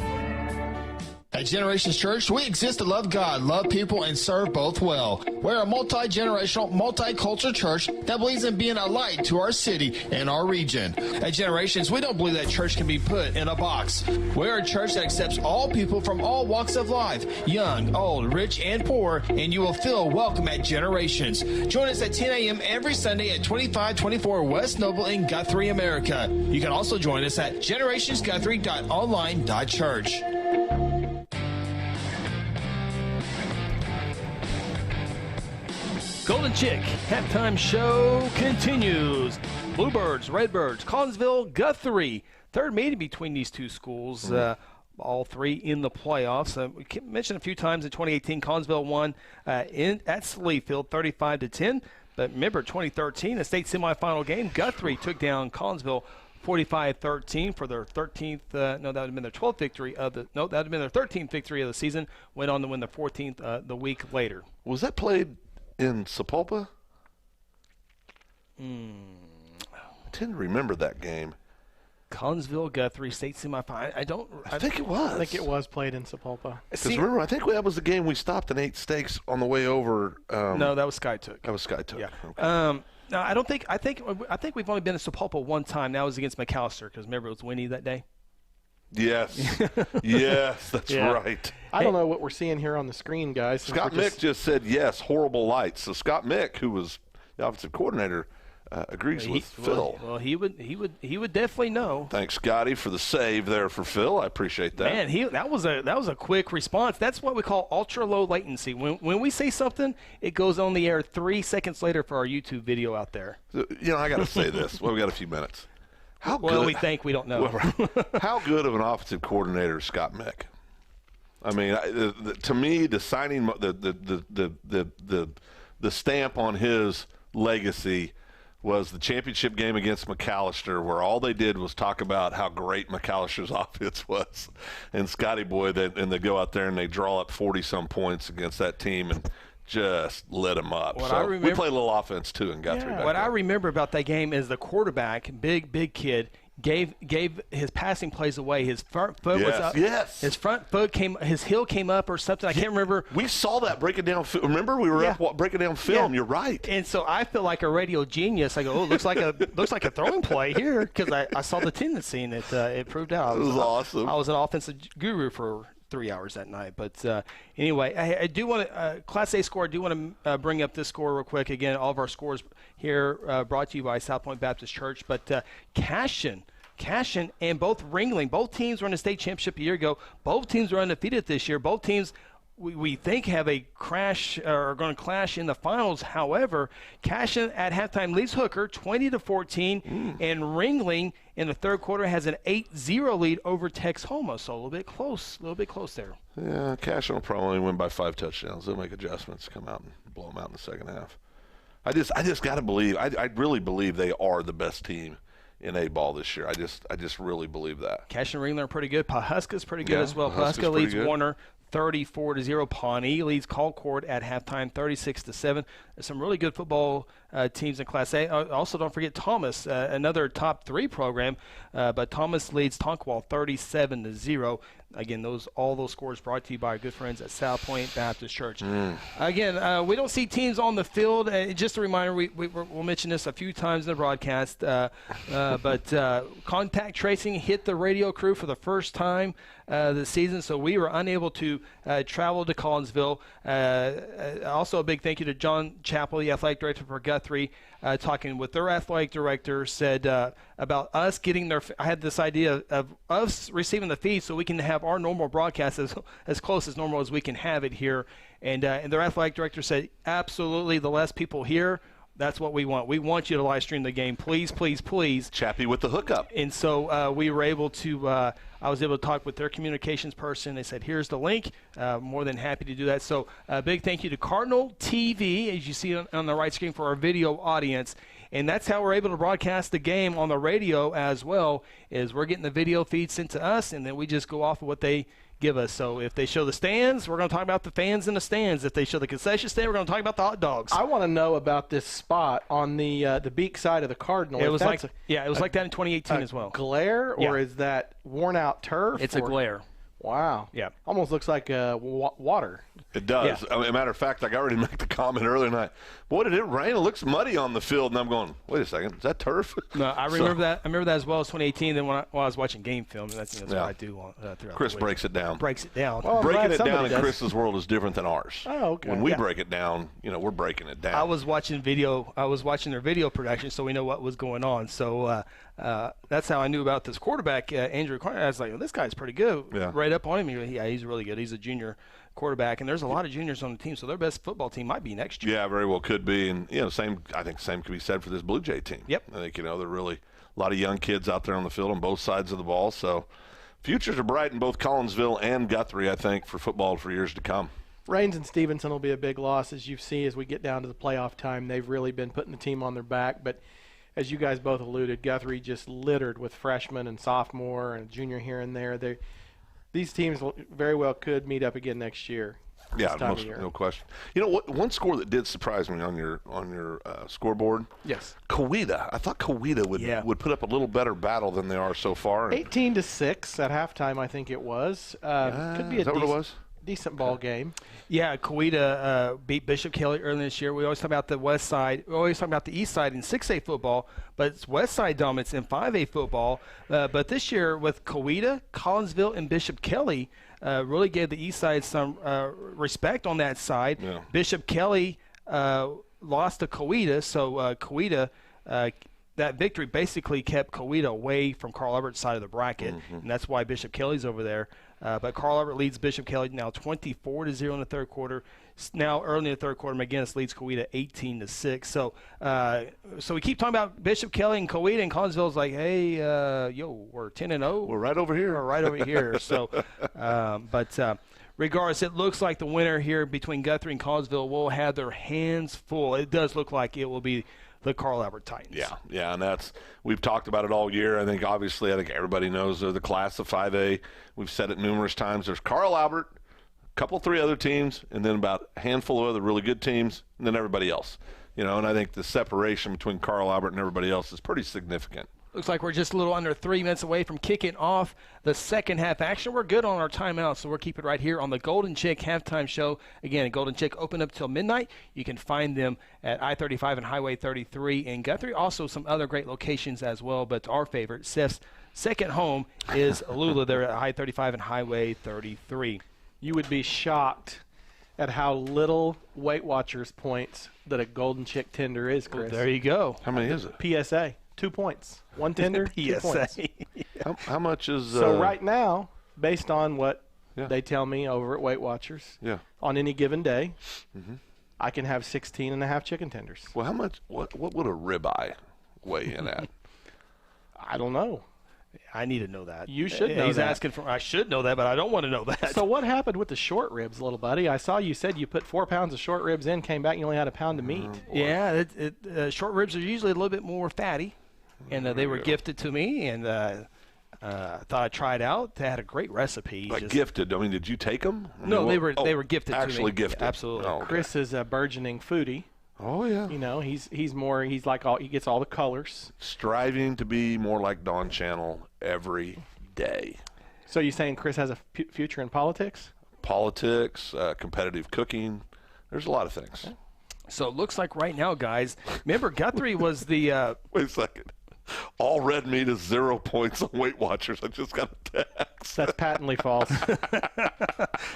At Generations Church, we exist to love God, love people, and serve both well. We're a multi-generational, multicultural church that believes in being a light to our city and our region. At Generations, we don't believe that church can be put in a box. We're a church that accepts all people from all walks of life, young, old, rich, and poor, and you will feel welcome at Generations. Join us at 10 a.m. every Sunday at 2524 West Noble in Guthrie, America. You can also join us at generationsguthrie.online.church. Golden Chick halftime show continues. Bluebirds, Redbirds, Collinsville, Guthrie. Third meeting between these two schools. All 3 in the playoffs. We mentioned a few times in 2018, Collinsville won at Sleefield 35-10. But remember, 2013, a state semifinal game, Guthrie took down Collinsville 45-13 for their 13th. That would have been their 12th victory of the. No, that would have been their 13th victory of the season. Went on to win the 14th the week later. Was that played in Sapulpa? I tend to remember that game. Collinsville, Guthrie, state semifinal. I think it was. I think it was played in Sapulpa. Because remember, I think that was the game we stopped and ate steaks on the way over. No, that was Skytook. That was Skytook. Yeah. Okay. No, I don't think. I think we've only been to Sapulpa one time. That was against McAllister because remember it was windy that day. Yes. Yes, that's right. I don't know what we're seeing here on the screen, guys. Scott Mick just said yes, horrible lights. So Scott Mick, who was the offensive coordinator, agrees with Phil. Well, he would definitely know. Thanks, Scotty, for the save there for Phil. I appreciate that. Man, that was a quick response. That's what we call ultra low latency. When we say something, it goes on the air 3 seconds later for our YouTube video out there. I got to say this. Well, we got a few minutes. We think we don't know. How good of an offensive coordinator is Scott Mick? I mean, to me, the signing, the stamp on his legacy was the championship game against McAllister, where all they did was talk about how great McAllister's offense was, and Scotty Boy, and they go out there and they draw up 40-some points against that team and just lit them up. We play a little offense too in Guthrie. What I remember about that game is the quarterback, big kid, gave his passing plays away. His front foot was up. Yes. His front foot his heel came up or something. I can't remember. We saw that breaking down. Remember, we were up breaking down film. You're right. And so I feel like a radio genius. I go, looks like a throwing play here because I saw the tendency and it proved out. It was awesome. I was an offensive guru for 3 hours that night. But anyway, I do want to Class A score. I do want to bring up this score real quick. Again, all of our scores here brought to you by South Point Baptist Church. But Cashion, and both Ringling, both teams were in the state championship a year ago. Both teams are undefeated this year. Both teams we think have a crash or are going to clash in the finals. However, Cashion at halftime leads Hooker 20-14, and Ringling in the third quarter has an 8-0 lead over Texhoma. So a little bit close there. Yeah, Cashion will probably win by 5 touchdowns. They'll make adjustments, come out and blow them out in the second half. I just got to believe. I really believe they are the best team in A-ball this year. I just really believe that. Cashion and Ringling are pretty good. Pawhuska's pretty good as well. Pawhuska leads Warner 34-0. Pawnee leads Colcord at halftime 36-7. There's some really good football teams in Class A. Also, don't forget Thomas, another top 3 program, but Thomas leads Tonkwall 37-0. Again, all those scores brought to you by our good friends at South Point Baptist Church. Again, we don't see teams on the field. Just a reminder, we'll mention this a few times in the broadcast, but contact tracing hit the radio crew for the first time this season, so we were unable to travel to Collinsville. Also, a big thank you to John Chappell, the athletic director for Guthrie, talking with their athletic director, said about us getting I had this idea of us receiving the feed so we can have our normal broadcast as close as normal as we can have it here. And their athletic director said, absolutely, the less people here, that's what we want. We want you to live stream the game. Please, please, please. Chappie with the hookup. And so we were able to I was able to talk with their communications person. They said, here's the link. More than happy to do that. So a big thank you to Cardinal TV, as you see on the right screen, for our video audience. And that's how we're able to broadcast the game on the radio as well, is we're getting the video feed sent to us, and then we just go off of what they give us. So if they show the stands, we're going to talk about the fans in the stands. If they show the concession stand, we're going to talk about the hot dogs. I want to know about this spot on the beak side of the Cardinal. It was like that in 2018 as well. Glare, or is that worn out turf? It's a glare. Wow. Yeah. Almost looks like water. It does. Yeah. As a matter of fact, I already made the comment earlier tonight. Boy, did it rain. It looks muddy on the field. And I'm going, wait a second. Is that turf? No, I remember that. I remember that as well as 2018. Then when I was watching game film, that's what I do throughout Chris the week. breaks it down. Well, breaking it down in Chris's world is different than ours. Oh, okay. When we break it down, we're breaking it down. I was watching their video production, so we know what was going on. So that's how I knew about this quarterback, Andrew Carter. I was like, this guy's pretty good. Yeah. Right up on him. Yeah, he's really good. He's a junior quarterback, and there's a lot of juniors on the team, so their best football team might be next year. Yeah, very well could be. And, I think same could be said for this Blue Jay team. Yep. I think, they're really a lot of young kids out there on the field on both sides of the ball. So futures are bright in both Collinsville and Guthrie, I think, for football for years to come. Raines and Stevenson will be a big loss, as you see, as we get down to the playoff time. They've really been putting the team on their back, but as you guys both alluded, Guthrie just littered with freshmen and sophomore and junior here and there. These teams very well could meet up again next year. Yeah, no question. One score that did surprise me on your scoreboard. Yes, Coweta. I thought Coweta would put up a little better battle than they are so far. 18-6 at halftime, I think it was. Could be is that what it was? Decent ball game. Yeah, Coweta beat Bishop Kelly earlier this year. We always talk about the west side. We always talk about the east side in 6A football, but it's west side dominance in 5A football. But this year with Coweta, Collinsville, and Bishop Kelly really gave the east side some respect on that side. Yeah. Bishop Kelly lost to Coweta, so Coweta that victory basically kept Coweta away from Carl Albert's side of the bracket, and that's why Bishop Kelly's over there. But Carl Albert leads Bishop Kelly now 24-0 in the third quarter. Now early in the third quarter, McGinnis leads Coweta 18-6. So we keep talking about Bishop Kelly and Coweta, and Collinsville's like, hey, we're 10-0. We're right over here. We're right over here. So, regardless, it looks like the winner here between Guthrie and Collinsville will have their hands full. It does look like it will be the Carl Albert Titans. Yeah, and we've talked about it all year. I think everybody knows they're the class of 5A. We've said it numerous times. There's Carl Albert, a couple, 3 other teams, and then about a handful of other really good teams, and then everybody else. And I think the separation between Carl Albert and everybody else is pretty significant. Looks like we're just a little under 3 minutes away from kicking off the second half action. We're good on our timeout, so we'll keep it right here on the Golden Chick halftime show. Again, Golden Chick open up till midnight. You can find them at I-35 and Highway 33 in Guthrie. Also, some other great locations as well, but our favorite, Seth's second home, is Lula there at I-35 and Highway 33. You would be shocked at how little Weight Watchers points that a Golden Chick tender is, Chris. There you go. How many is it? PSA, 2 points. One tender, 2 points. How much is... So right now, based on what they tell me over at Weight Watchers, on any given day, I can have 16 and a half chicken tenders. Well, how much? What would a ribeye weigh in at? I don't know. I need to know that. You should know He's that. asking for. I should know that, but I don't want to know that. So what happened with the short ribs, little buddy? I saw you said you put 4 pounds of short ribs in, came back, and you only had a pound of meat. Yeah, short ribs are usually a little bit more fatty, and they were gifted to me, and thought I'd try it out. They had a great recipe. Like gifted? I mean, did you take them? No, they were gifted to me. Actually gifted. Yeah, absolutely. Oh, okay. Chris is a burgeoning foodie. Oh yeah. You know, he's like he gets all the colors. Striving to be more like Don Channel every day. So you saying Chris has a future in politics? Politics, competitive cooking. There's a lot of things. So it looks like right now, guys. Remember, Guthrie was the. Wait a second. All red meat is 0 points on Weight Watchers. I just got a text. That's patently false.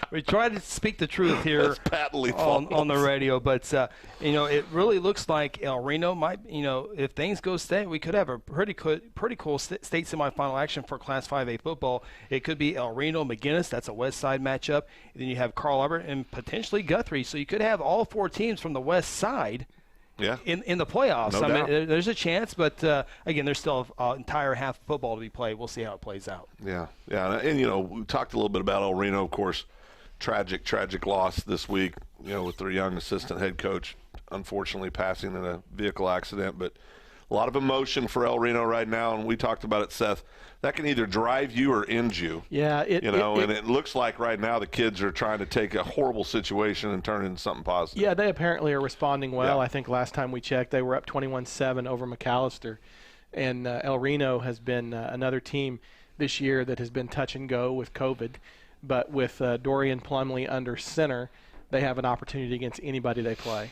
We try to speak the truth here. That's patently false on the radio, but it really looks like El Reno might. If things go state, we could have a pretty cool state semifinal action for Class 5A football. It could be El Reno McGinnis. That's a West Side matchup. And then you have Carl Albert and potentially Guthrie. So you could have all 4 teams from the West Side. Yeah. In the playoffs. No doubt. mean, there's a chance, but again, there's still an entire half of football to be played. We'll see how it plays out. Yeah, and we talked a little bit about El Reno, of course. Tragic loss this week. With their young assistant head coach, unfortunately passing in a vehicle accident. But a lot of emotion for El Reno right now, and we talked about it, Seth. That can either drive you or end you. Yeah, and it looks like right now the kids are trying to take a horrible situation and turn it into something positive. Yeah, they apparently are responding well. Yeah. I think last time we checked, they were up 21-7 over McAllister. And El Reno has been another team this year that has been touch and go with COVID. But with Dorian Plumley under center, they have an opportunity against anybody they play.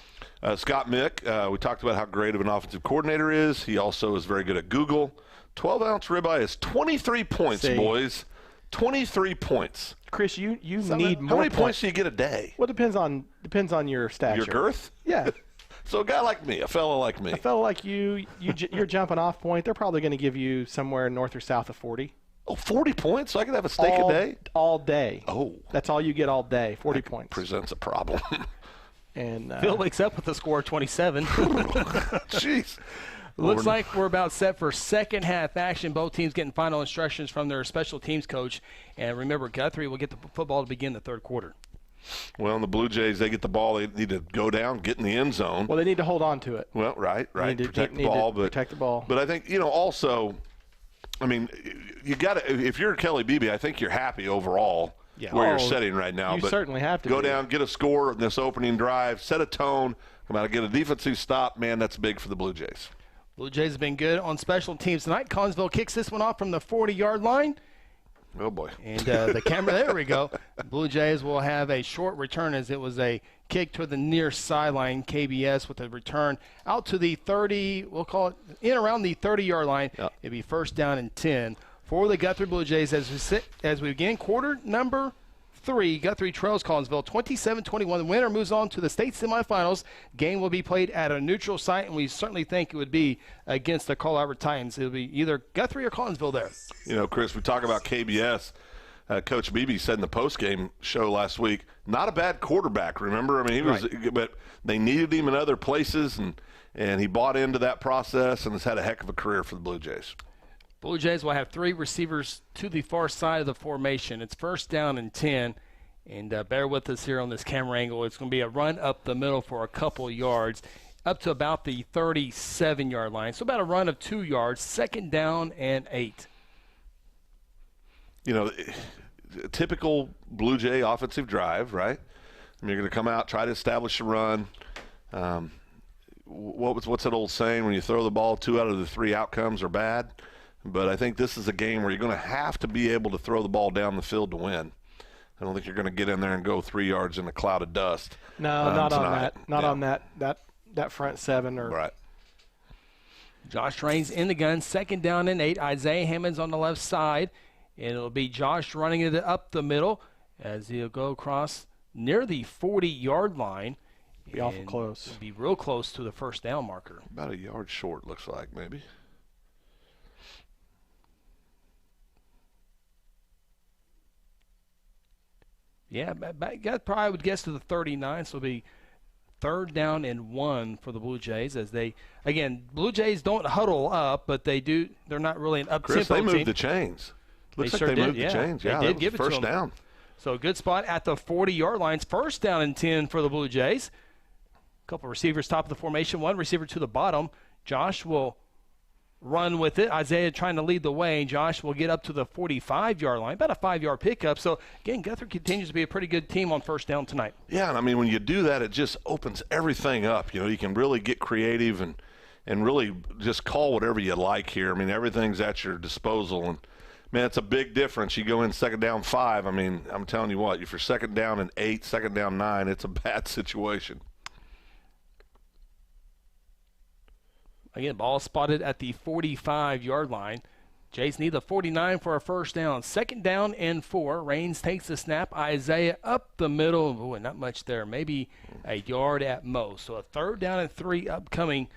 Scott Mick, we talked about how great of an offensive coordinator is. He also is very good at Google. 12-ounce ribeye is 23 points, boys. 23 points. Chris, you need more. How many points do you get a day? Well, depends on your stature. Your girth? Yeah. So a guy like me, a fellow like me. A fellow like you're jumping off point. They're probably going to give you somewhere north or south of 40. Oh, 40 points? So I could have a steak a day? All day. Oh. That's all you get all day, 40 points. Presents a problem. And Phil wakes up with a score of 27. Jeez. Looks like we're about set for second half action. Both teams getting final instructions from their special teams coach. And remember, Guthrie will get the football to begin the third quarter. Well, and the Blue Jays, they get the ball. They need to go down, get in the end zone. Well, they need to hold on to it. Well, right. Protect the ball. But I think, also, I mean, you got to, if you're Kelly Beebe, I think you're happy overall where you're sitting right now. You but certainly have to go down, get a score in this opening drive, set a tone, come out and get a defensive stop. Man, that's big for the Blue Jays. Blue Jays have been good on special teams tonight. Collinsville kicks this one off from the 40-yard line. Oh, boy. And the camera, there we go. Blue Jays will have a short return as it was a kick to the near sideline. KBS with a return out to the 30, we'll call it in around the 30-yard line. Yep. It'll be first down and 10 for the Guthrie Blue Jays as we begin quarter number 3. Guthrie trails Collinsville 27-21. The winner moves on to the state semifinals. Game will be played at a neutral site, and we certainly think it would be against the Carl Albert Titans. It will be either Guthrie or Collinsville there. Chris, we talk about KBS. Coach Beebe said in the postgame show last week, not a bad quarterback, remember? I mean, he was, but they needed him in other places, and he bought into that process and has had a heck of a career for the Blue Jays. Blue Jays will have 3 receivers to the far side of the formation. It's first down and 10. And bear with us here on this camera angle. It's going to be a run up the middle for a couple yards, up to about the 37-yard line. So about a run of 2 yards, second down and 8. Typical Blue Jay offensive drive, right? I mean, you're going to come out, try to establish a run. What's that old saying? When you throw the ball, 2 out of the 3 outcomes are bad. But I think this is a game where you're going to have to be able to throw the ball down the field to win. I don't think you're going to get in there and go 3 yards in a cloud of dust. No, not tonight. on that. Not on that front seven. Right. Josh Raines in the gun, 2nd down and 8. Isaiah Hammond's on the left side. And it'll be Josh running it up the middle as he'll go across near the 40-yard line. Be awful close. Be real close to the first down marker. About a yard short, looks like, maybe. Yeah, that probably would guess to the 39, so it'll be 3rd down and 1 for the Blue Jays as they, again, Blue Jays don't huddle up, but they're not really an up-tempo team. Chris, they moved the chains. Looks like they moved the chains. Yeah, they did that give was it to first them. down. So a good spot at the 40-yard lines. 1st down and 10 for the Blue Jays. A couple receivers top of the formation. One receiver to the bottom. Josh will run with it. Isaiah trying to lead the way. Josh will get up to the 45-yard line. About a 5-yard pickup. So, again, Guthrie continues to be a pretty good team on 1st down tonight. Yeah, and I mean, when you do that, it just opens everything up. You know, you can really get creative and really just call whatever you like here. I mean, everything's at your disposal. And, man, it's a big difference. You go in 2nd down 5. I mean, I'm telling you what, if you're 2nd down and 8, 2nd down 9, it's a bad situation. Again, ball spotted at the 45-yard line. Jays need the 49 for a 1st down. 2nd down and 4. Raines takes the snap. Isaiah up the middle. Ooh, not much there. Maybe a yard at most. So a 3rd down and 3 upcoming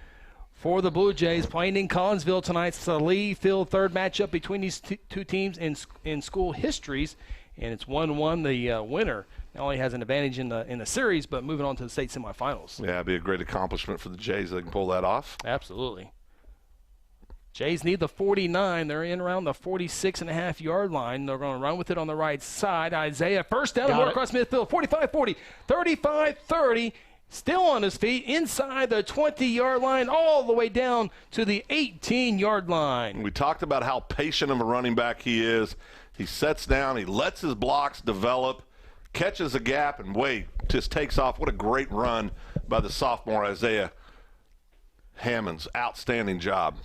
for the Blue Jays playing in Collinsville tonight. It's a Lee Field 3rd matchup between these two teams in school histories, and it's 1-1. The winner not only has an advantage in the series, but moving on to the state semifinals. Yeah, it'd be a great accomplishment for the Jays if they can pull that off. Absolutely. Jays need the 49. They're in around the 46.5-yard line. They're going to run with it on the right side. Isaiah, 1st down, more across midfield, 45-40, 35-30. Still on his feet, inside the 20-yard line, all the way down to the 18-yard line. We talked about how patient of a running back he is. He sets down, he lets his blocks develop, catches a gap, and just takes off. What a great run by the sophomore Isaiah Hammond's. Outstanding job.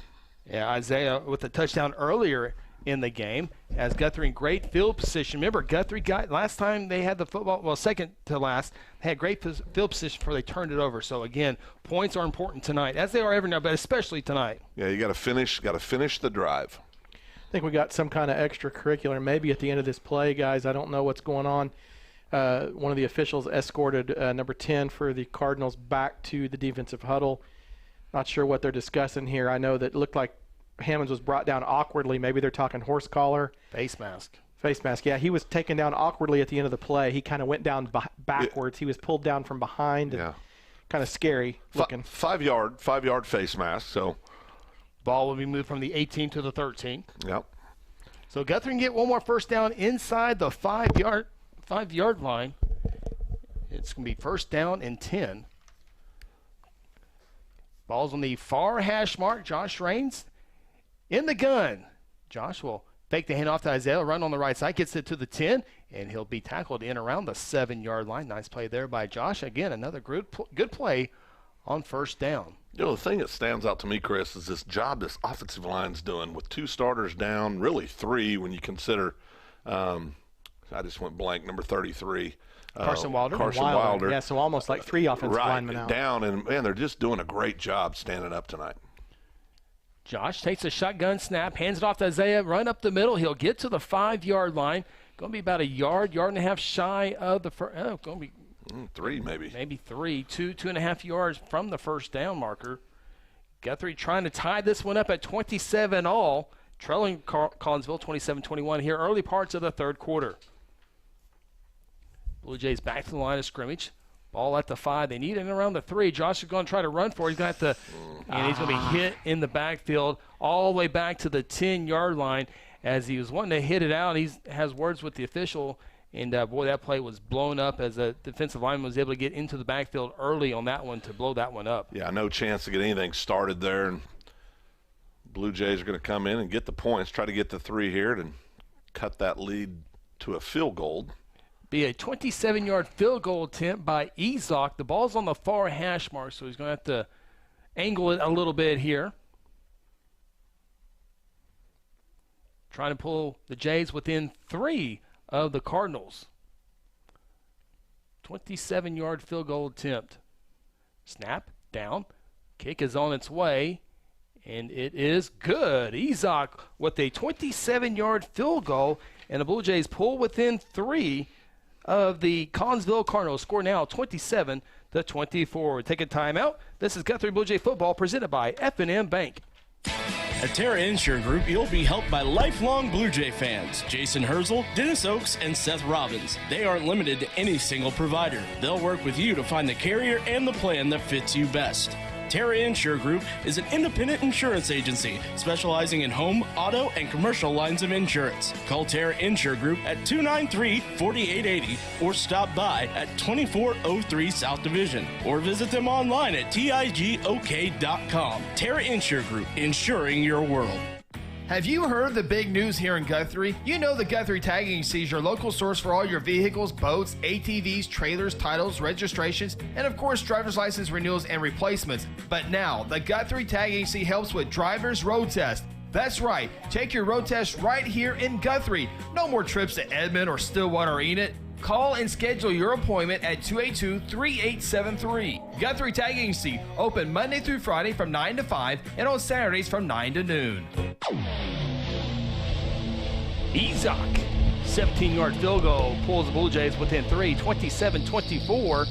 Yeah, Isaiah with a touchdown earlier in the game as Guthrie in great field position. Remember, Guthrie got last time they had the football, well, second to last, they had great field position before they turned it over. So again, points are important tonight, as they are every night, but especially tonight. Yeah, you got to finish the drive. I think we got some kind of extracurricular maybe at the end of this play, guys. I don't know what's going on. One of the officials escorted number 10 for the Cardinals back to the defensive huddle. Not sure what they're discussing here. I know that it looked like Hammonds was brought down awkwardly. Maybe they're talking horse collar. Face mask. Face mask, yeah. He was taken down awkwardly at the end of the play. He kind of went down backwards. He was pulled down from behind. Yeah. Kind of scary looking. 5-yard face mask. So ball will be moved from the 18 to the 13. Yep. So Guthrie can get one more 1st down inside the 5-yard line. It's going to be 1st down and 10. Ball's on the far hash mark. Josh Raines in the gun. Josh will fake the handoff to Isaiah, run on the right side, gets it to the 10, and he'll be tackled in around the 7-yard line. Nice play there by Josh. Again, another good play on 1st down. You know, the thing that stands out to me, Chris, is this job this offensive line's doing with 2 starters down, really 3 when you consider I just went blank, number 33. Carson Wilder. Yeah, so almost like 3 offensive linemen out. Down, and, man, they're just doing a great job standing up tonight. Josh takes a shotgun snap, hands it off to Isaiah, run up the middle. He'll get to the 5-yard line. Going to be about a yard and a half shy of the first. Oh, going to be 3 maybe. Maybe 3, 2.5 yards from the 1st down marker. Guthrie trying to tie this one up at 27 all, trailing Collinsville 27-21 here early parts of the 3rd quarter. Blue Jays back to the line of scrimmage. Ball at the 5. They need it around the 3. Josh is going to try to run for it. He's going to have to, and he's going to be hit in the backfield all the way back to the 10-yard line as he was wanting to hit it out. He has words with the official, and boy, that play was blown up as a defensive lineman was able to get into the backfield early on that one to blow that one up. Yeah, no chance to get anything started there. And Blue Jays are going to come in and get the points, try to get the 3 here and cut that lead to a field goal. Be a 27-yard field goal attempt by Ezok. The ball's on the far hash mark, so he's going to have to angle it a little bit here. trying to pull the Jays within 3 of the Cardinals. 27-yard field goal attempt. Snap, down. Kick is on its way, and it is good. Izak with a 27-yard field goal, and the Blue Jays pull within 3 of the Collinsville Cardinals. Score now 27-24. Take a timeout. This is Guthrie Blue Jay football presented by F&M Bank. At Terra Insure Group, you'll be helped by lifelong Blue Jay fans, Jason Herzl, Dennis Oakes, and Seth Robbins. They aren't limited to any single provider. They'll work with you to find the carrier and the plan that fits you best. Terra Insure Group is an independent insurance agency specializing in home, auto, and commercial lines of insurance. Call Terra Insure Group at 293-4880 or stop by at 2403 South Division or visit them online at tigok.com. Terra Insure Group, insuring your world. Have you heard the big news here in Guthrie? You know the Guthrie Tag Agency is your local source for all your vehicles, boats, ATVs, trailers, titles, registrations, and of course driver's license renewals and replacements. But now, the Guthrie Tag Agency helps with driver's road test. That's right, take your road test right here in Guthrie. No more trips to Edmond or Stillwater or Enid. Call and schedule your appointment at 282-3873. Guthrie Tag Agency, open Monday through Friday from 9 to 5 and on Saturdays from 9 to noon. Izak, 17-yard field goal, pulls the Blue Jays within 3, 27-24.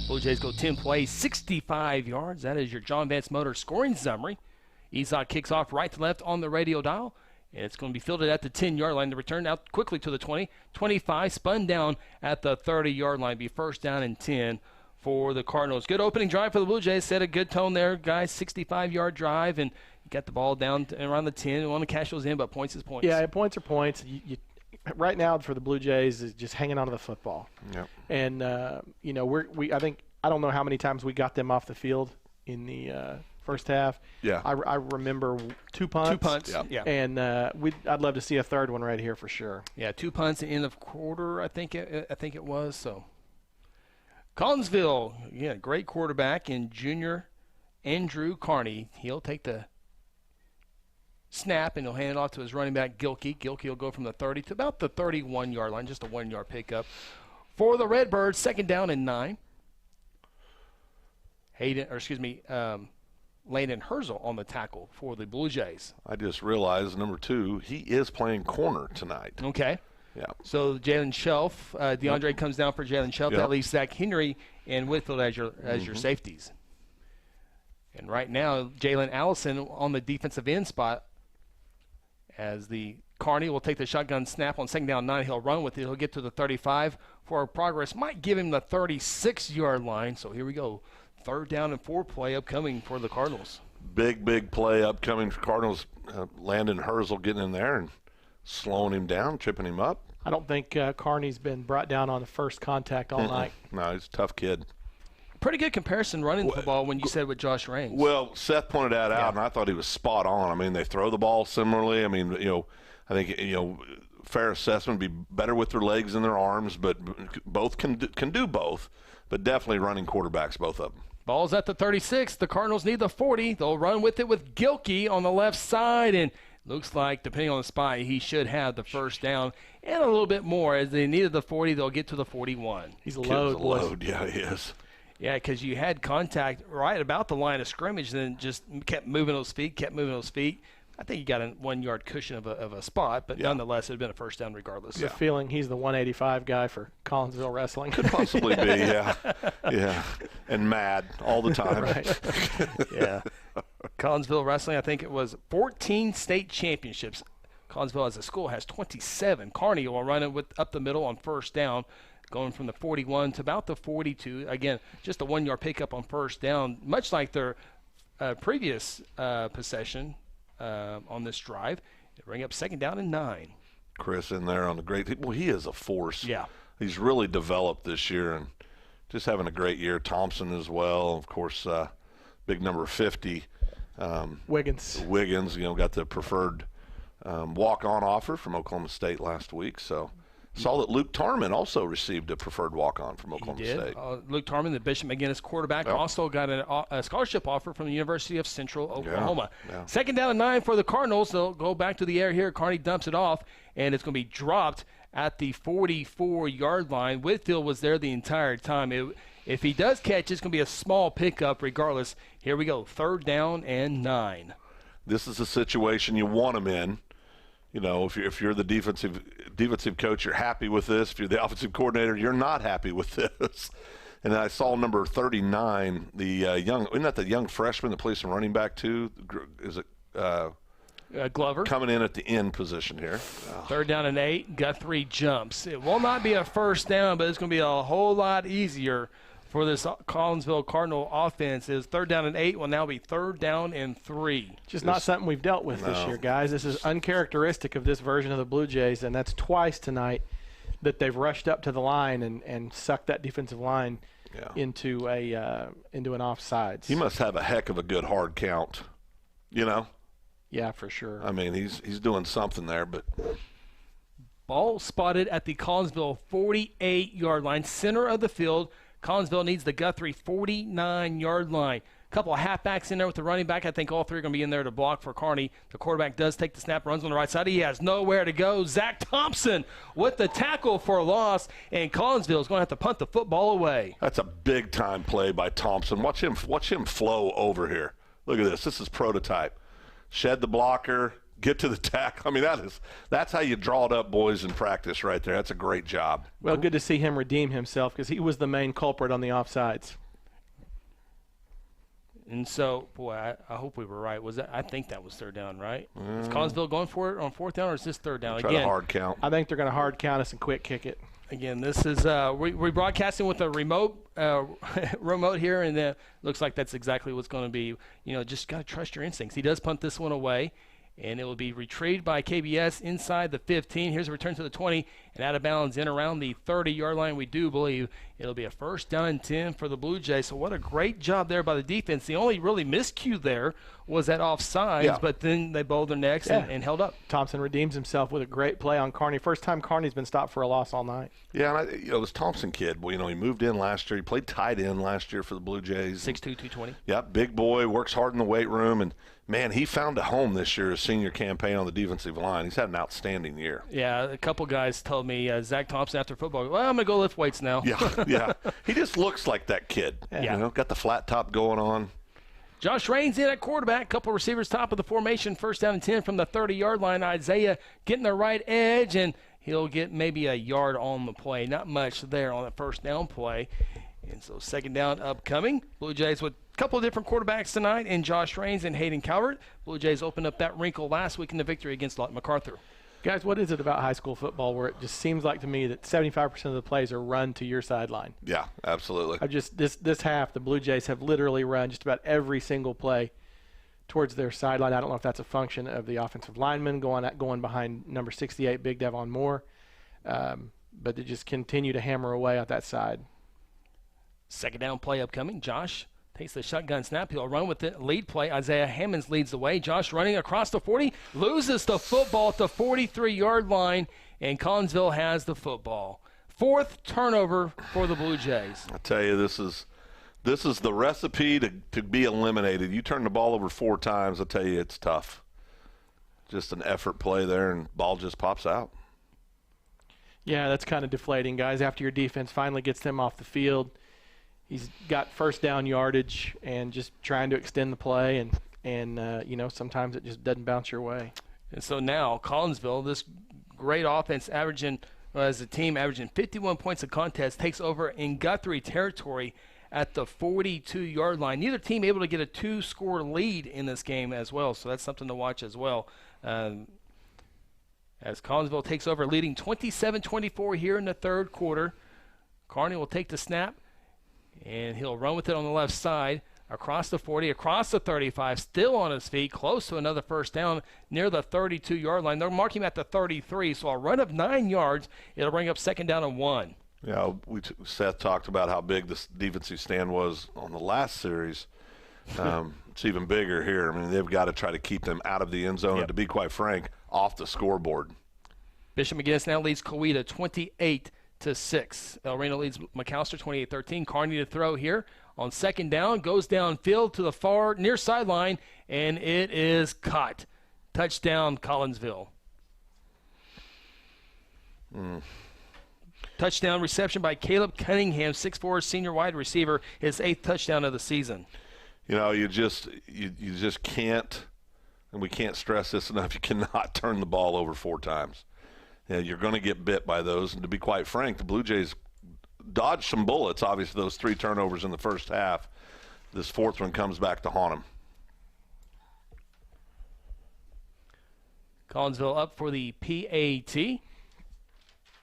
Blue Jays go 10 plays, 65 yards. That is your John Vance Motor scoring summary. Izak kicks off right to left on the radio dial. And it's going to be fielded at the 10-yard line. The return out quickly to the 20, 25, spun down at the 30-yard line. Be first down and 10 for the Cardinals. Good opening drive for the Blue Jays. Set a good tone there, guys. 65-yard drive, and got the ball down around the 10. We want to cash those in, but points is points. Yeah, points are points. Right now for the Blue Jays is just hanging on to the football. Yep. And I don't know how many times we got them off the field in the first half. Yeah. I remember 2 punts. 2 punts, yeah. And I'd love to see a third one right here for sure. Yeah, 2 punts at the end of quarter, I think it was. So Collinsville, yeah, great quarterback in junior Andrew Carney. He'll take the snap and he'll hand it off to his running back Gilkey. Gilkey will go from the 30 to about the 31-yard line, just a 1-yard pickup for the Redbirds. Second down and 9. Landon Herzl on the tackle for the Blue Jays. I just realized, number 2, he is playing corner tonight. Okay. Yeah. So Jalen Shelf, DeAndre comes down for Jalen Shelf. Yep. That leaves Zach Henry and Whitfield as your safeties. And right now, Jalen Allison on the defensive end spot as the Carney will take the shotgun snap on second down 9. He'll run with it. He'll get to the 35 for progress. Might give him the 36-yard line. So here we go. Third down and 4 play upcoming for the Cardinals. Big play upcoming for Cardinals. Landon Herzl getting in there and slowing him down, tripping him up. I don't think Carney's been brought down on the first contact all night. No, he's a tough kid. Pretty good comparison running the ball when you said with Josh Raines. Well, Seth pointed that out, and I thought he was spot on. I mean, they throw the ball similarly. I mean, I think, fair assessment would be better with their legs than their arms, but both can do both, but definitely running quarterbacks, both of them. Ball's at the 36. The Cardinals need the 40. They'll run with it with Gilkey on the left side, and looks like, depending on the spot, he should have the first down and a little bit more. As they needed the 40, they'll get to the 41. He's a load. Yeah, he is. Yeah, because you had contact right about the line of scrimmage, then just kept moving those feet. I think he got a 1-yard cushion of a spot, but nonetheless, it would have been a first down regardless. The feeling he's the 185 guy for Collinsville wrestling. Could possibly be, yeah. Yeah. And mad all the time. Right. Yeah. Collinsville wrestling, I think it was 14 state championships. Collinsville as a school has 27. Carney will run it up the middle on first down, going from the 41 to about the 42. Again, just a 1-yard pickup on first down, much like their previous possession. On this drive, bring up second down and 9. Chris in there on the great. Well, he is a force. Yeah, he's really developed this year and just having a great year. Thompson as well, of course. Big number 50. Wiggins, got the preferred walk-on offer from Oklahoma State last week. So Saw that Luke Tarman also received a preferred walk-on from Oklahoma State. Luke Tarman, the Bishop McGinnis quarterback, also got a scholarship offer from the University of Central Oklahoma. Yeah. Second down and 9 for the Cardinals. They'll go back to the air here. Carney dumps it off, and it's going to be dropped at the 44-yard line. Whitfield was there the entire time. If he does catch, it's going to be a small pickup regardless. Here we go, 3rd down and 9. This is a situation you want him in. You know, if you're the defensive coach, you're happy with this. If you're the offensive coordinator, you're not happy with this. And I saw number 39, isn't that the young freshman that plays some running back too? Is it Glover coming in at the end position here? 3rd down and 8. Guthrie jumps. It will not be a first down, but it's going to be a whole lot easier for this Collinsville Cardinal offense. Is 3rd down and 8 will now be 3rd down and 3. Just not something we've dealt with this year, guys. This is uncharacteristic of this version of the Blue Jays, and that's twice tonight that they've rushed up to the line and sucked that defensive line into an offsides. He must have a heck of a good hard count, you know? Yeah, for sure. I mean, he's doing something there, but ball spotted at the Collinsville 48-yard line, center of the field. Collinsville needs the Guthrie 49-yard line. A couple of halfbacks in there with the running back. I think all three are going to be in there to block for Kearney. The quarterback does take the snap, runs on the right side. He has nowhere to go. Zach Thompson with the tackle for a loss, and Collinsville is going to have to punt the football away. That's a big-time play by Thompson. Watch him flow over here. Look at this. This is prototype. Shed the blocker, get to the tackle. I mean, that's how you draw it up, boys, in practice right there. That's a great job. Well, good to see him redeem himself because he was the main culprit on the offsides. And so, boy, I hope we were right. I think that was 3rd down, right? Is Collinsville going for it on 4th down, or is this 3rd down? Try to hard count. I think they're going to hard count us and quick kick it. Again, this is we're broadcasting with a remote here, and it looks like that's exactly what's going to be. You know, just got to trust your instincts. He does punt this one away, and it will be retrieved by KBS inside the 15. Here's a return to the 20, and out of bounds in around the 30-yard line. We do believe it'll be a 1st down and 10 for the Blue Jays. So what a great job there by the defense. The only really miscue there was that offsides, but then they bowled their necks and held up. Thompson redeems himself with a great play on Kearney. First time Kearney's been stopped for a loss all night. Yeah, and this Thompson kid, well, he moved in last year. He played tight end last year for the Blue Jays. 6'2", 220. Yeah, big boy, works hard in the weight room, and man, he found a home this year, his senior campaign on the defensive line. He's had an outstanding year. Yeah, a couple guys told me, Zach Thompson after football, well, I'm going to go lift weights now. Yeah. He just looks like that kid. Yeah. Got the flat top going on. Josh Raines in at quarterback. Couple receivers top of the formation. 1st down and 10 from the 30-yard line. Isaiah getting the right edge, and he'll get maybe a yard on the play. Not much there on the 1st down play. And so 2nd down upcoming. Blue Jays with a couple of different quarterbacks tonight in Josh Raines and Hayden Calvert. Blue Jays opened up that wrinkle last week in the victory against Lawton MacArthur. Guys, what is it about high school football where it just seems like to me that 75% of the plays are run to your sideline? Yeah, absolutely. This half, the Blue Jays have literally run just about every single play towards their sideline. I don't know if that's a function of the offensive lineman going behind number 68, Big Devon Moore, but they just continue to hammer away at that side. 2nd down play upcoming. Josh takes the shotgun snap. He'll run with it. Lead play. Isaiah Hammonds leads the way. Josh running across the 40. Loses the football at the 43-yard line, and Collinsville has the football. 4th turnover for the Blue Jays. I tell you, this is the recipe to be eliminated. You turn the ball over 4 times, I tell you, it's tough. Just an effort play there, and ball just pops out. Yeah, that's kind of deflating, guys. After your defense finally gets them off the field, he's got 1st down yardage and just trying to extend the play, and sometimes it just doesn't bounce your way. And so now Collinsville, this great offense as a team averaging 51 points a contest, takes over in Guthrie territory at the 42-yard line. Neither team able to get a 2-score lead in this game as well, so that's something to watch as well. As Collinsville takes over, leading 27-24 here in the 3rd quarter. Kearney will take the snap, and he'll run with it on the left side, across the 40, across the 35, still on his feet, close to another 1st down near the 32-yard line. They're marking him at the 33, so a run of 9 yards. It'll bring up 2nd down and 1. Yeah, Seth talked about how big this defensive stand was on the last series. It's even bigger here. I mean, they've got to try to keep them out of the end zone and, to be quite frank, off the scoreboard. Bishop McGinnis now leads Coweta 28-6. El Reno leads McAllister 28-13. Carney to throw here on second down, goes downfield to the far near sideline, and it is caught. Touchdown, Collinsville. Touchdown reception by Caleb Cunningham, 6'4", senior wide receiver, his 8th touchdown of the season. You know, you just can't, and we can't stress this enough, you cannot turn the ball over 4 times. Yeah, you're going to get bit by those. And to be quite frank, the Blue Jays dodged some bullets, obviously, those 3 turnovers in the first half. This 4th one comes back to haunt them. Collinsville up for the PAT.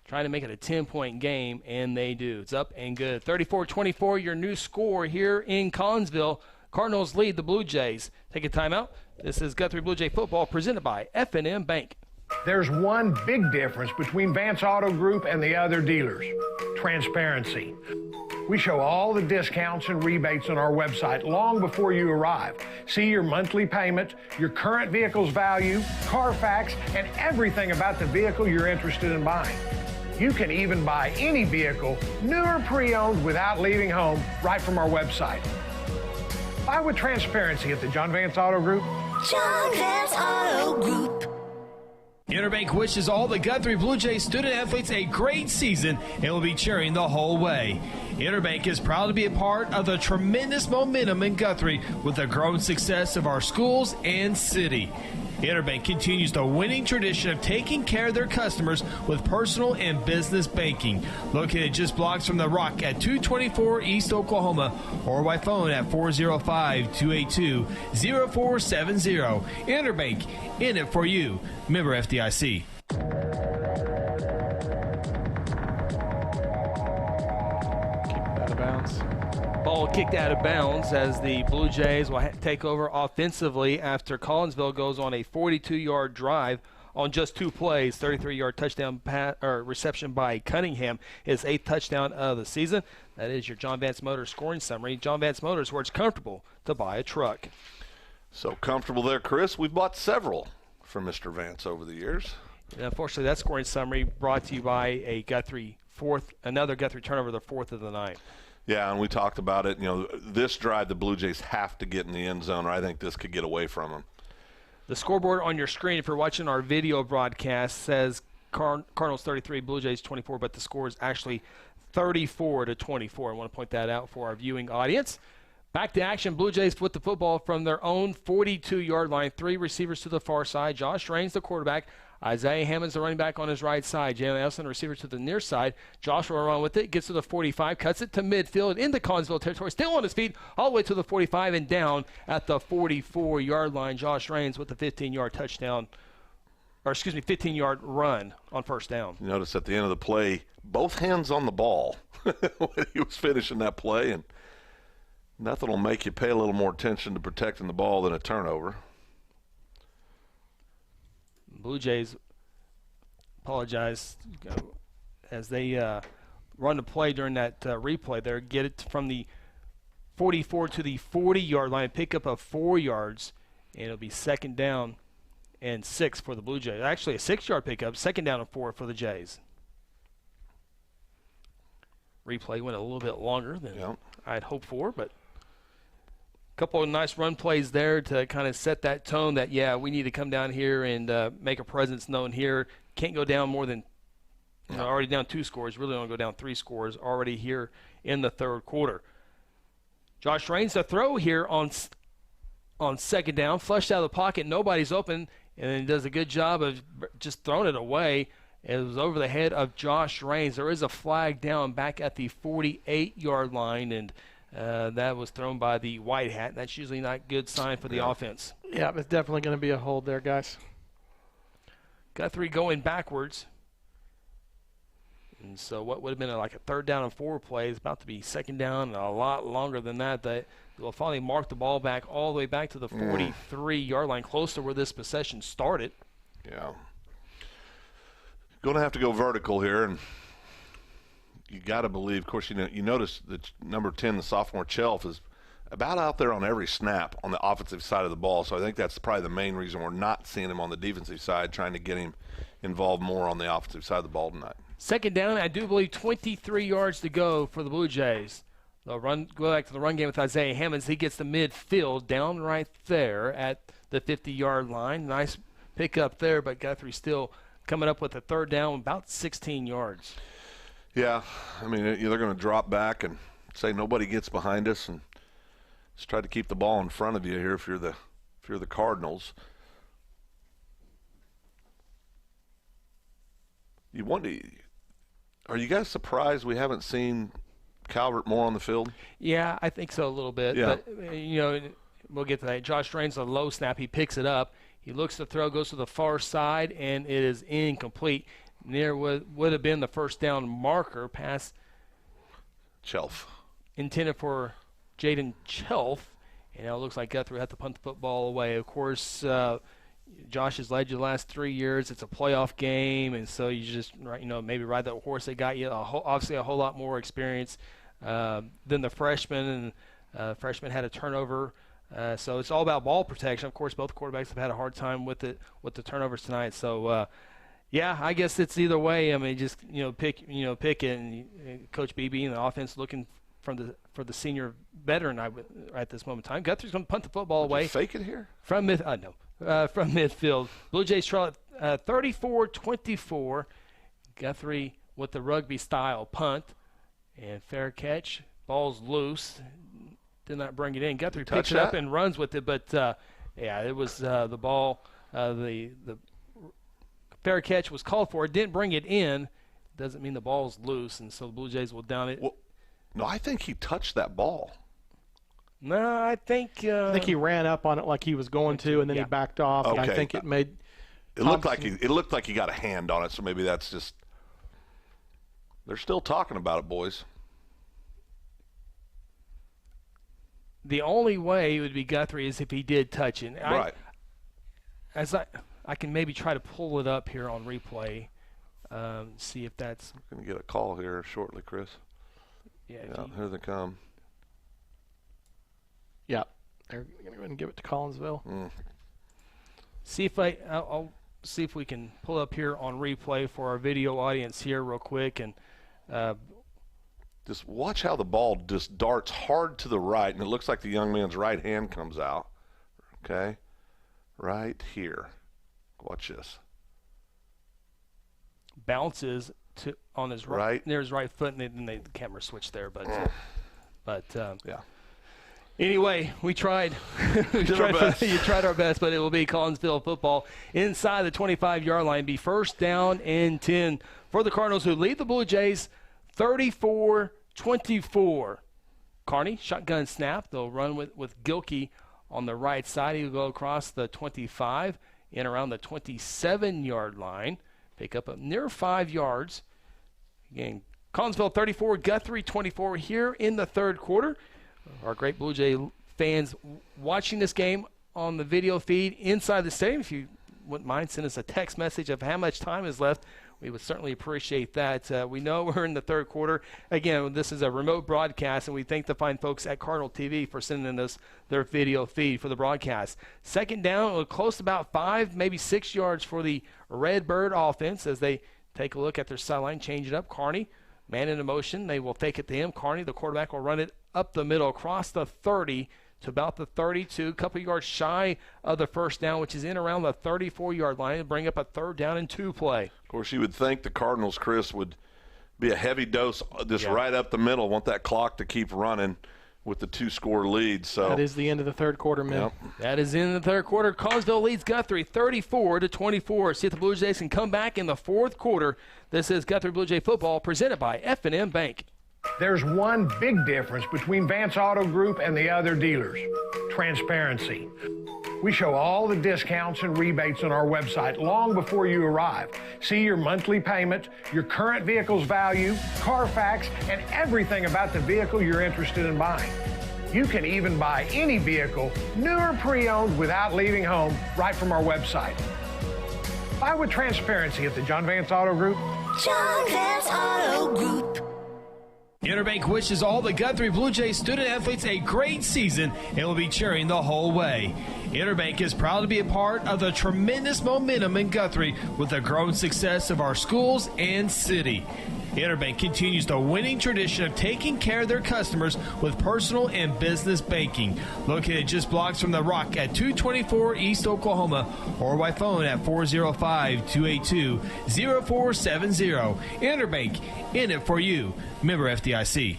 Trying to make it a 10-point game, and they do. It's up and good. 34-24, your new score here in Collinsville. Cardinals lead the Blue Jays. Take a timeout. This is Guthrie Blue Jay football presented by F&M Bank. There's one big difference between Vance Auto Group and the other dealers: transparency. We show all the discounts and rebates on our website long before you arrive. See your monthly payment, your current vehicle's value, Carfax, and everything about the vehicle you're interested in buying. You can even buy any vehicle, new or pre-owned, without leaving home, right from our website. Buy with transparency at the John Vance Auto Group. John Vance Auto Group. Interbank wishes all the Guthrie Blue Jays student athletes a great season and will be cheering the whole way. Interbank is proud to be a part of the tremendous momentum in Guthrie with the growing success of our schools and city. Interbank continues the winning tradition of taking care of their customers with personal and business banking. Located just blocks from the Rock at 224 East Oklahoma, or by phone at 405-282-0470. Interbank, in it for you. Member FDIC. Out of bounds. Ball kicked out of bounds as the Blue Jays will take over offensively after Collinsville goes on a 42-yard drive on just 2 plays. 33-yard touchdown reception by Cunningham, his 8th touchdown of the season. That is your John Vance Motors scoring summary. John Vance Motors, where it's comfortable to buy a truck. So comfortable there, Chris. We've bought several from Mr. Vance over the years. And unfortunately, that scoring summary brought to you by a another Guthrie turnover, the 4th of the night. Yeah, and we talked about it. You know, this drive, the Blue Jays have to get in the end zone, or I think this could get away from them. The scoreboard on your screen, if you're watching our video broadcast, says Cardinals 33, Blue Jays 24, but the score is actually 34-24. I want to point that out for our viewing audience. Back to action. Blue Jays put the football from their own 42-yard line. 3 receivers to the far side. Josh Raines, the quarterback. Isaiah Hammond's the running back on his right side. Jalen Elson, the receiver to the near side. Josh will run with it, gets to the 45, cuts it to midfield into Collinsville territory, still on his feet, all the way to the 45 and down at the 44-yard line. Josh Raines with the 15-yard touchdown, 15-yard run on first down. You notice at the end of the play, both hands on the ball when he was finishing that play, and nothing will make you pay a little more attention to protecting the ball than a turnover. Blue Jays apologize as they run the play during that replay there. Get it from the 44 to the 40-yard line, pick up of 4 yards, and it'll be 2nd down and 6 for the Blue Jays. Actually, a 6-yard pickup, 2nd down and 4 for the Jays. Replay went a little bit longer than I'd hoped for, but couple of nice run plays there to kind of set that tone that, yeah, we need to come down here and make a presence known here. Can't go down more than already down 2 scores. Really want to go down 3 scores already here in the 3rd quarter. Josh Raines to throw here on 2nd down. Flushed out of the pocket. Nobody's open. And then does a good job of just throwing it away. It was over the head of Josh Raines. There is a flag down back at the 48-yard line, and that was thrown by the white hat. That's usually not a good sign for the offense. Yeah, it's definitely going to be a hold there, guys. Guthrie going backwards. And so what would have been like a 3rd down and 4 play is about to be 2nd down and a lot longer than that. They will finally mark the ball back all the way back to the 43-yard line, close to where this possession started. Yeah. Going to have to go vertical here, and you got to believe, of course, you notice that number 10, the sophomore Chelf, is about out there on every snap on the offensive side of the ball. So I think that's probably the main reason we're not seeing him on the defensive side, trying to get him involved more on the offensive side of the ball tonight. Second down, I do believe 23 yards to go for the Blue Jays. They'll go back to the run game with Isaiah Hammonds. He gets the midfield down right there at the 50-yard line. Nice pickup there, but Guthrie still coming up with a third down, about 16 yards. Yeah, I mean, they're going to drop back and say nobody gets behind us, and just try to keep the ball in front of you here if you're the Cardinals. You wonder, are you guys surprised we haven't seen Calvert more on the field? Yeah, I think so a little bit. Yeah. But, we'll get to that. Josh Drain's a low snap. He picks it up. He looks to throw, goes to the far side, and it is incomplete. Near would have been the first down marker pass. Chelf. Intended for Jaden Chelf. And it looks like Guthrie had to punt the football away. Of course, Josh has led you the last 3 years. It's a playoff game, and so you just maybe ride that horse that got you obviously a whole lot more experience than the freshman, and freshman had a turnover. So it's all about ball protection. Of course, both quarterbacks have had a hard time with the turnovers tonight. So yeah, I guess it's either way. I mean, just pick it. And Coach BB and the offense looking for the senior veteran at this moment in time. Guthrie's going to punt the football away. Fake it here from from midfield. Blue Jays trail at 34-24. Guthrie with the rugby style punt and fair catch. Ball's loose. Did not bring it in. Guthrie picks it up and runs with it, but yeah, it was the ball. The fair catch was called for. It didn't bring it in. Doesn't mean the ball's loose, and so the Blue Jays will down it. Well, no, I think he touched that ball. No, I think he ran up on it like he was going to, and then he backed off. Okay. And I think it made. It looked like he got a hand on it, so maybe that's just. They're still talking about it, boys. The only way it would be Guthrie is if he did touch it. Right. I can maybe try to pull it up here on replay, see if that's. We're going to get a call here shortly, Chris. Yeah, here they come. Yeah, they're going to go ahead and give it to Collinsville. See if I'll see if we can pull up here on replay for our video audience here real quick, and just watch how the ball just darts hard to the right, and it looks like the young man's right hand comes out. Okay, right here. Watch this. Bounces on his right near his right foot, and then the camera switched there, but yeah. Anyway, we tried. You tried our best, but it will be Collinsville football inside the 25-yard line. Be first down and 10 for the Cardinals, who lead the Blue Jays 34-24. Carney, shotgun snap. They'll run with Gilkey on the right side. He'll go across the 25 and around the 27-yard line. Pick up near 5 yards. Again, Collinsville 34, Guthrie 24 here in the third quarter. Our great Blue Jay fans watching this game on the video feed inside the stadium, if you wouldn't mind, send us a text message of how much time is left. We would certainly appreciate that. We know we're in the third quarter. Again, this is a remote broadcast, and we thank the fine folks at Cardinal TV for sending us their video feed for the broadcast. Second down, close to about 5, maybe 6 yards for the Redbird offense as they take a look at their sideline, change it up. Carney, man in motion. They will fake it to him. Carney, the quarterback, will run it up the middle across the 30 to about the 32, a couple yards shy of the first down, which is in around the 34-yard line, to bring up a third down and 2 play. Of course, you would think the Cardinals, Chris, would be a heavy dose just right up the middle. Want that clock to keep running with the 2-score lead. So that is the end of the third quarter, man. Yep. That is in the third quarter. Collinsville leads Guthrie 34-24. See if the Blue Jays can come back in the fourth quarter. This is Guthrie Blue Jay football presented by F&M Bank. There's one big difference between Vance Auto Group and the other dealers: transparency. We show all the discounts and rebates on our website long before you arrive. See your monthly payment, your current vehicle's value, Carfax, and everything about the vehicle you're interested in buying. You can even buy any vehicle, new or pre-owned, without leaving home, right from our website. Buy with transparency at the John Vance Auto Group. John Vance Auto Group. Interbank wishes all the Guthrie Blue Jays student athletes a great season and will be cheering the whole way. Interbank is proud to be a part of the tremendous momentum in Guthrie with the growing success of our schools and city. Interbank continues the winning tradition of taking care of their customers with personal and business banking. Located just blocks from the Rock at 224 East Oklahoma or by phone at 405-282-0470. Interbank, in it for you. Member FDIC.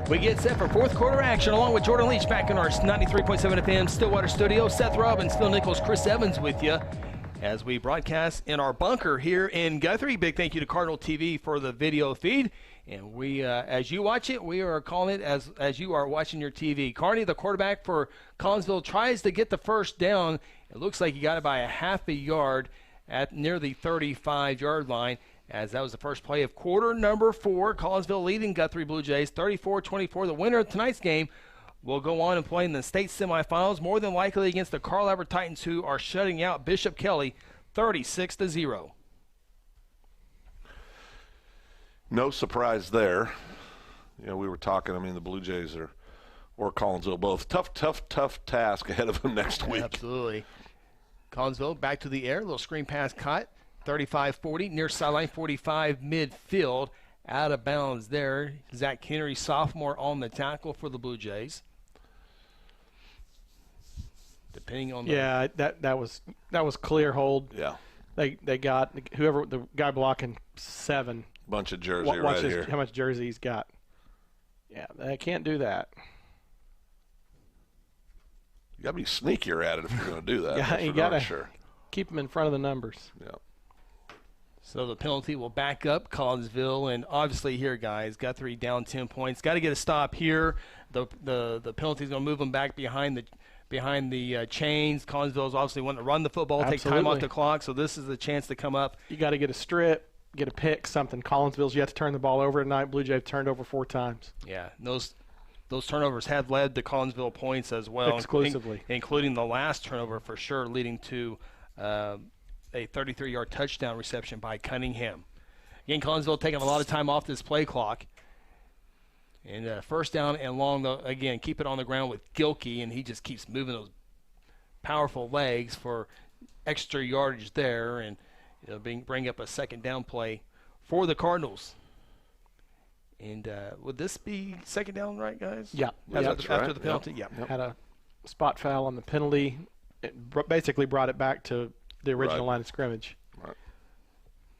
We get set for fourth quarter action along with Jordan Leach back in our 93.7 FM Stillwater studio. Seth Robbins, Phil Nichols, Chris Evans with you as we broadcast in our bunker here in Guthrie. Big thank you to Cardinal TV for the video feed. And we, as you watch it, we are calling it as you are watching your TV. Carney, the quarterback for Collinsville, tries to get the first down. It looks like he got it by a half a yard at near the 35-yard line, as that was the first play of quarter number 4. Collinsville leading Guthrie Blue Jays 34-24. The winner of tonight's game will go on and play in the state semifinals, more than likely against the Carl Albert Titans, who are shutting out Bishop Kelly 36-0. No surprise there. You know, we were talking, I mean, the Blue Jays or Collinsville both. Tough task ahead of them next week. Absolutely. Collinsville back to the air. Little screen pass caught. 35-40, near sideline 45 midfield. Out of bounds there. Zach Henry, sophomore, on the tackle for the Blue Jays. Depending on that was clear hold. Yeah. They got whoever the guy blocking 7. Bunch of jersey right here. How much jersey he's got. Yeah, they can't do that. You got to be sneakier at it if you're going to do that. You got to keep them in front of the numbers. Yeah. So the penalty will back up Collinsville, and obviously here, guys, Guthrie down 10 points. Got to get a stop here. The penalty is going to move them back behind the chains. Collinsville is obviously wanting to run the football, take time off the clock. So this is the chance to come up. You got to get a strip, get a pick, something. Collinsville's yet to turn the ball over tonight. Blue Jays turned over 4 times. Yeah, those turnovers have led to Collinsville points as well, exclusively, including the last turnover for sure, leading to a 33-yard touchdown reception by Cunningham. Again, Collinsville taking a lot of time off this play clock. And first down and long, again, keep it on the ground with Gilkey, and he just keeps moving those powerful legs for extra yardage there, and it'll bring up a second down play for the Cardinals. And would this be second down, right, guys? Yeah. After the penalty? Yep. Had a spot foul on the penalty. It basically brought it back to the original line of scrimmage. Right.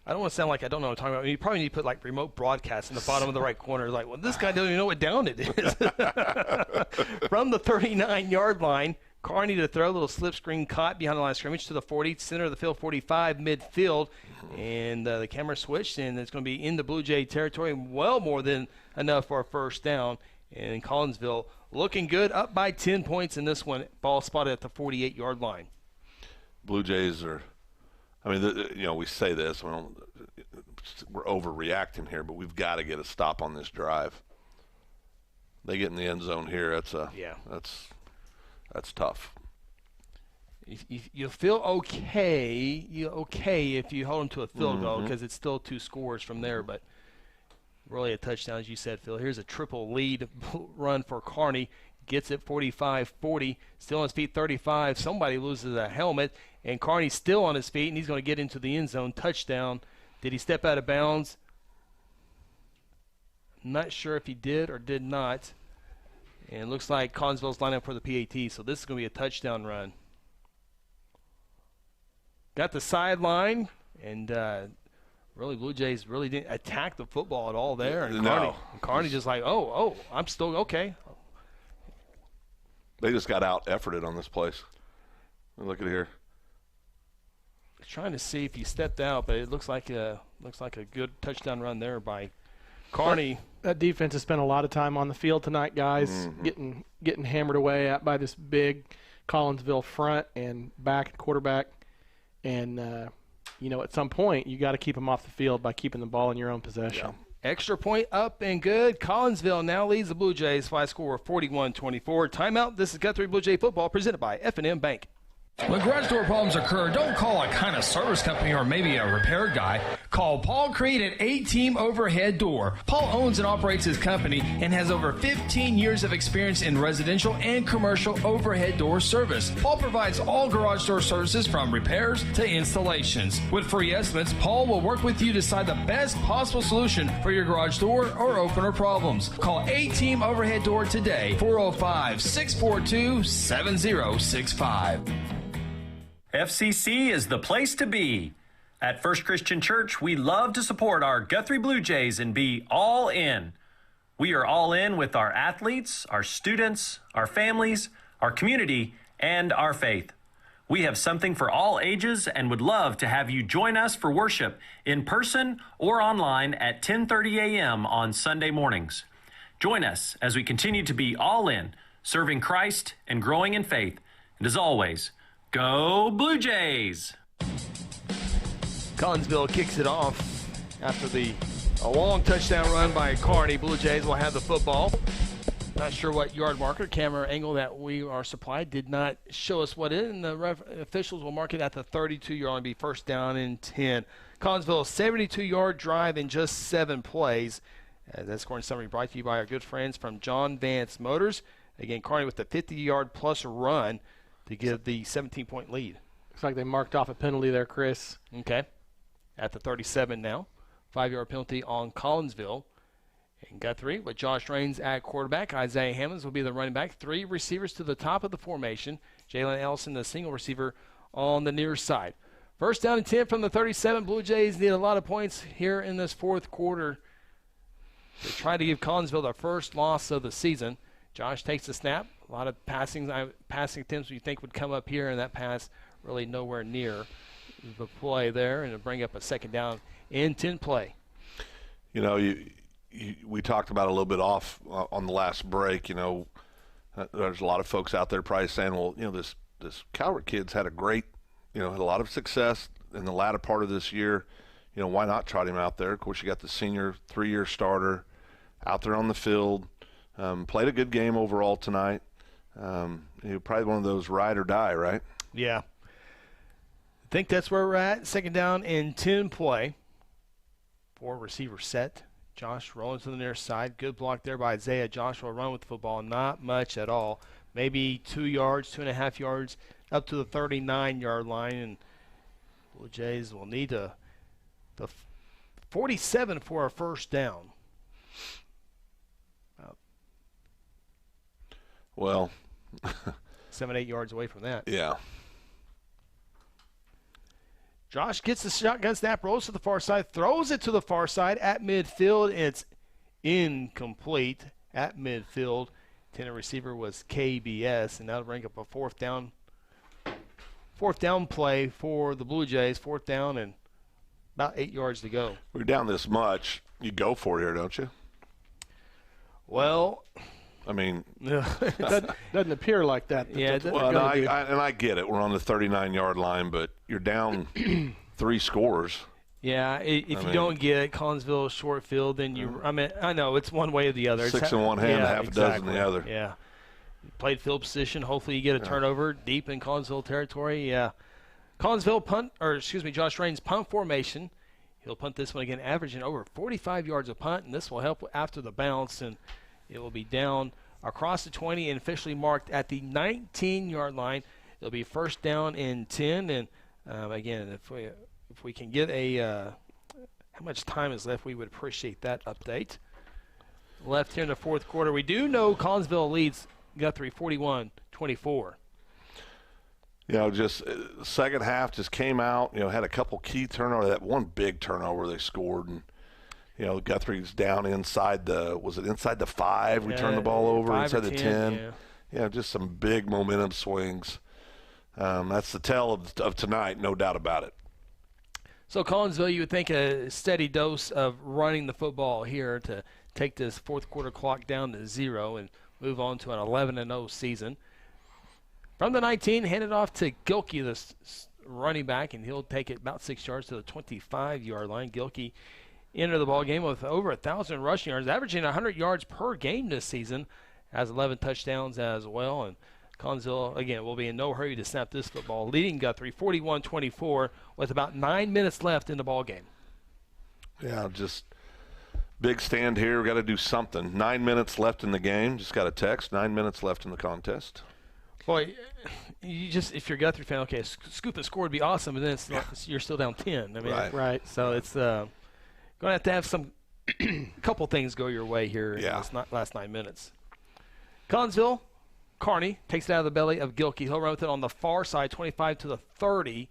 I don't want to sound like I don't know what I'm talking about. I mean, you probably need to put like remote broadcast in the bottom of the right corner. Like, well, this guy doesn't even know what down it is. From the 39-yard line, Carney to throw, a little slip screen caught behind the line of scrimmage to the 40, center of the field, 45, midfield. And the camera switched, and it's going to be in the Blue Jay territory. Well more than enough for a first down. And Collinsville looking good, up by 10 points in this one. Ball spotted at the 48-yard line. Blue Jays are, I mean, we say this, we're overreacting here, but we've got to get a stop on this drive. They get in the end zone here. That's tough. You feel okay. If you hold them to a field goal because it's still 2 scores from there, but really a touchdown, as you said, Phil. Here's a triple lead run for Carney. Gets it 45-40, still on his feet 35. Somebody loses a helmet, and Carney's still on his feet, and he's going to get into the end zone. Touchdown. Did he step out of bounds? Not sure if he did or did not. And it looks like Collinsville's lining up for the PAT, so this is going to be a touchdown run. Got the sideline, and really Blue Jays really didn't attack the football at all there. And Carney just like, oh, I'm still okay. They just got out-efforted on this place. Look at here. Trying to see if he stepped out, but it looks like a good touchdown run there by Carney. That defense has spent a lot of time on the field tonight, guys, getting hammered away at by this big Collinsville front and back and quarterback. And, at some point you got to keep them off the field by keeping the ball in your own possession. Yeah. Extra point up and good. Collinsville now leads the Blue Jays by a score of 41-24. Timeout. This is Guthrie Blue Jay football presented by F&M Bank. When garage door problems occur, don't call a kind of service company or maybe a repair guy. Call Paul Creed at A-Team Overhead Door. Paul owns and operates his company and has over 15 years of experience in residential and commercial overhead door service. Paul provides all garage door services from repairs to installations. With free estimates, Paul will work with you to decide the best possible solution for your garage door or opener problems. Call A-Team Overhead Door today, 405-642-7065. FCC is the place to be. At First Christian Church, we love to support our Guthrie Blue Jays and be all in. We are all in with our athletes, our students, our families, our community, and our faith. We have something for all ages and would love to have you join us for worship in person or online at 10:30 a.m. on Sunday mornings. Join us as we continue to be all in, serving Christ and growing in faith. And as always, go Blue Jays! Collinsville kicks it off after a long touchdown run by Kearney. Blue Jays will have the football. Not sure what yard marker, camera angle that we are supplied did not show us what it is, and the officials will mark it at the 32-yard line, be first down and 10. Collinsville, 72-yard drive in just 7 plays. That scoring summary brought to you by our good friends from John Vance Motors. Again, Kearney with the 50-yard plus run to give the 17-point lead. Looks like they marked off a penalty there, Chris. Okay. At the 37 now. 5-yard penalty on Collinsville. And Guthrie with Josh Raines at quarterback. Isaiah Hammonds will be the running back. 3 receivers to the top of the formation. Jalen Ellison, the single receiver on the near side. First down and 10 from the 37. Blue Jays need a lot of points here in this fourth quarter to try to give Collinsville their first loss of the season. Josh takes the snap. A lot of passing attempts you think would come up here, and that pass really nowhere near the play there, and it'll bring up a second down and 10 play. You know, we talked about it a little bit off on the last break. You know, there's a lot of folks out there probably saying, well, you know, this Calvert kid's had a great, had a lot of success in the latter part of this year. You know, why not trot him out there? Of course, you got the senior 3-year starter out there on the field. Played a good game overall tonight. Probably one of those ride or die, right? Yeah. I think that's where we're at. Second down and 10 play. 4 receiver set. Josh rolling to the near side. Good block there by Isaiah. Josh will run with the football. Not much at all. Maybe 2 yards, 2.5 yards, up to the 39-yard line. And Blue Jays will need the 47 for a first down. Well, 7-8 yards away from that. Yeah. Josh gets the shotgun snap, rolls to the far side, throws it to the far side at midfield, and it's incomplete at midfield. Intended receiver was KBS, and that'll bring up a fourth down play for the Blue Jays. Fourth down and about 8 yards to go. We're down this much. You go for it here, don't you? Well, I mean, doesn't appear like that. Yeah, well, I get it. We're on the 39-yard line, but you're down 3 scores. Yeah, if you don't get it, Collinsville short field, then you. I mean, I know it's one way or the other. 6 in one hand, half a dozen in the other. Yeah, played field position. Hopefully, you get a turnover deep in Collinsville territory. Yeah, Collinsville Josh Raines punt formation. He'll punt this one again, averaging over 45 yards a punt, and this will help after the bounce, and it will be down across the 20 and officially marked at the 19-yard line. It'll be first down and 10. And again, if we can get how much time is left, we would appreciate that update. Left here in the fourth quarter, we do know Collinsville leads Guthrie 41-24. Just second half just came out. Had a couple key turnovers. That one big turnover they scored, and Guthrie's down inside inside the 5? We turned the ball over inside the 10. Yeah, just some big momentum swings. That's the tell of tonight, no doubt about it. So Collinsville, you would think a steady dose of running the football here to take this fourth quarter clock down to 0 and move on to an 11-0 season. From the 19, handed off to Gilkey, the running back, and he'll take it about 6 yards to the 25-yard line. Gilkey entered the ball game with over 1,000 rushing yards, averaging 100 yards per game this season, has 11 touchdowns as well. And Collinsville, again, will be in no hurry to snap this football, leading Guthrie 41-24 with about 9 minutes left in the ball game. Yeah, just big stand here. We've got to do something. 9 minutes left in the game. Just got a text. 9 minutes left in the contest. Boy, if you're a Guthrie fan, okay, scoop and score would be awesome, but then you're still down 10. I mean, right. So it's going to have some couple things go your way here in this last 9 minutes. Collinsville, Kearney takes it out of the belly of Gilkey. He'll run with it on the far side, 25 to the 30,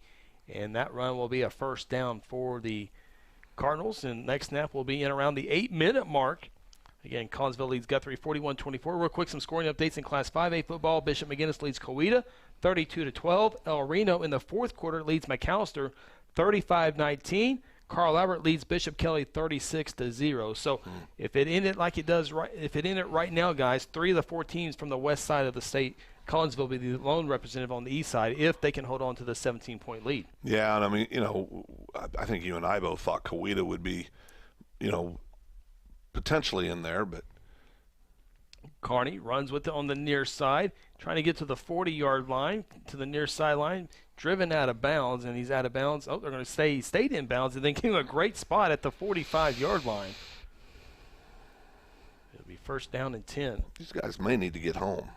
and that run will be a first down for the Cardinals, and next snap will be in around the 8-minute mark. Again, Collinsville leads Guthrie 41-24. Real quick, some scoring updates in Class 5A football. Bishop McGinnis leads Coweta 32-12. El Reno in the fourth quarter leads McAllister 35-19. Carl Albert leads Bishop Kelly 36-0. So if it ended like it does right now, guys, 3 of the 4 teams from the west side of the state, Collinsville will be the lone representative on the east side if they can hold on to the 17-point lead. Yeah, and I mean, I think you and I both thought Coweta would be, potentially in there, but Kearney runs with it on the near side, trying to get to the 40-yard line, to the near sideline, driven out of bounds, and he's out of bounds. Oh, they're going to say he stayed in bounds, and then gave him a great spot at the 45-yard line. It'll be first down and 10. These guys may need to get home.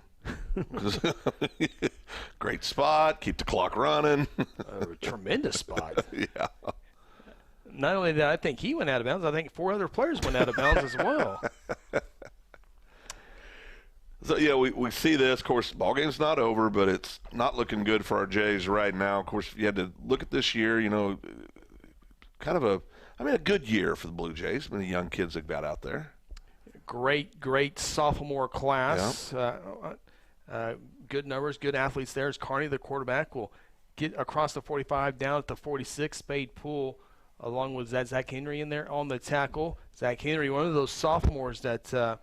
Great spot, keep the clock running. Tremendous spot. Yeah. Not only that, I think he went out of bounds, I think 4 other players went out of bounds as well. So, yeah, we see this. Of course, ball game's not over, but it's not looking good for our Jays right now. Of course, if you had to look at this year, kind of a good year for the Blue Jays. Many young kids that got out there. Great sophomore class. Good numbers, good athletes there. As Kearney, the quarterback, will get across the 45 down at the 46. Spade Poole, along with Zach Henry in there on the tackle. Zach Henry, one of those sophomores that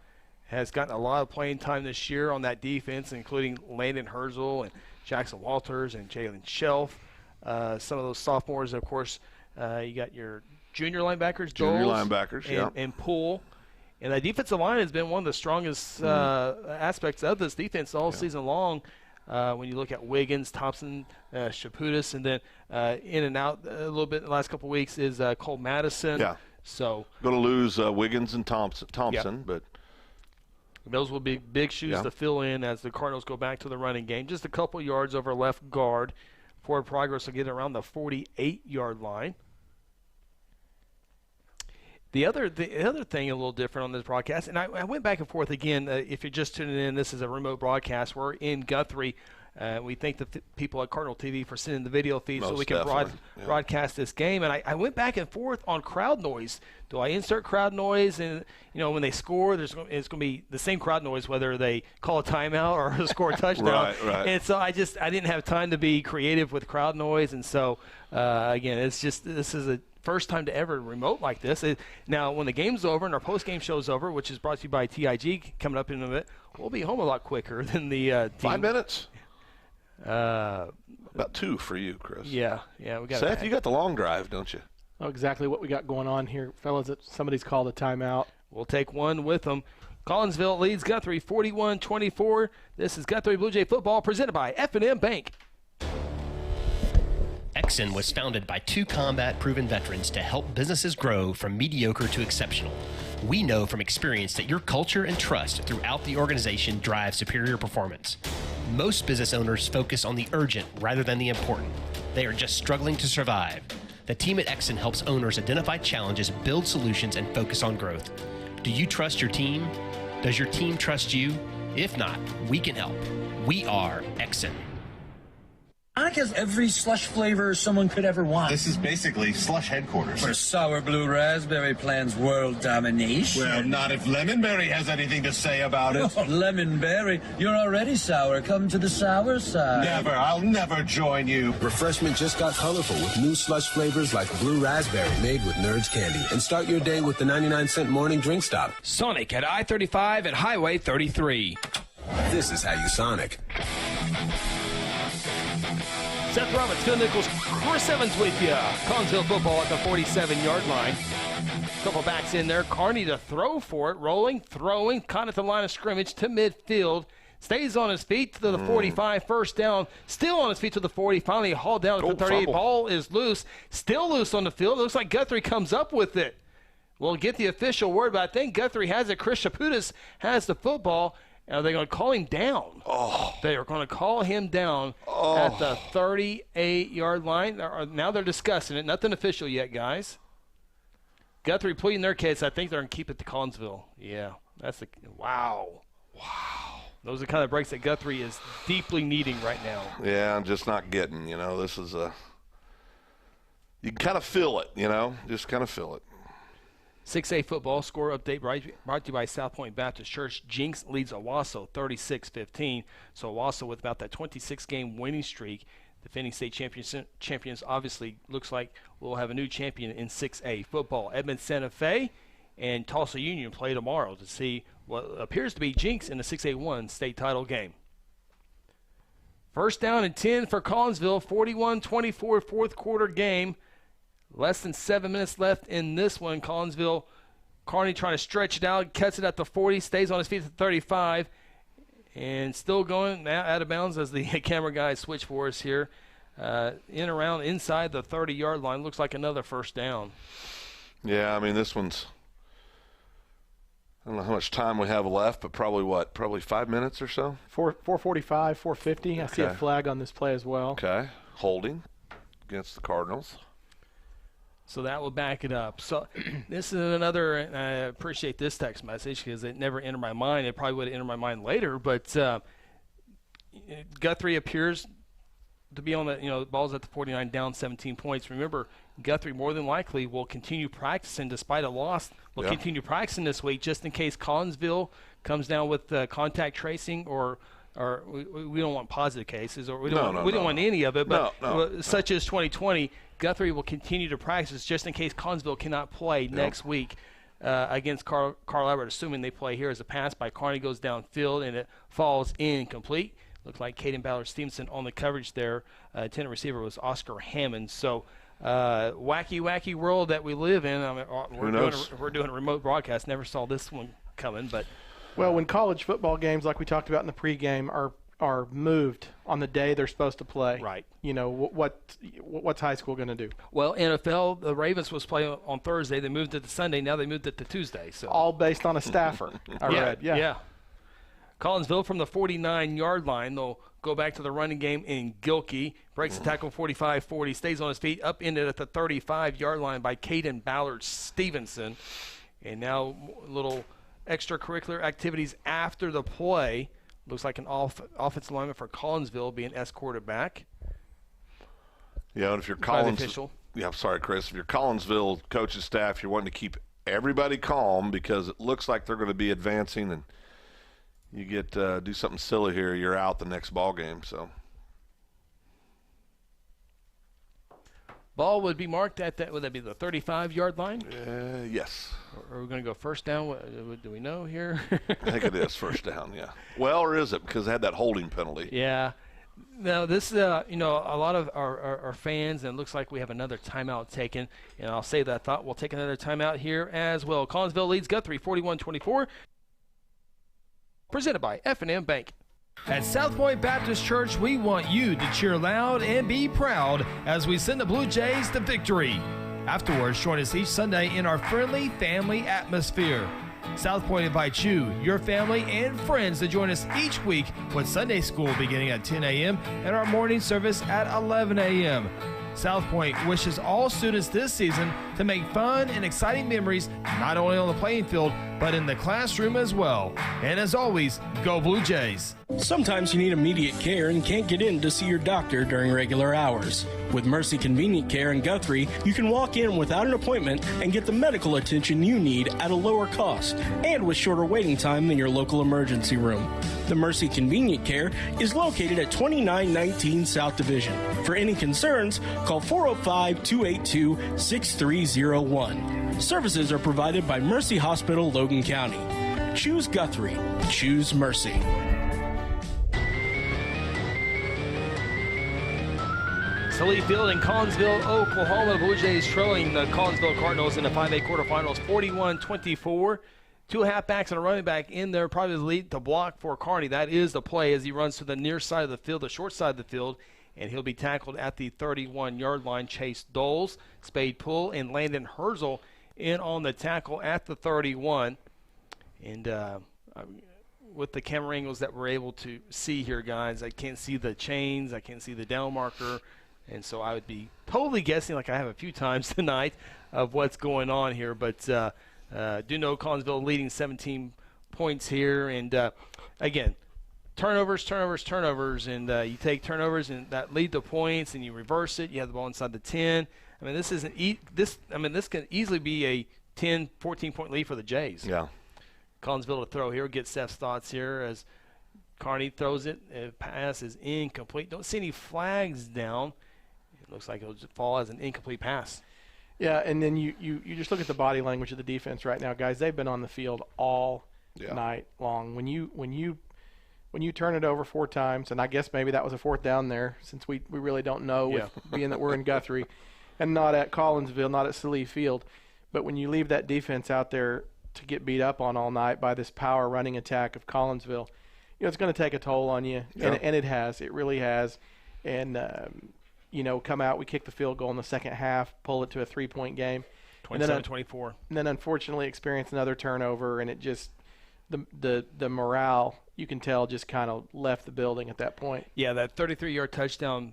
has gotten a lot of playing time this year on that defense, including Landon Herzl and Jackson Walters and Jalen Shelf. Some of those sophomores, of course, you got your junior linebackers, Doles and Poole. And the defensive line has been one of the strongest aspects of this defense all season long. When you look at Wiggins, Thompson, Shaputis, and then in and out a little bit in the last couple of weeks is Cole Madison. Yeah. So going to lose Wiggins and Thompson, but those will be big shoes to fill in as the Cardinals go back to the running game. Just a couple yards over left guard. Forward progress will get around the 48-yard line. The other thing a little different on this broadcast, and I went back and forth again. If you're just tuning in, this is a remote broadcast. We're in Guthrie. We thank the people at Cardinal TV for sending the video feed so we can broadcast this game. And I went back and forth on crowd noise. Do I insert crowd noise? And, when they score, it's going to be the same crowd noise whether they call a timeout or score a touchdown. Right. And so I didn't have time to be creative with crowd noise. And so, again, this is a first time to ever remote like this. Now, when the game's over and our post-game show's over, which is brought to you by TIG coming up in a bit, we'll be home a lot quicker than the team. 5 minutes? About 2 for you, Chris. Yeah, we got Seth, you got the long drive, don't you? Oh, exactly what we got going on here, fellas. Somebody's called a timeout. We'll take one with them. Collinsville leads Guthrie 41-24. This is Guthrie Blue Jay football presented by F&M Bank. Exxon was founded by 2 combat-proven veterans to help businesses grow from mediocre to exceptional. We know from experience that your culture and trust throughout the organization drive superior performance. Most business owners focus on the urgent rather than the important. They are just struggling to survive. The team at Exxon helps owners identify challenges, build solutions, and focus on growth. Do you trust your team? Does your team trust you? If not, we can help. We are Exxon. Sonic has every slush flavor someone could ever want. This is basically slush headquarters. Where sour blue raspberry plans world domination. Well, not if Lemonberry has anything to say about it. Oh, Lemonberry, you're already sour. Come to the sour side. Never. I'll never join you. Refreshment just got colorful with new slush flavors like blue raspberry made with Nerds candy. And start your day with the 99-cent morning drink stop. Sonic at I-35 and Highway 33. This is how you Sonic. Seth Roberts, Phil Nichols, Chris Evans with you. Collinsville football at the 47-yard line. Couple backs in there. Kearney to throw for it. Rolling, throwing, caught at the line of scrimmage to midfield. Stays on his feet to the 45, first down. Still on his feet to the 40, finally hauled down to the 38. Fumble. Ball is loose, still loose on the field. Looks like Guthrie comes up with it. We'll get the official word, but I think Guthrie has it. Chris Chaputis has the football. Are they going to call him down? They are going to call him down at the 38-yard line. Now they're discussing it. Nothing official yet, guys. Guthrie pleading their case. I think they're going to keep it to Collinsville. Yeah, that's wow. Those are the kind of breaks that Guthrie is deeply needing right now. Yeah, I'm just not getting. This is you kind of feel it. Just kind of feel it. 6A football score update brought to you by South Point Baptist Church. Jinx leads Owasso 36-15. So Owasso with about that 26-game winning streak. Defending state champions obviously looks like we'll have a new champion in 6A football. Edmond Santa Fe and Tulsa Union play tomorrow to see what appears to be Jinx in the 6A1 state title game. First down and 10 for Collinsville, 41-24 fourth quarter game. Less than 7 minutes left in this one. Collinsville, Carney trying to stretch it out, cuts it at the 40, stays on his feet at the 35, and still going now out of bounds as the camera guys switch for us here. Around inside the 30-yard line. Looks like another first down. Yeah, this one's – I don't know how much time we have left, but probably 5 minutes or so? 4:45, 4:50. I see a flag on this play as well. Okay. Holding against the Cardinals. So that will back it up. So this is another, and I appreciate this text message because it never entered my mind. It probably would have entered my mind later, but Guthrie appears to be on the ball's at the 49, down 17 points. Remember, Guthrie more than likely will continue practicing despite a loss. Will continue practicing this week just in case Collinsville comes down with contact tracing or we don't want positive cases or we don't want any of it. But such as 2020, Guthrie will continue to practice just in case Collinsville cannot play next week against Carl Albert, assuming they play here as a pass by Carney goes downfield and it falls incomplete. Looks like Caden Ballard-Stevenson on the coverage there. Attendant receiver was Oscar Hammond. So wacky world that we live in. We're doing a remote broadcast. Never saw this one coming. But well, when college football games, like we talked about in the pregame, are moved on the day they're supposed to play. Right. What's high school going to do? Well, NFL, the Ravens was playing on Thursday. They moved it to Sunday. Now they moved it to Tuesday. So all based on a staffer. I read. Yeah. Collinsville from the 49-yard line. They'll go back to the running game in Gilkey. Breaks the tackle 45-40. Stays on his feet. Upended at the 35-yard line by Caden Ballard-Stevenson. And now little extracurricular activities after the play. Looks like an offensive lineman for Collinsville being escorted back. Yeah, and if you're Collinsville, I'm sorry, Chris. If you're Collinsville coaching staff, you're wanting to keep everybody calm because it looks like they're going to be advancing, and you get do something silly here, you're out the next ball game. So ball would be marked at that. Would that be the 35-yard line? Yes. Or are we going to go first down? What do we know here? I think it is first down. Yeah. Well, or is it because they had that holding penalty? Yeah. Now this, a lot of our fans, and it looks like we have another timeout taken. And I'll say that I thought we'll take another timeout here as well. Collinsville leads Guthrie 41-24. Presented by F&M Bank. At South Point Baptist Church, we want you to cheer loud and be proud as we send the Blue Jays to victory. Afterwards, join us each Sunday in our friendly family atmosphere. South Point invites you, your family, and friends to join us each week with Sunday school beginning at 10 a.m. and our morning service at 11 a.m. South Point wishes all students this season to make fun and exciting memories not only on the playing field, but in the classroom as well. And as always, go Blue Jays. Sometimes you need immediate care and can't get in to see your doctor during regular hours. With Mercy Convenient Care in Guthrie, you can walk in without an appointment and get the medical attention you need at a lower cost and with shorter waiting time than your local emergency room. The Mercy Convenient Care is located at 2919 South Division. For any concerns, call 405-282-6301. Services are provided by Mercy Hospital, Logan County. Choose Guthrie. Choose Mercy. Lee Field in Collinsville, Oklahoma. The Blue Jays trailing the Collinsville Cardinals in the 5A quarterfinals 41-24. 2 halfbacks and a running back in there, probably the lead to block for Kearney. That is the play as he runs to the near side of the field, the short side of the field, and he'll be tackled at the 31-yard line. Chase Doles, Spade Pull, and Landon Herzl in on the tackle at the 31. And with the camera angles that we're able to see here, guys, I can't see the chains, I can't see the down marker, and so I would be totally guessing, like I have a few times tonight, of what's going on here. But do know Collinsville leading 17 points here. And, again, turnovers, and you take turnovers and that lead to points, and you reverse it. You have the ball inside the 10. I mean, this can easily be a 10, 14-point lead for the Jays. Yeah. Collinsville to throw here. Get Seth's thoughts here as Kearney throws it. Pass is incomplete. Don't see any flags down. It looks like it'll just fall as an incomplete pass. Yeah, and then you just look at the body language of the defense right now, guys. They've been on the field all night long. When you turn it over 4 times, and I guess maybe that was a 4th down there, since we really don't know, with being that we're in Guthrie and not at Collinsville, not at Salee Field. But when you leave that defense out there to get beat up on all night by this power running attack of Collinsville, it's going to take a toll on you, and it has. It really has. And come out, we kick the field goal in the second half, pull it to a 3-point game. 27-24. And then unfortunately experience another turnover, and it just the morale, you can tell, just kind of left the building at that point. Yeah, that 33-yard touchdown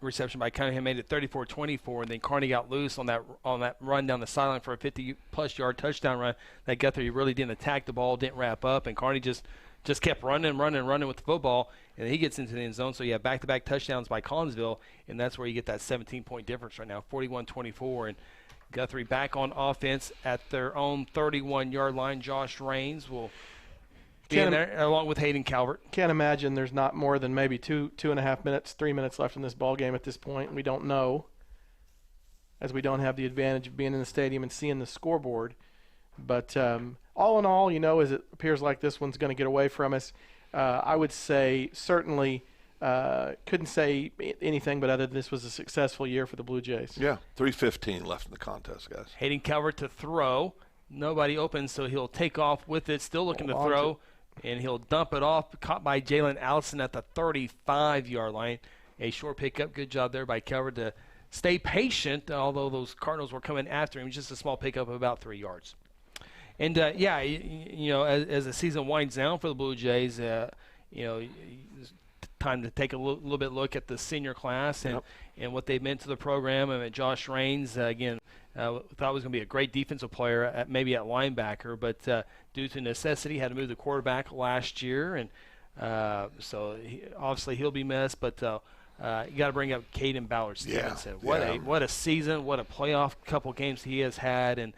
reception by Cunningham made it 34-24, and then Kearney got loose on that run down the sideline for a 50-plus yard touchdown run. That Guthrie really didn't attack the ball, didn't wrap up, and Kearney just kept running with the football, and he gets into the end zone. So, yeah, back-to-back touchdowns by Collinsville, and that's where you get that 17-point difference right now, 41-24. And Guthrie back on offense at their own 31-yard line. Josh Raines will be in there along with Hayden Calvert. Can't imagine there's not more than maybe 2.5 minutes, 3 minutes left in this ball game at this point. We don't know, as we don't have the advantage of being in the stadium and seeing the scoreboard. But all in all, as it appears like this one's going to get away from us, I would say certainly couldn't say anything but other than this was a successful year for the Blue Jays. Yeah, 3:15 left in the contest, guys. Hayden Calvert to throw. Nobody open, so he'll take off with it, still looking to throw, and he'll dump it off, caught by Jalen Allison at the 35-yard line. A short pickup. Good job there by Calvert to stay patient, although those Cardinals were coming after him. Just a small pickup of about 3 yards. And, as the season winds down for the Blue Jays, it's time to take a little bit look at the senior class and what they meant to the program. I mean, Josh Raines, again, thought was going to be a great defensive player, maybe at linebacker, but due to necessity, had to move the quarterback last year. And so obviously he'll be missed, but you got to bring up Caden Ballard-Stevenson. What a season, what a playoff couple games he has had, and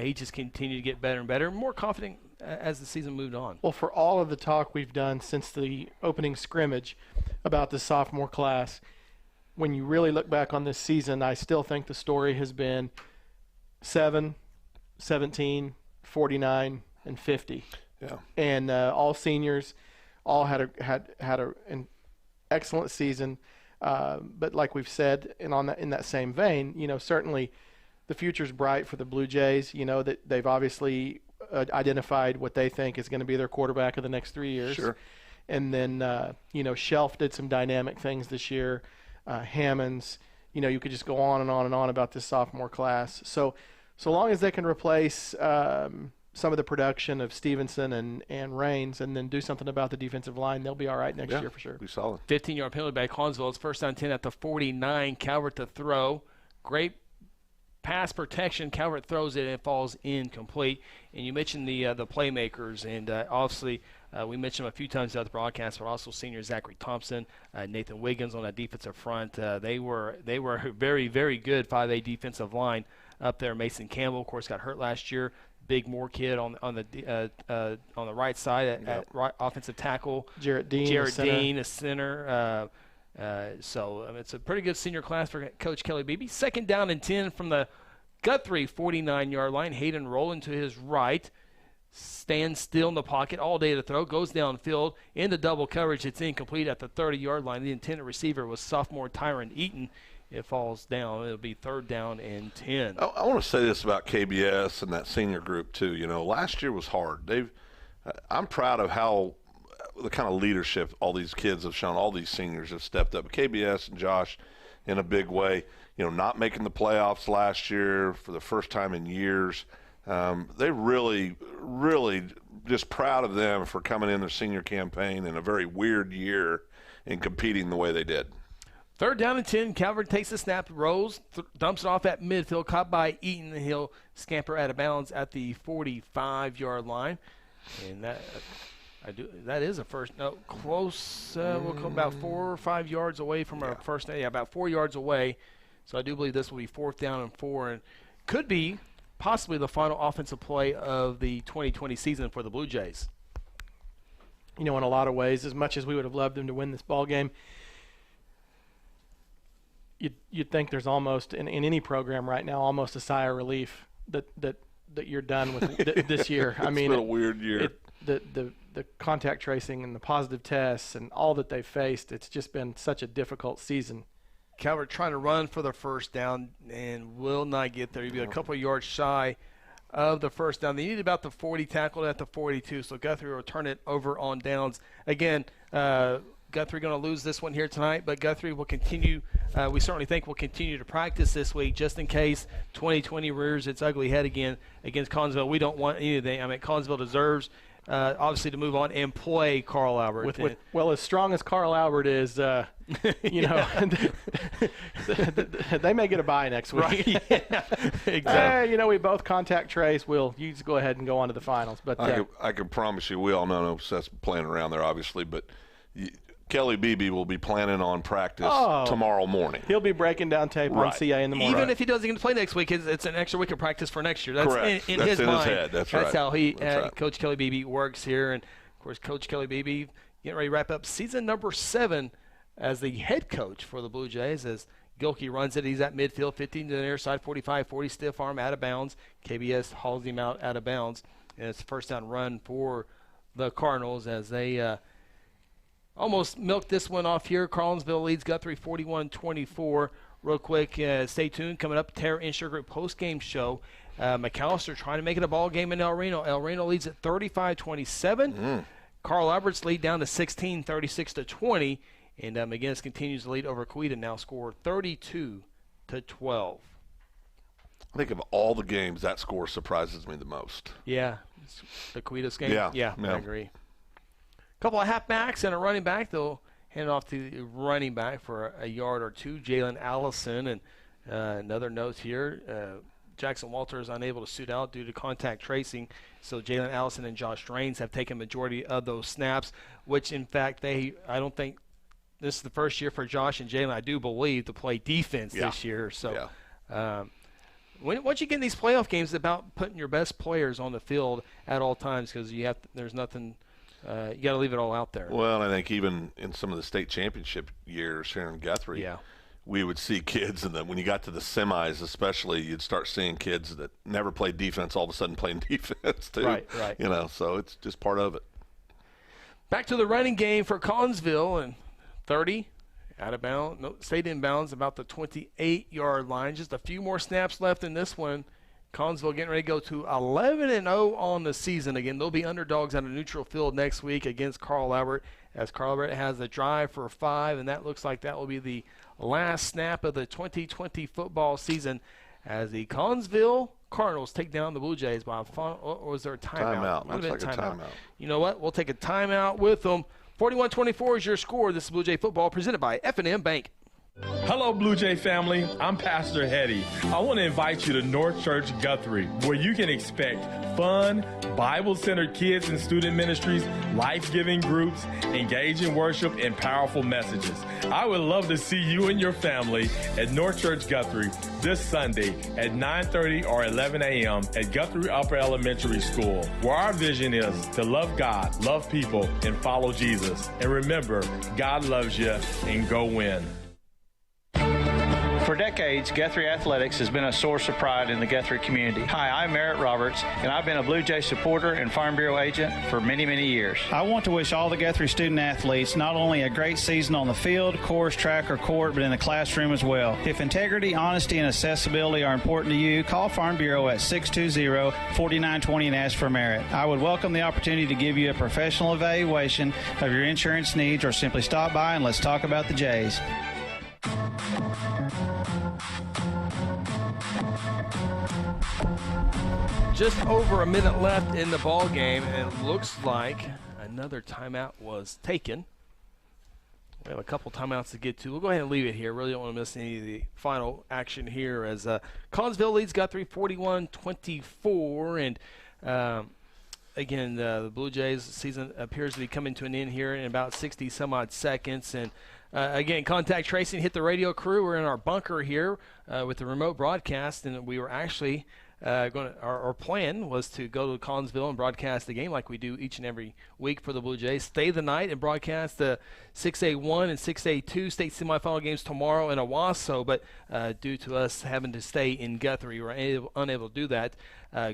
he just continued to get better and better, more confident as the season moved on. Well, for all of the talk we've done since the opening scrimmage about the sophomore class, when you really look back on this season, I still think the story has been 7, 17, 49, and 50. Yeah. And all seniors, all had an excellent season. But like we've said, and in that same vein, certainly the future's bright for the Blue Jays. That they've obviously identified what they think is going to be their quarterback of the next 3 years. Sure. And then, Shelf did some dynamic things this year. Hammonds, you could just go on and on and on about this sophomore class. So long as they can replace some of the production of Stevenson and Raines and then do something about the defensive line, they'll be all right next year for sure. Be solid. 15-yard penalty by Collinsville. It's first down 10 at the 49. Calvert to throw. Great pass protection. Calvert throws it and it falls incomplete. And you mentioned the playmakers, and obviously we mentioned them a few times throughout the broadcast, but also senior Zachary Thompson, Nathan Wiggins on that defensive front. They were a very, very good 5A defensive line up there. Mason Campbell, of course, got hurt last year. Big Moore kid on the right side at right offensive tackle. Jarrett Dean, a center. So it's a pretty good senior class for Coach Kelly Beebe. Second down and 10 from the Guthrie 49-yard line. Hayden rolling to his right. Stands still in the pocket all day to throw. Goes downfield into double coverage. It's incomplete at the 30-yard line. The intended receiver was sophomore Tyron Eaton. it falls down. It'll be 3rd down and 10. I want to say this about KBS and that senior group too. Last year was hard. I'm proud of how the kind of leadership all these kids have shown. All these seniors have stepped up. KBS and Josh in a big way. Not making the playoffs last year for the first time in years. They really, really just proud of them for coming in their senior campaign in a very weird year and competing the way they did. 3rd down and 10. Calvert takes the snap, rolls, dumps it off at midfield, caught by Eaton. He'll scamper out of bounds at the 45-yard line. And that is a first. No, close. We'll come about 4 or 5 yards away from our first. Yeah, about 4 yards away. So I do believe this will be 4th down and 4, and could be possibly the final offensive play of the 2020 season for the Blue Jays. In a lot of ways, as much as we would have loved them to win this ball game, you'd think there's almost in any program right now almost a sigh of relief that you're done with this year. It's been a weird year. The contact tracing and the positive tests and all that they've faced, it's just been such a difficult season. Calvert trying to run for the first down and will not get there. He'll be a couple of yards shy of the first down. They need about the 40, tackled at the 42, so Guthrie will turn it over on downs. Again, Guthrie going to lose this one here tonight, but Guthrie will continue. We certainly think will continue to practice this week just in case 2020 rears its ugly head again against Collinsville. We don't want anything. Collinsville deserves obviously to move on and play Carl Albert. Well, as strong as Carl Albert is, they may get a bye next week. Right. Yeah, exactly. We both contact trace. You just go ahead and go on to the finals. But I can promise you, we all know Seth's playing around there, obviously, but Kelly Beebe will be planning on practice tomorrow morning. He'll be breaking down tape on CA in the morning. Even if he doesn't get to play next week, it's an extra week of practice for next year. That's correct. In That's his in mind. His head. That's right. How right. Coach Kelly Beebe works here. And, of course, Coach Kelly Beebe getting ready to wrap up season number 7 as the head coach for the Blue Jays as Gilkey runs it. He's at midfield, 15 to the near side, 45-40, stiff arm out of bounds. KBS hauls him out of bounds. And it's a first down run for the Cardinals as they almost milked this one off here. Collinsville leads Guthrie 41-24. Real quick, stay tuned. Coming up, Terra Insure Group post-game show. McAllister trying to make it a ball game in El Reno. El Reno leads at 35-27. Carl Alberts lead down to 16, 36-20. And McGinnis continues to lead over Quita, now score 32-12. I think of all the games, that score surprises me the most. Yeah, the Quitas game. Yeah, I agree. Couple of halfbacks and a running back. They'll hand it off to the running back for a yard or two. Jalen Allison. And another note here, Jackson Walter is unable to suit out due to contact tracing. So Jalen Allison and Josh Drains have taken majority of those snaps, which in fact I don't think this is the first year for Josh and Jalen, I do believe, to play defense this year. So once you get in these playoff games, it's about putting your best players on the field at all times because there's nothing – you got to leave it all out there. Well, I think even in some of the state championship years here in Guthrie, we would see kids, and then when you got to the semis especially, you'd start seeing kids that never played defense all of a sudden playing defense too. Right. So it's just part of it. Back to the running game for Collinsville, and 30 out of bounds. No, stayed in bounds about the 28-yard line. Just a few more snaps left in this one. Collinsville getting ready to go to 11-0 on the season. Again, they'll be underdogs on a neutral field next week against Carl Albert, as Carl Albert has a drive for 5, and that looks like that will be the last snap of the 2020 football season as the Collinsville Cardinals take down the Blue Jays by a final. Or was there a timeout? Looks like a timeout. You know what? We'll take a timeout with them. 41-24 is your score. This is Blue Jay Football presented by F&M Bank. Hello, Blue Jay family. I'm Pastor Hetty. I want to invite you to North Church Guthrie, where you can expect fun, Bible-centered kids and student ministries, life-giving groups, engaging worship, and powerful messages. I would love to see you and your family at North Church Guthrie this Sunday at 9:30 or 11 a.m. at Guthrie Upper Elementary School, where our vision is to love God, love people, and follow Jesus. And remember, God loves you, and go win. For decades, Guthrie Athletics has been a source of pride in the Guthrie community. Hi, I'm Merritt Roberts, and I've been a Blue Jay supporter and Farm Bureau agent for many, many years. I want to wish all the Guthrie student athletes not only a great season on the field, course, track, or court, but in the classroom as well. If integrity, honesty, and accessibility are important to you, call Farm Bureau at 620-4920 and ask for Merritt. I would welcome the opportunity to give you a professional evaluation of your insurance needs, or simply stop by and let's talk about the Jays. Just over a minute left in the ball game, and it looks like another timeout was taken. We have a couple timeouts to get to. We'll go ahead and leave it here. Really don't want to miss any of the final action here as Collinsville leads Guthrie 41-24. And again, the Blue Jays season appears to be coming to an end here in about 60-some-odd seconds. And again, contact tracing hit the radio crew. We're in our bunker here with the remote broadcast, and we were actually our plan was to go to Collinsville and broadcast the game like we do each and every week for the Blue Jays. Stay the night and broadcast the 6A1 and 6A2 state semifinal games tomorrow in Owasso, but due to us having to stay in Guthrie, we were unable to do that.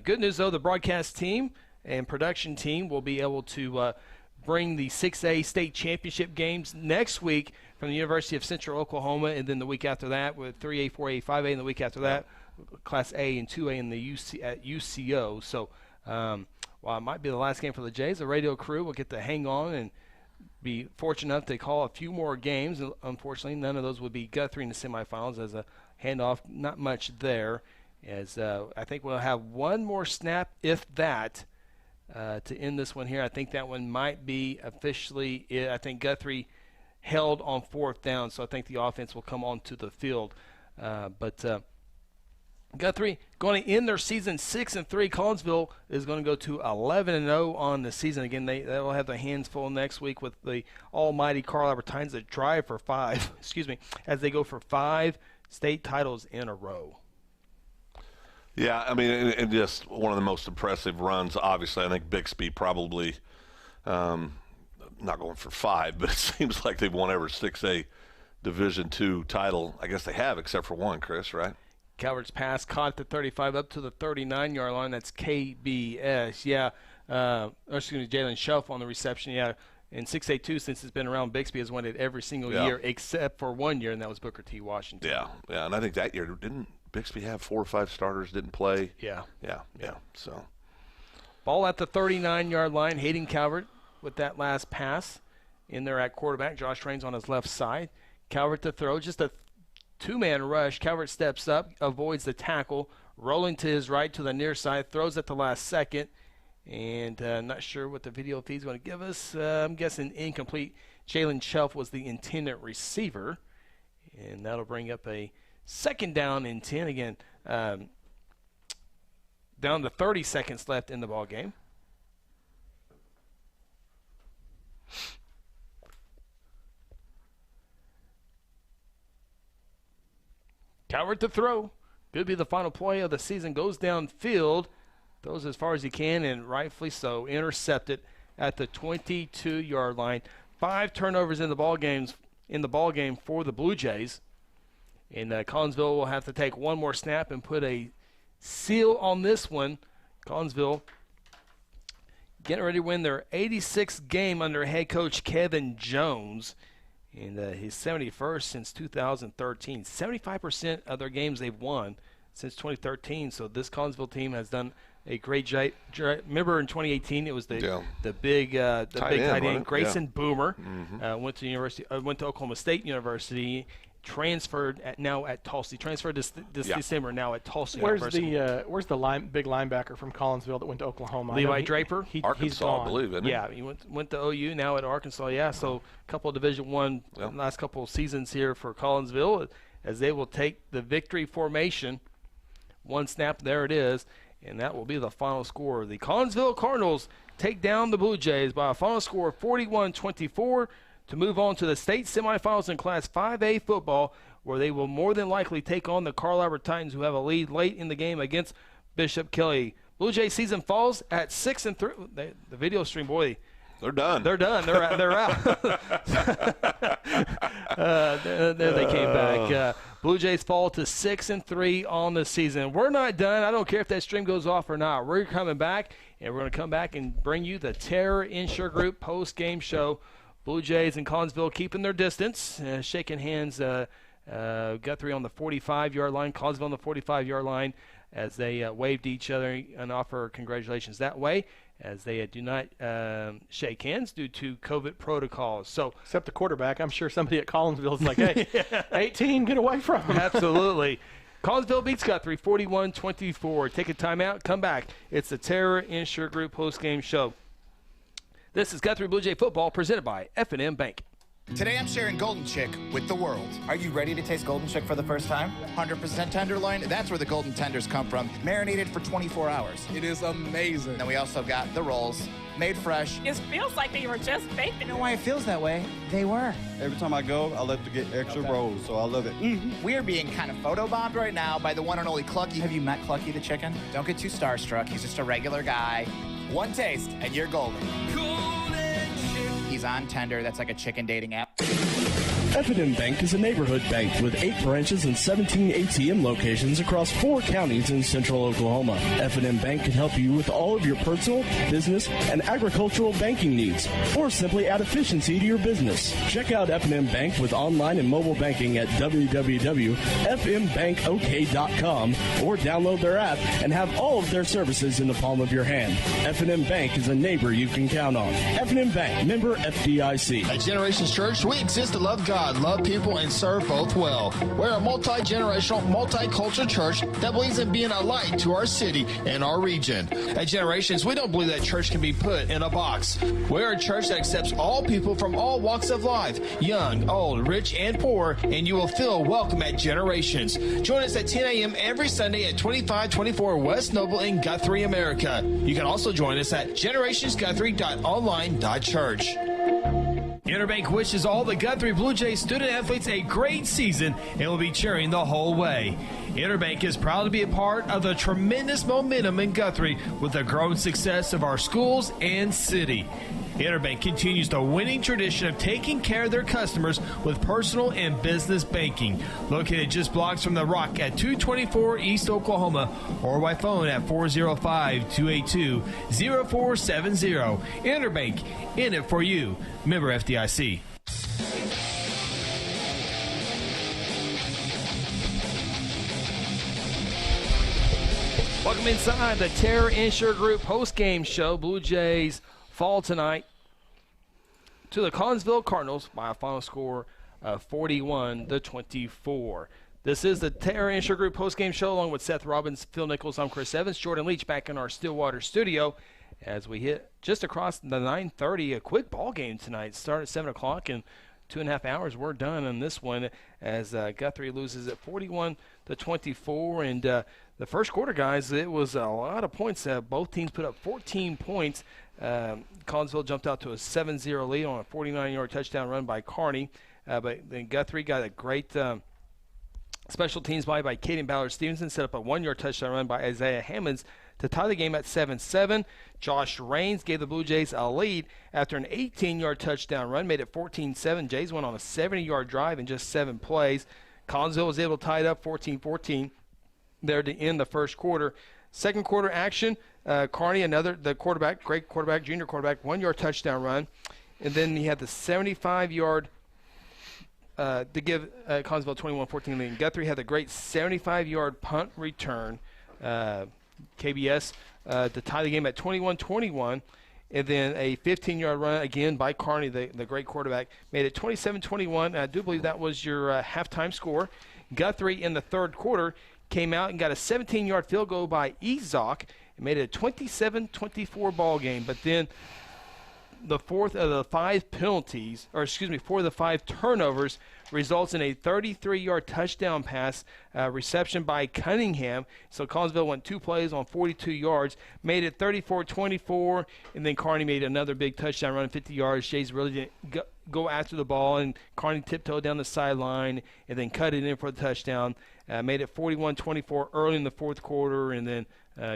Good news, though, the broadcast team and production team will be able to bring the 6A state championship games next week from the University of Central Oklahoma, and then the week after that with 3A, 4A, 5A, and the week after that Class A and 2A in the at UCO. So while it might be the last game for the Jays, the radio crew will get to hang on and be fortunate enough to call a few more games. Unfortunately, none of those would be Guthrie in the semifinals as a handoff. Not much there. As I think we'll have one more snap, if that, to end this one here. I think that one might be officially it. I think Guthrie held on fourth down, so I think the offense will come onto the field. But Guthrie going to end their season 6-3. Collinsville is going to go to 11-0 on the season. Again, they'll have their hands full next week with the almighty Carl Albert Titans that drive for 5. As they go for 5 state titles in a row. Yeah, I mean, and just one of the most impressive runs. Obviously, I think Bixby probably not going for 5, but it seems like they've won every 6A Division II title. I guess they have, except for one, Chris, right? Calvert's pass caught at the 35 up to the 39-yard line. That's KBS. Yeah. Jalen Shelf on the reception. Yeah. In 6A2, since it's been around, Bixby has won it every single year except for 1 year, and that was Booker T. Washington. Yeah. And I think that year, didn't Bixby have 4 or 5 starters didn't play? Yeah. So ball at the 39-yard line. Hayden Calvert with that last pass in there at quarterback. Josh Raines on his left side. Calvert to throw. Just a 2-man rush. Calvert steps up, avoids the tackle, rolling to his right to the near side, throws at the last second, and not sure what the video feed is going to give us. I'm guessing incomplete. Jalen Shelf was the intended receiver, and that'll bring up a second down and 10. Again, down to 30 seconds left in the ball game. Calvert to throw. Could be the final play of the season. Goes downfield. Throws as far as he can, and rightfully so. Intercepted at the 22-yard line. 5 turnovers in the ball game for the Blue Jays. And Collinsville will have to take one more snap and put a seal on this one. Collinsville getting ready to win their 86th game under head coach Kevin Jones. And his 71st since 2013. 75% of their games they've won since 2013. So this Collinsville team has done a great job. Remember in 2018 it was the big tight end Grayson Boomer. Went to Oklahoma State University. Transferred now at Tulsa. Transferred this December now at Tulsa University. Where's the big linebacker from Collinsville that went to Oklahoma? Levi Draper. Arkansas, he's gone. I believe, isn't he? Yeah, he went to OU, now at Arkansas. Yeah, so a couple of Division I last couple of seasons here for Collinsville as they will take the victory formation. One snap, there it is, and that will be the final score. The Collinsville Cardinals take down the Blue Jays by a final score of 41-24. To move on to the state semifinals in Class 5A football, where they will more than likely take on the Carl Albert Titans, who have a lead late in the game against Bishop Kelly. Blue Jay season falls at 6-3. The video stream, boy, They're done. They're done. They're out. There they came back. Blue Jays fall to 6-3 on the season. We're not done. I don't care if that stream goes off or not. We're coming back, and we're going to come back and bring you the Terror Insure Group post-game show. Blue Jays and Collinsville keeping their distance, shaking hands. Guthrie on the 45-yard line, Collinsville on the 45-yard line, as they wave to each other and offer congratulations that way, as they do not shake hands due to COVID protocols. So, except the quarterback, I'm sure somebody at Collinsville is like, hey, 18, get away from him. Absolutely. Collinsville beats Guthrie 41-24. Take a timeout, come back. It's the Terror Insure Group post-game show. This is Guthrie Blue Jay football presented by F&M Bank. Today I'm sharing Golden Chick with the world. Are you ready to taste Golden Chick for the first time? 100% tenderloin, that's where the golden tenders come from, marinated for 24 hours. It is amazing. Then we also got the rolls, made fresh. It feels like they were just baked. You know why it feels that way? They were. Every time I go, I love to get extra rolls, so I love it. We are being kind of photobombed right now by the one and only Clucky. Have you met Clucky the chicken? Don't get too starstruck. He's just a regular guy. One taste, and you're golden. He's on Tender. That's like a chicken dating app. F&M Bank is a neighborhood bank with 8 branches and 17 ATM locations across 4 counties in central Oklahoma. F&M Bank can help you with all of your personal, business, and agricultural banking needs, or simply add efficiency to your business. Check out F&M Bank with online and mobile banking at www.fmbankok.com or download their app and have all of their services in the palm of your hand. F&M Bank is a neighbor you can count on. F&M Bank, member FDIC. At Generations Church, we exist to love God, love people, and serve both well. We're a multi-generational, multicultural church that believes in being a light to our city and our region. At Generations, we don't believe that church can be put in a box. We're a church that accepts all people from all walks of life, young, old, rich, and poor, and you will feel welcome at Generations. Join us at 10 a.m. every Sunday at 2524 West Noble in Guthrie, America. You can also join us at generationsguthrie.online.church. Interbank wishes all the Guthrie Blue Jays student athletes a great season and will be cheering the whole way. Interbank is proud to be a part of the tremendous momentum in Guthrie with the growing success of our schools and city. Interbank continues the winning tradition of taking care of their customers with personal and business banking. Located just blocks from the Rock at 224 East Oklahoma or by phone at 405-282-0470. Interbank, in it for you. Member FDIC. Welcome inside the Terror Insure Group post-game show. Blue Jays fall tonight to the Collinsville Cardinals by a final score of 41-24. This is the Terror Insure Group postgame show along with Seth Robbins, Phil Nichols. I'm Chris Evans. Jordan Leach back in our Stillwater studio as we hit just across the 9:30. A quick ball game tonight. Start at 7 o'clock and 2.5 hours. We're done on this one as Guthrie loses at 41-24. And the first quarter, guys, it was a lot of points. Both teams put up 14 points. Collinsville jumped out to a 7-0 lead on a 49-yard touchdown run by Carney. But then Guthrie got a great special teams by Caden Ballard-Stevenson, set up a 1-yard touchdown run by Isaiah Hammonds to tie the game at 7-7. Josh Raines gave the Blue Jays a lead after an 18-yard touchdown run, made it 14-7. Jays went on a 70-yard drive in just 7 plays. Collinsville was able to tie it up 14-14 there to end the first quarter. Second quarter action, Carney, the quarterback, great quarterback, junior quarterback, 1-yard touchdown run. And then he had the 75-yard to give Collinsville 21-14 lead. Guthrie had the great 75-yard punt return, KBS, to tie the game at 21-21. And then a 15-yard run again by Carney, the great quarterback, made it 27-21. I do believe that was your halftime score. Guthrie in the third quarter came out and got a 17-yard field goal by Ezok and made it a 27-24 ball game. But then the fourth of the 5 penalties, or excuse me, 4 of the 5 turnovers results in a 33-yard touchdown pass reception by Cunningham. So Collinsville went 2 plays on 42 yards, made it 34-24, and then Carney made another big touchdown run, 50 yards. Jays really didn't go after the ball, and Carney tiptoed down the sideline and then cut it in for the touchdown. made it 41-24 early in the fourth quarter, and then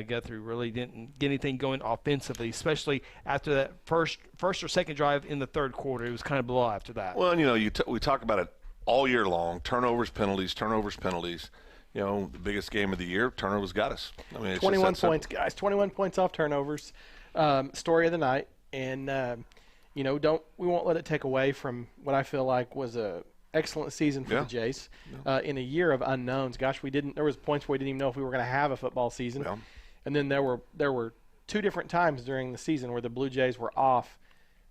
Guthrie really didn't get anything going offensively, especially after that first or second drive in the third quarter. It was kind of below after that. Well, we talk about it all year long, turnovers, penalties. The biggest game of the year, turnovers got us. I mean, it's 21 points, guys. 21 points off turnovers. Story of the night. And, we won't let it take away from what I feel like was a excellent season for the Jays in a year of unknowns. Gosh, there was points where we didn't even know if we were going to have a football season. Yeah. And then there were two different times during the season where the Blue Jays were off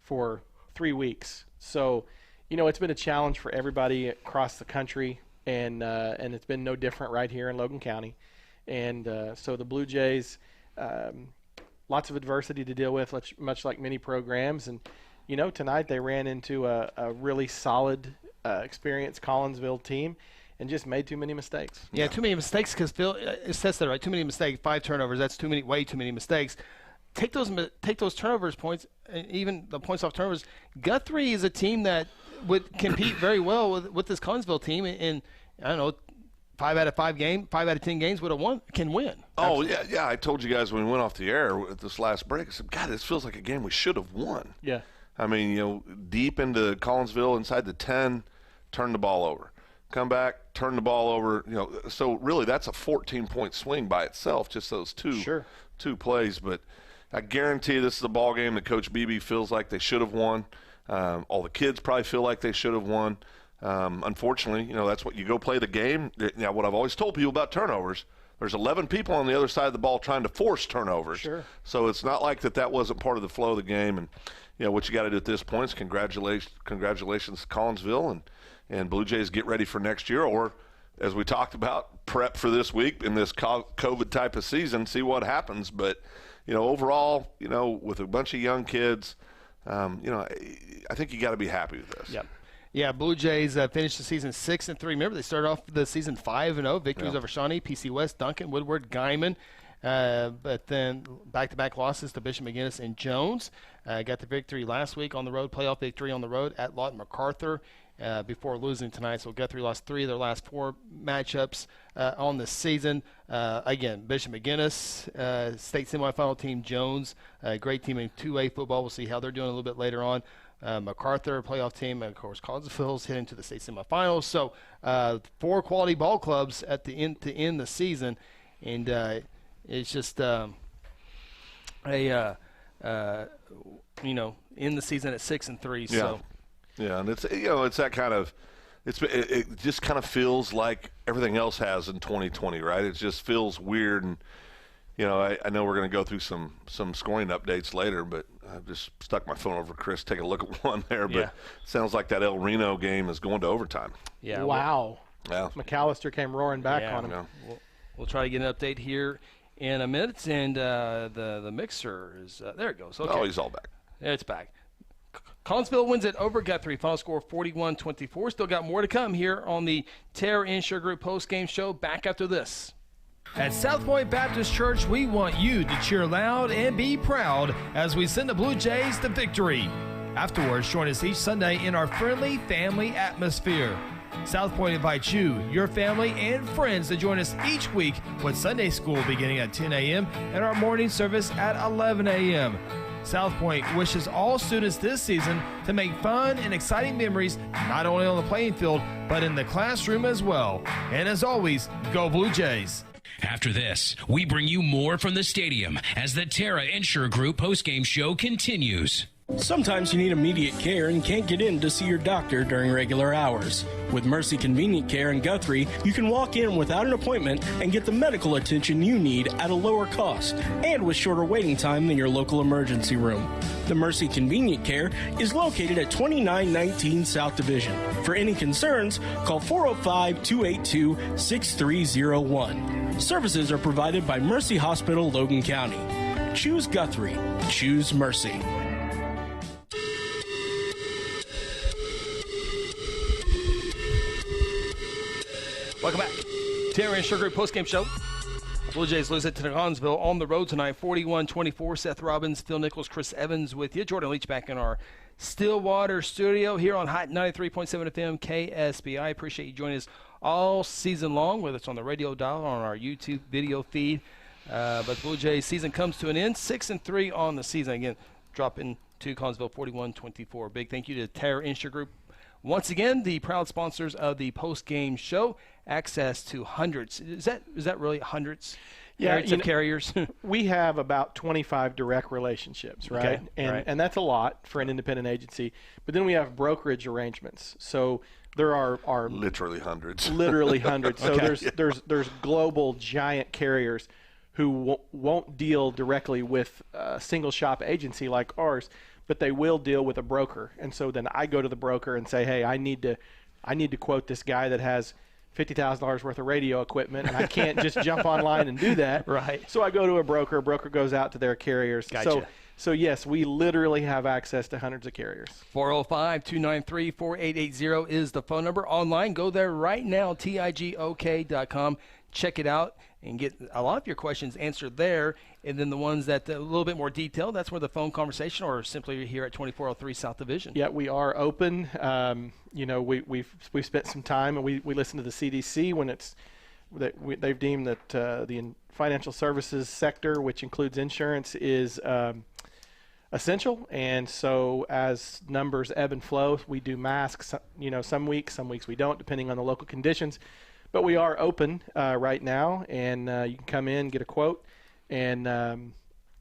for 3 weeks. So, it's been a challenge for everybody across the country. And it's been no different right here in Logan County. And so the Blue Jays, lots of adversity to deal with, much like many programs. And, tonight they ran into a really solid, experienced Collinsville team and just made too many mistakes. Yeah, too many mistakes because Phil says that, right? Too many mistakes, 5 turnovers. That's way too many mistakes. Take those turnovers points, and even the points off turnovers. Guthrie is a team that would compete very well with this Collinsville team, and I don't know, 5 out of 10 games can win. Oh, yeah. I told you guys when we went off the air at this last break, I said, God, this feels like a game we should have won. Yeah. I mean, deep into Collinsville, inside the 10, turn the ball over. Come back, turn the ball over. So really that's a 14-point swing by itself, just those two plays. But I guarantee this is a ball game that Coach Beebe feels like they should have won. All the kids probably feel like they should have won. Unfortunately, that's what you go play the game. Now, what I've always told people about turnovers, there's 11 people on the other side of the ball trying to force turnovers. Sure. So it's not like that wasn't part of the flow of the game. And, what you got to do at this point is congratulations to Collinsville and Blue Jays get ready for next year, or as we talked about, prep for this week in this COVID type of season, see what happens. But, overall, with a bunch of young kids, I think you got to be happy with this. Yep. Yeah, Blue Jays finished the season 6-3. Remember, they started off the season 5-0. Victories over Shawnee, PC West, Duncan, Woodward, Guyman. But then back-to-back losses to Bishop McGinnis and Jones. Got the victory last week on the road, playoff victory on the road at Lawton MacArthur before losing tonight. So Guthrie lost 3 of their last 4 matchups on the season. Again, Bishop McGinnis, state semifinal team Jones, great team in 2A football. We'll see how they're doing a little bit later on. MacArthur, playoff team, and of course Collinsville's heading to the state semifinals. So 4 quality ball clubs at the end to end the season, and it's just in the season at 6-3. Yeah. So yeah, and it's it's that kind of it just kind of feels like everything else has in 2020, right? It just feels weird, and I know we're going to go through some scoring updates later, but I've just stuck my phone over Chris, take a look at one there. But it sounds like that El Reno game is going to overtime. Yeah. Wow. Yeah. McAllister came roaring back on him. Yeah. We'll try to get an update here in a minute, and the mixer is there. It goes. Okay. Oh, he's all back. It's back. Collinsville wins it over Guthrie. Final score 41-24. Still got more to come here on the Terra Insure Group post-game show. Back after this. At South Point Baptist Church, we want you to cheer loud and be proud as we send the Blue Jays to victory. Afterwards, join us each Sunday in our friendly family atmosphere. South Point invites you, your family, and friends to join us each week with Sunday school beginning at 10 a.m. and our morning service at 11 a.m. South Point wishes all students this season to make fun and exciting memories not only on the playing field, but in the classroom as well. And as always, go Blue Jays. After this, we bring you more from the stadium as the Terra Insure Group postgame show continues. Sometimes you need immediate care and can't get in to see your doctor during regular hours. With Mercy Convenient Care in Guthrie, you can walk in without an appointment and get the medical attention you need at a lower cost and with shorter waiting time than your local emergency room. The Mercy Convenient Care is located at 2919 South Division. For any concerns, call 405-282-6301. Services are provided by Mercy Hospital, Logan County. Choose Guthrie. Choose Mercy. Welcome back. Terra Insure Group postgame show. Blue Jays lose it to Collinsville on the road tonight, 41-24. Seth Robbins, Phil Nichols, Chris Evans with you. Jordan Leach back in our Stillwater studio here on Hot 93.7 FM KSBI. I appreciate you joining us all season long, whether it's on the radio dial or on our YouTube video feed. But the Blue Jays season comes to an end, 6-3 on the season. Again, dropping to Collinsville 41-24. Big thank you to Terra Insure Group. Once again, the proud sponsors of the post-game show. Access to hundreds. Is that really hundreds? Yeah, of carriers. We have about 25 direct relationships, right? Okay, and that's a lot for an independent agency. But then we have brokerage arrangements. So there are literally hundreds. Literally hundreds. So there's global giant carriers who won't deal directly with a single shop agency like ours, but they will deal with a broker. And so then I go to the broker and say, hey, I need to quote this guy that has $50,000 worth of radio equipment, and I can't just jump online and do that. Right. So I go to a broker. A broker goes out to their carriers. Gotcha. So yes, we literally have access to hundreds of carriers. 405-293-4880 is the phone number. Online, go there right now, tigok.com. Check it out and get a lot of your questions answered there. And then the ones that a little bit more detailed, that's where the phone conversation, or simply here at 2403 South Division. Yeah, we are open. We've spent some time, and we listen to the CDC when they've deemed that the financial services sector, which includes insurance, is essential. And so as numbers ebb and flow, we do masks. Some weeks we don't, depending on the local conditions. But we are open right now, and you can come in, get a quote, and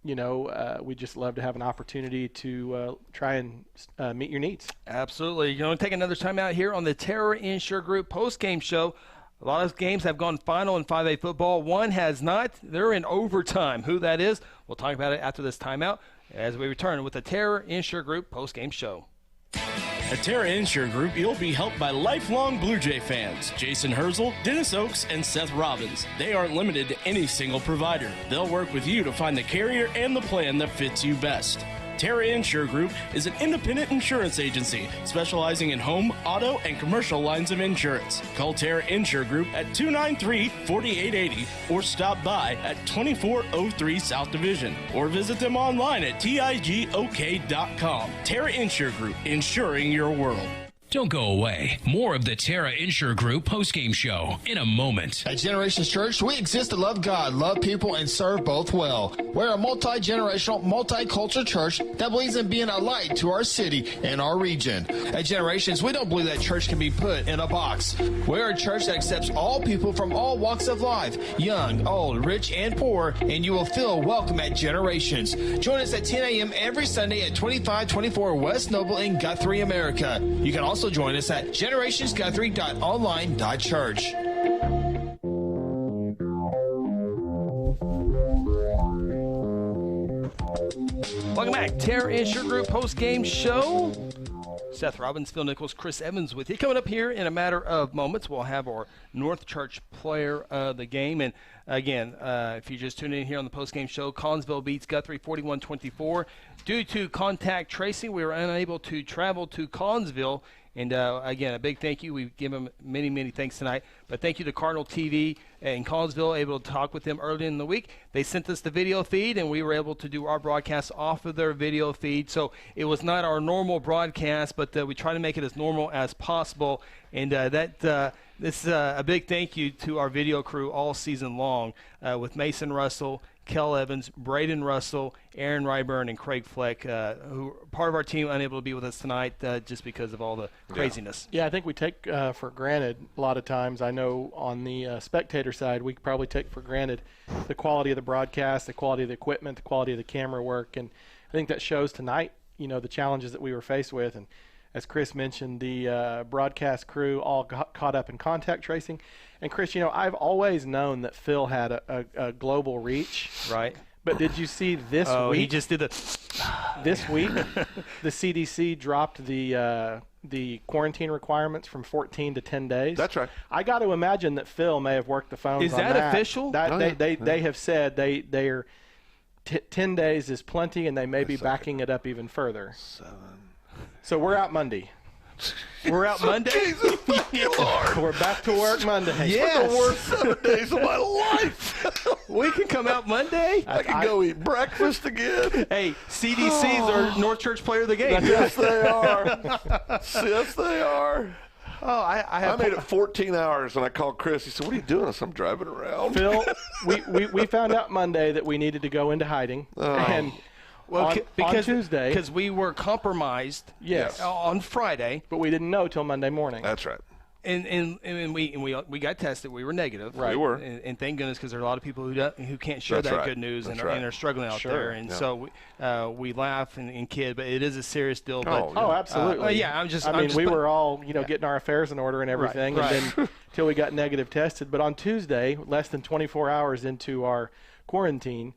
we just love to have an opportunity to try and meet your needs. Absolutely. You're going to take another time out here on the Terra Insure Group post-game show. A lot of games have gone final in 5A football. One has not. They're in overtime. Who that is, we'll talk about it after this timeout as we return with the Terra Insure Group post-game show. At Terra Insure Group, you'll be helped by lifelong Blue Jay fans, Jason Herzl, Dennis Oakes, and Seth Robbins. They aren't limited to any single provider. They'll work with you to find the carrier and the plan that fits you best. Terra Insure Group is an independent insurance agency specializing in home, auto, and commercial lines of insurance. Call Terra Insure Group at 293-4880 or stop by at 2403 South Division or visit them online at tigok.com. Terra Insure Group, insuring your world. Don't go away. More of the Terra Insure Group postgame show in a moment. At Generations Church, we exist to love God, love people, and serve both well. We're a multi-generational, multicultural church that believes in being a light to our city and our region. At Generations, we don't believe that church can be put in a box. We're a church that accepts all people from all walks of life, young, old, rich, and poor, and you will feel welcome at Generations. Join us at 10 a.m. every Sunday at 2524 West Noble in Guthrie, America. You can also join us at generationsguthrie.online.church. Welcome back. Terra Insure Group post-game show. Seth Robbins, Phil Nichols, Chris Evans with you. Coming up here in a matter of moments, we'll have our North Church player of the game. And again, if you just tuned in here on the post-game show, Collinsville beats Guthrie 41-24. Due to contact tracing, we were unable to travel to Collinsville. And again, a big thank you. We give them many, many thanks tonight. But thank you to Cardinal TV in Collinsville, able to talk with them early in the week. They sent us the video feed, and we were able to do our broadcast off of their video feed. So it was not our normal broadcast, but we try to make it as normal as possible. And this is a big thank you to our video crew all season long with Mason Russell, Kel Evans, Braden Russell, Aaron Ryburn, and Craig Fleck, who are part of our team, unable to be with us tonight just because of all the craziness. Yeah, I think we take for granted a lot of times. I know on the spectator side, we probably take for granted the quality of the broadcast, the quality of the equipment, the quality of the camera work, and I think that shows tonight, the challenges that we were faced with. And as Chris mentioned, the broadcast crew all got caught up in contact tracing. And Chris, I've always known that Phil had a global reach. Right. But did you see this week? He just did This week, the CDC dropped the quarantine requirements from 14 to 10 days. That's right. I got to imagine that Phil may have worked the phones. Is that official? They have said they are 10 days is plenty, and they may be backing it up even further. 7. So we're out Monday. We're out Monday? Jesus fucking Lord. We're back to work Monday. Yes. The worst 7 days of my life. We can come out Monday. I can go eat breakfast again. Hey, CDC's our North Church player of the game. Yes, they are. Yes, they are. Oh, I made it 14 hours, and I called Chris. He said, "What are you doing?" I said, "I'm driving around." Phil, we found out Monday that we needed to go into hiding, and on Tuesday, because we were compromised. Yes. On Friday, but we didn't know till Monday morning. That's right. And we got tested. We were negative. Right. We were. And thank goodness, because there are a lot of people who can't share that good news and are struggling out there. And so we laugh and kid, but it is a serious deal. But, absolutely. We were all getting our affairs in order and everything, Right. and then till we got negative tested. But on Tuesday, less than 24 hours into our quarantine,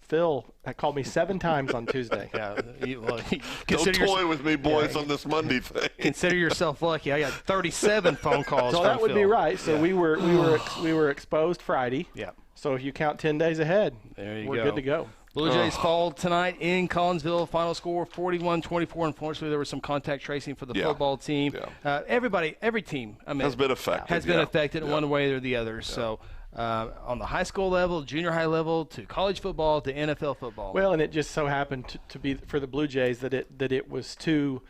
Phil called me 7 times on Tuesday. Don't toy with me, boys, on this Monday thing. Consider yourself lucky. I got 37 phone calls. So that would be right. So we were exposed Friday. Yeah. So if you count 10 days ahead, we're good to go. Blue Jays fall tonight in Collinsville. Final score 41-24. Unfortunately, there was some contact tracing for the football team. Yeah. Every team has been affected. In one way or the other. So. On the high school level, junior high level, to college football, to NFL football. Well, and it just so happened to be for the Blue Jays that it was 2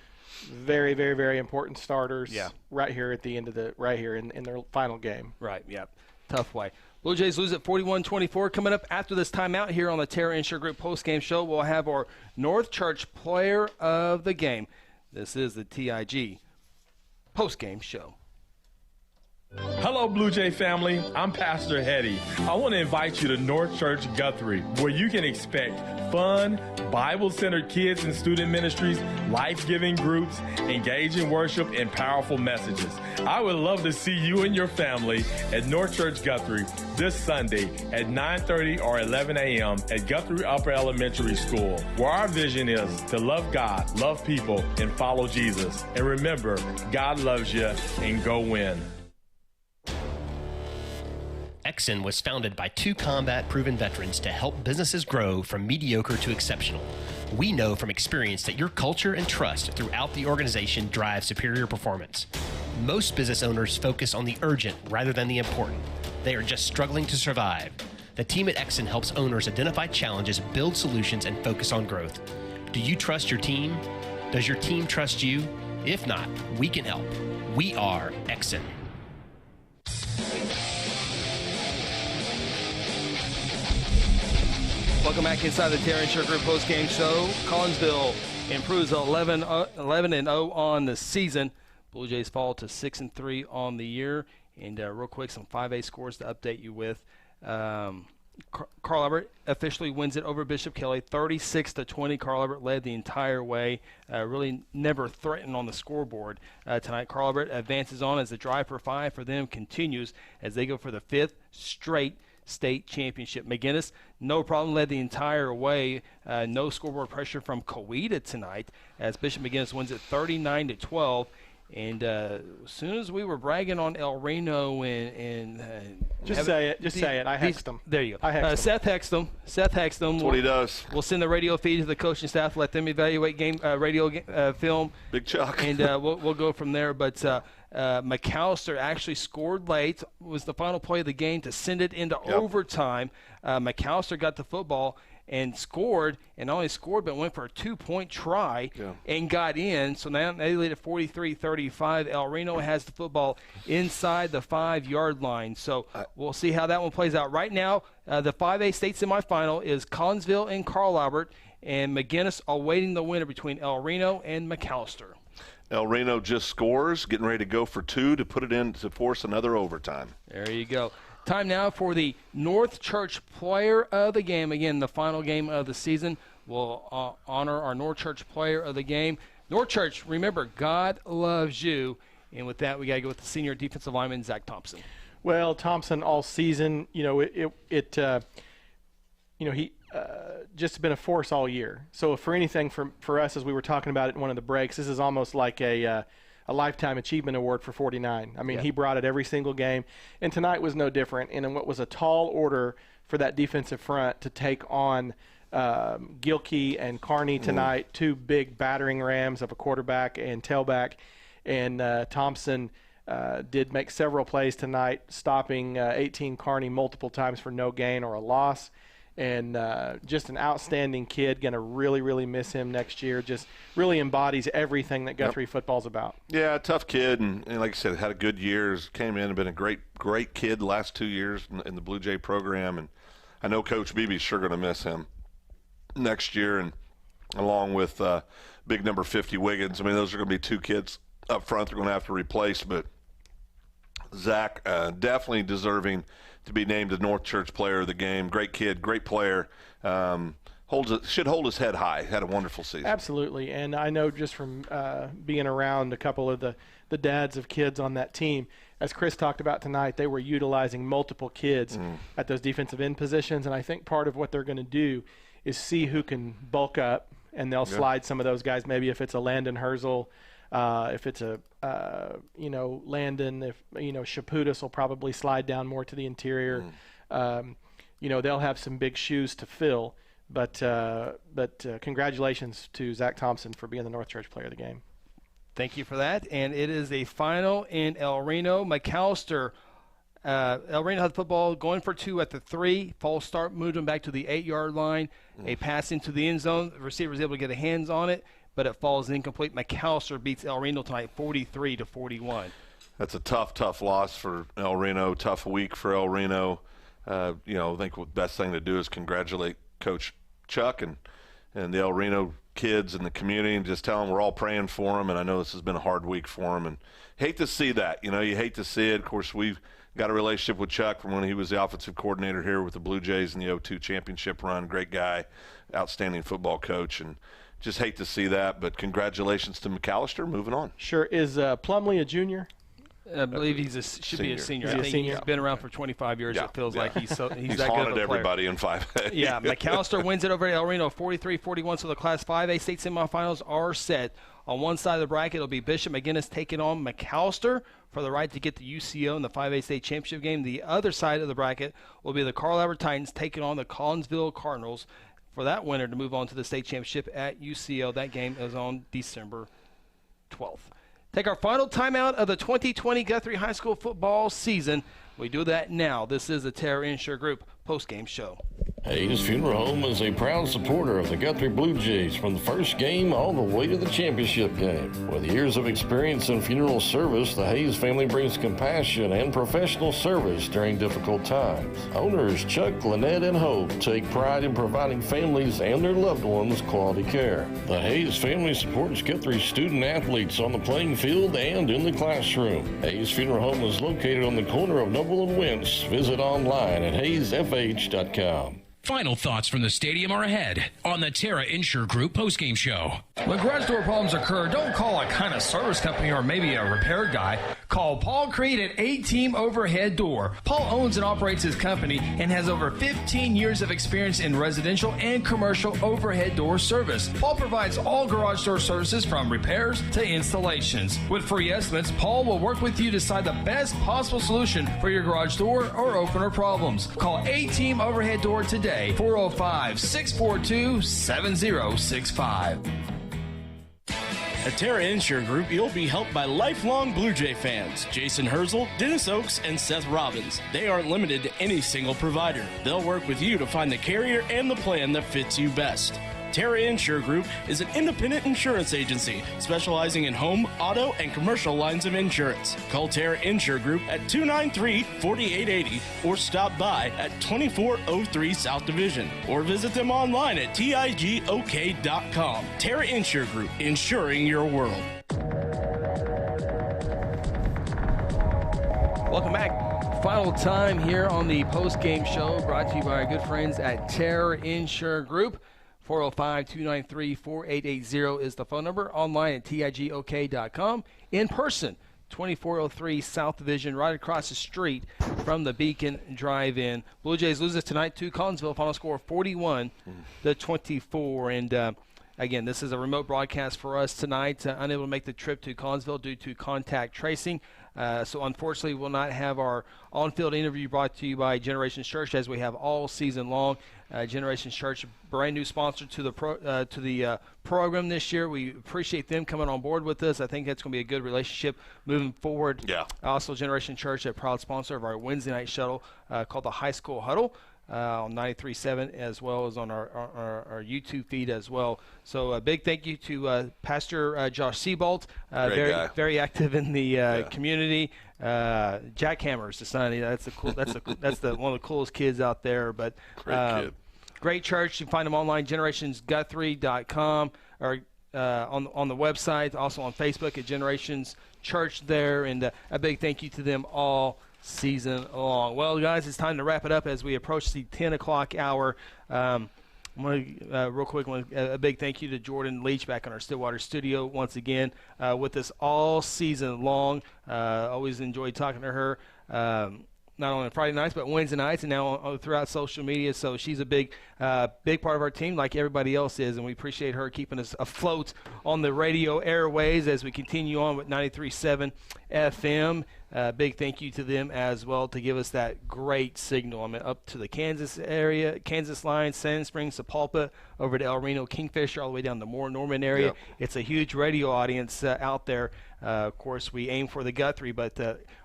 very, very, very important starters right here at the end of in their final game. Right, yeah. Tough way. Blue Jays lose at 41-24. Coming up after this timeout here on the Terra Insure Group postgame show, we'll have our North Church Player of the Game. This is the TIG postgame show. Hello, Blue Jay family. I'm Pastor Hetty. I want to invite you to North Church Guthrie, where you can expect fun, Bible-centered kids and student ministries, life-giving groups, engaging worship, and powerful messages. I would love to see you and your family at North Church Guthrie this Sunday at 9:30 or 11 a.m. at Guthrie Upper Elementary School, where our vision is to love God, love people, and follow Jesus. And remember, God loves you, and go win. Exxon was founded by 2 combat-proven veterans to help businesses grow from mediocre to exceptional. We know from experience that your culture and trust throughout the organization drive superior performance. Most business owners focus on the urgent rather than the important. They are just struggling to survive. The team at Exxon helps owners identify challenges, build solutions, and focus on growth. Do you trust your team? Does your team trust you? If not, we can help. We are Exxon. Welcome back inside the Terra Insure Group postgame show. Collinsville improves 11-0 on the season. Blue Jays fall to 6-3 on the year. And real quick, some 5A scores to update you with. Carl Albert officially wins it over Bishop Kelly, 36-20. Carl Albert led the entire way, really never threatened on the scoreboard tonight. Carl Albert advances on as the drive for 5 for them continues as they go for the 5th straight state championship. McGinnis, no problem, led the entire way. No scoreboard pressure from Coweta tonight as Bishop McGinnis wins it 39-12. And as soon as we were bragging on El Reno and say it. I hexed them. There you go. I hexed Seth hexed them. That's what he does. We'll send the radio feed to the coaching staff, let them evaluate radio film. Big Chuck. And we'll go from there. But McAllister actually scored late. Was the final play of the game to send it into overtime. McAllister got the football and scored, and not only scored but went for a 2-point try and got in. So now they lead at 43-35. El Reno has the football inside the 5-yard line. So we'll see how that one plays out. Right now, the 5A state semifinal is Collinsville and Carl Albert, and McGinnis awaiting the winner between El Reno and McAllister. El Reno just scores, getting ready to go for 2 to put it in to force another overtime. There you go. Time now for the North Church Player of the Game. Again, the final game of the season. We'll honor our North Church Player of the Game. North Church, remember, God loves you. And with that, we got to go with the senior defensive lineman, Zach Thompson. Well, Thompson all season, he just been a force all year. So for anything for us, as we were talking about it in one of the breaks, this is almost like a Lifetime Achievement Award for 49. I mean, he brought it every single game, and tonight was no different. And in what was a tall order for that defensive front to take on Gilkey and Carney tonight, 2 big battering rams of a quarterback and tailback. And Thompson did make several plays tonight, stopping 18 Carney multiple times for no gain or a loss. and just an outstanding kid. Going to really, really miss him next year. Just really embodies everything that Guthrie football's about. Yeah, tough kid, and like I said, had a good years. Came in and been a great kid the last 2 years in the Blue Jay program, and I know Coach Beebe's sure going to miss him next year, and along with big number 50 Wiggins. I mean, those are going to be two kids up front they're going to have to replace, but Zach definitely deserving to be named the North Church Player of the Game. Great kid, great player. Should hold his head high. Had a wonderful season. Absolutely, and I know just from being around a couple of the dads of kids on that team, as Chris talked about tonight, they were utilizing multiple kids at those defensive end positions, and I think part of what they're going to do is see who can bulk up, and they'll slide some of those guys. Maybe if it's a Landon Herzl, if it's a Landon, if Shaputis will probably slide down more to the interior. They'll have some big shoes to fill. But congratulations to Zach Thompson for being the North Church Player of the Game. Thank you for that. And it is a final in El Reno. McAllister, El Reno had the football going for 2 at the 3. False start, moved him back to the 8-yard line. A pass into the end zone. The receiver was able to get a hands on it, but it falls incomplete. McAllister beats El Reno tonight 43-41. That's a tough loss for El Reno. Tough week for El Reno. I think the best thing to do is congratulate Coach Chuck and the El Reno kids and the community, and just tell them we're all praying for them. And I know this has been a hard week for them, and hate to see that. You hate to see it. Of course, we've got a relationship with Chuck from when he was the offensive coordinator here with the Blue Jays in the 02 championship run. Great guy, outstanding football coach, and just hate to see that. But congratulations to McAllister. Moving on. Sure. Is Plumlee a junior? I believe should be a senior. I think he's been around for 25 years. It feels like he's that good of a player. Everybody in 5A. Yeah, McAllister wins it over El Reno 43-41, so the Class 5A state semifinals are set. On one side of the bracket, it'll be Bishop McGinnis taking on McAllister for the right to get the UCO in the 5A state championship game. The other side of the bracket will be the Carl Albert Titans taking on the Collinsville Cardinals for that winner to move on to the state championship at UCO. That game is on December 12th. Take our final timeout of the 2020 Guthrie High School football season. We do that now. This is the Terra Insure Group post-game show. Hayes Funeral Home is a proud supporter of the Guthrie Blue Jays from the first game all the way to the championship game. With years of experience in funeral service, the Hayes family brings compassion and professional service during difficult times. Owners Chuck, Lynette, and Hope take pride in providing families and their loved ones quality care. The Hayes family supports Guthrie student athletes on the playing field and in the classroom. Hayes Funeral Home is located on the corner of Noble and Wentz. Visit online at hayesfh.com. Final thoughts from the stadium are ahead on the Terra Insure Group postgame show. When garage door problems occur, don't call a kind of service company or maybe a repair guy. Call Paul Creed at A-Team Overhead Door. Paul owns and operates his company and has over 15 years of experience in residential and commercial overhead door service. Paul provides all garage door services from repairs to installations. With free estimates, Paul will work with you to decide the best possible solution for your garage door or opener problems. Call A-Team Overhead Door today. 405-642-7065. At Terra Insure Group, you'll be helped by lifelong Blue Jay fans, Jason Herzl, Dennis Oakes, and Seth Robbins. They aren't limited to any single provider. They'll work with you to find the carrier and the plan that fits you best. Terra Insure Group is an independent insurance agency specializing in home, auto, and commercial lines of insurance. Call Terra Insure Group at 293-4880 or stop by at 2403 South Division or visit them online at tigok.com. Terra Insure Group, insuring your world. Welcome back. Final time here on the post-game show brought to you by our good friends at Terra Insure Group. 405-293-4880 is the phone number. Online at tigok.com. In person, 2403 South Division, right across the street from the Beacon Drive-In. Blue Jays loses tonight to Collinsville. Final score 41-24. And again, this is a remote broadcast for us tonight. Unable to make the trip to Collinsville due to contact tracing. So unfortunately, we'll not have our on-field interview brought to you by Generations Church as we have all season long. Generations Church, brand new sponsor to the program this year. We appreciate them coming on board with us. I think that's going to be a good relationship moving forward. Yeah. Also, Generation Church, a proud sponsor of our Wednesday night shuttle called the High School Huddle. on 93.7 as well as on our YouTube feed as well. So a big thank you to Pastor Josh Seabolt, very active in the community. Jackhammer's the son. That's one of the coolest kids out there. But great church. You can find them online, generationsguthrie.com, or on the website, also on Facebook at Generations Church there. And a big thank you to them all season long. Well, guys, it's time to wrap it up as we approach the 10 o'clock hour. I want to, real quick, a big thank you to Jordan Leach back in our Stillwater studio once again with us all season long. Always enjoyed talking to her, not only on Friday nights but Wednesday nights, and now throughout social media. So she's a big part of our team, like everybody else is, and we appreciate her keeping us afloat on the radio airways as we continue on with 93.7 FM. Big thank you to them as well to give us that great signal. I mean, up to the Kansas area, Kansas line, Sand Springs, Sapulpa, over to El Reno, Kingfisher, all the way down to Moore, Norman area. Yep. It's a huge radio audience out there. Of course, we aim for the Guthrie, but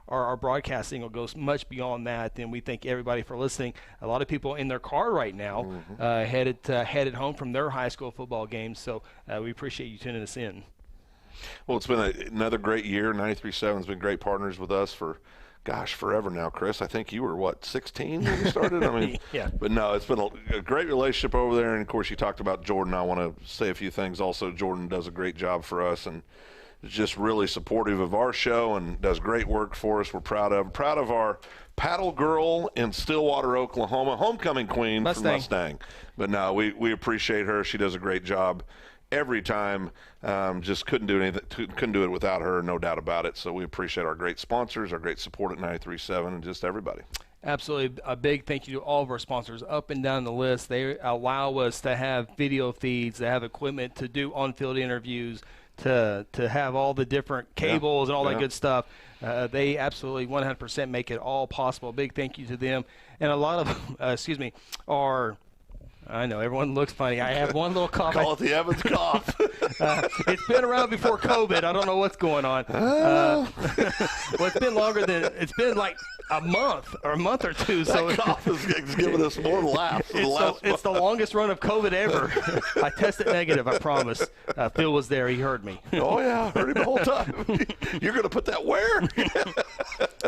our broadcasting will go much beyond that. And we thank everybody for listening. A lot of people in their car right now headed home from their high school football games. So we appreciate you tuning us in. Well, it's been another great year. 93.7 has been great partners with us for, forever now, Chris. I think you were, 16 when you started? I mean, yeah. But no, it's been a great relationship over there. And, of course, you talked about Jordan. I want to say a few things also. Jordan does a great job for us and is just really supportive of our show and does great work for us. We're proud of our paddle girl in Stillwater, Oklahoma, homecoming queen from Mustang. But no, we appreciate her. She does a great job every time. Just couldn't do it without her, no doubt about it. So we appreciate our great sponsors, our great support at 93.7, and just everybody. Absolutely. A big thank you to all of our sponsors up and down the list. They allow us to have video feeds, to have equipment to do on-field interviews, to have all the different cables and all that good stuff. They absolutely 100% make it all possible. A big thank you to them. And a lot of them, I know, everyone looks funny. I have one little cough. Call it the Evans cough. It's been around before COVID. I don't know what's going on. Well, it's been longer it's been like a month or two. That so cough is giving us more laughs. It's the longest run of COVID ever. I tested negative, I promise. Phil was there. He heard me. Oh, yeah. I heard him the whole time. You're going to put that where?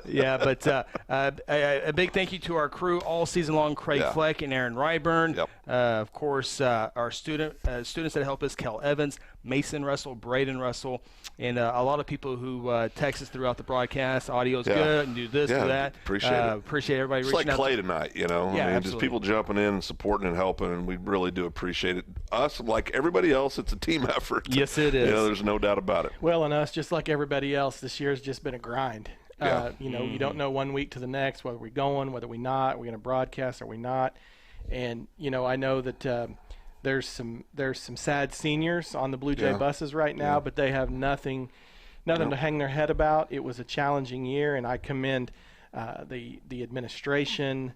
Yeah, but a big thank you to our crew all season long, Craig Fleck and Aaron Ryburn. Yep. Of course, our students that help us, Kel Evans, Mason Russell, Braden Russell, and a lot of people who text us throughout the broadcast. Audio's good, and do this, do that. Appreciate it. Appreciate everybody it's reaching like out. Clay tonight, just people jumping in and supporting and helping, and we really do appreciate it. Us, like everybody else, it's a team effort. Yes, it is. There's no doubt about it. Well, and us, just like everybody else, this year's just been a grind. You don't know 1 week to the next whether we're going, whether we're not, we're going to broadcast or we're not. And I know that there's some sad seniors on the Blue Jay buses right now, but they have nothing to hang their head about. It was a challenging year, and I commend the administration,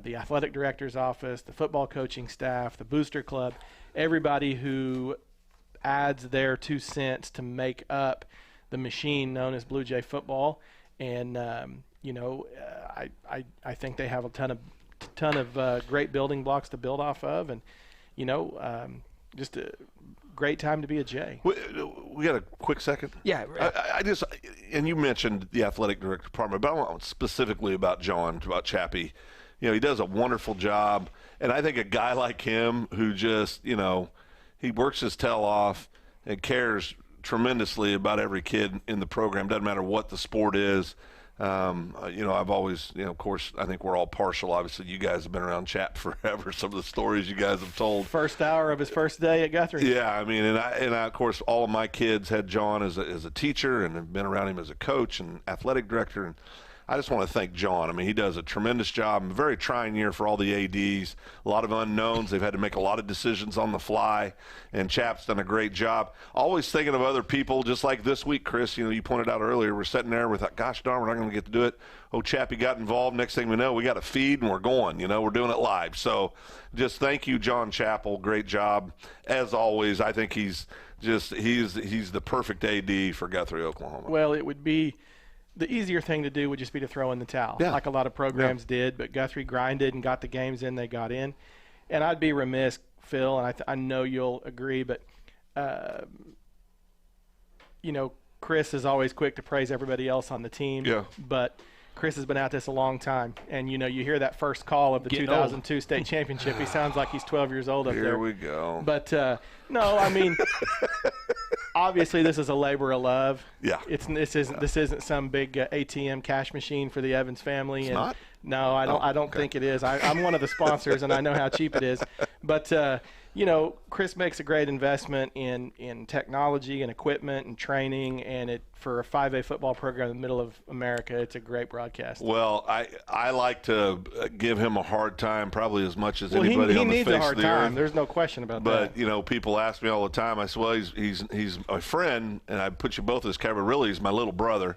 the athletic director's office, the football coaching staff, the booster club, everybody who adds their 2 cents to make up the machine known as Blue Jay football. And I think they have a ton of great building blocks to build off of, and just a great time to be a Jay. We got a quick second. Yeah. And you mentioned the athletic director department, but I want specifically about John, about Chappie. He does a wonderful job, and I think a guy like him who just he works his tail off and cares tremendously about every kid in the program, doesn't matter what the sport is. I've always, of course, I think we're all partial. Obviously, you guys have been around Chap forever. Some of the stories you guys have told. First hour of his first day at Guthrie. Yeah, I mean, and I, of course, all of my kids had John as a teacher and have been around him as a coach and athletic director. And I just want to thank John. I mean, he does a tremendous job. A very trying year for all the ADs. A lot of unknowns. They've had to make a lot of decisions on the fly, and Chap's done a great job. Always thinking of other people, just like this week, Chris. You pointed out earlier, we're sitting there with, gosh darn, we're not going to get to do it. Oh, Chappie got involved. Next thing we know, we got a feed, and we're going. We're doing it live. So just thank you, John Chappell. Great job. As always, I think he's the perfect AD for Guthrie, Oklahoma. Well, it would be the easier thing to do would just be to throw in the towel, Yeah. like a lot of programs did. But Guthrie grinded and got the games in they got in. And I'd be remiss, Phil, and I know you'll agree, but, Chris is always quick to praise everybody else on the team. Yeah. But Chris has been at this a long time. And, you hear that first call of the 2002 state championship. He sounds like he's 12 years old up there. Here we go. But, no, I mean – obviously, this is a labor of love. Yeah. This isn't some big ATM cash machine for the Evans family. It's not? No, I don't think it is. I'm one of the sponsors, and I know how cheap it is. But Chris makes a great investment in technology and equipment and training, and for a 5A football program in the middle of America, it's a great broadcast. Well, I like to give him a hard time probably as much as anybody on the face of the earth. He needs a hard time. There's no question about that. But, people ask me all the time. I say, well, he's my friend, and I put you both in this category. Really, he's my little brother.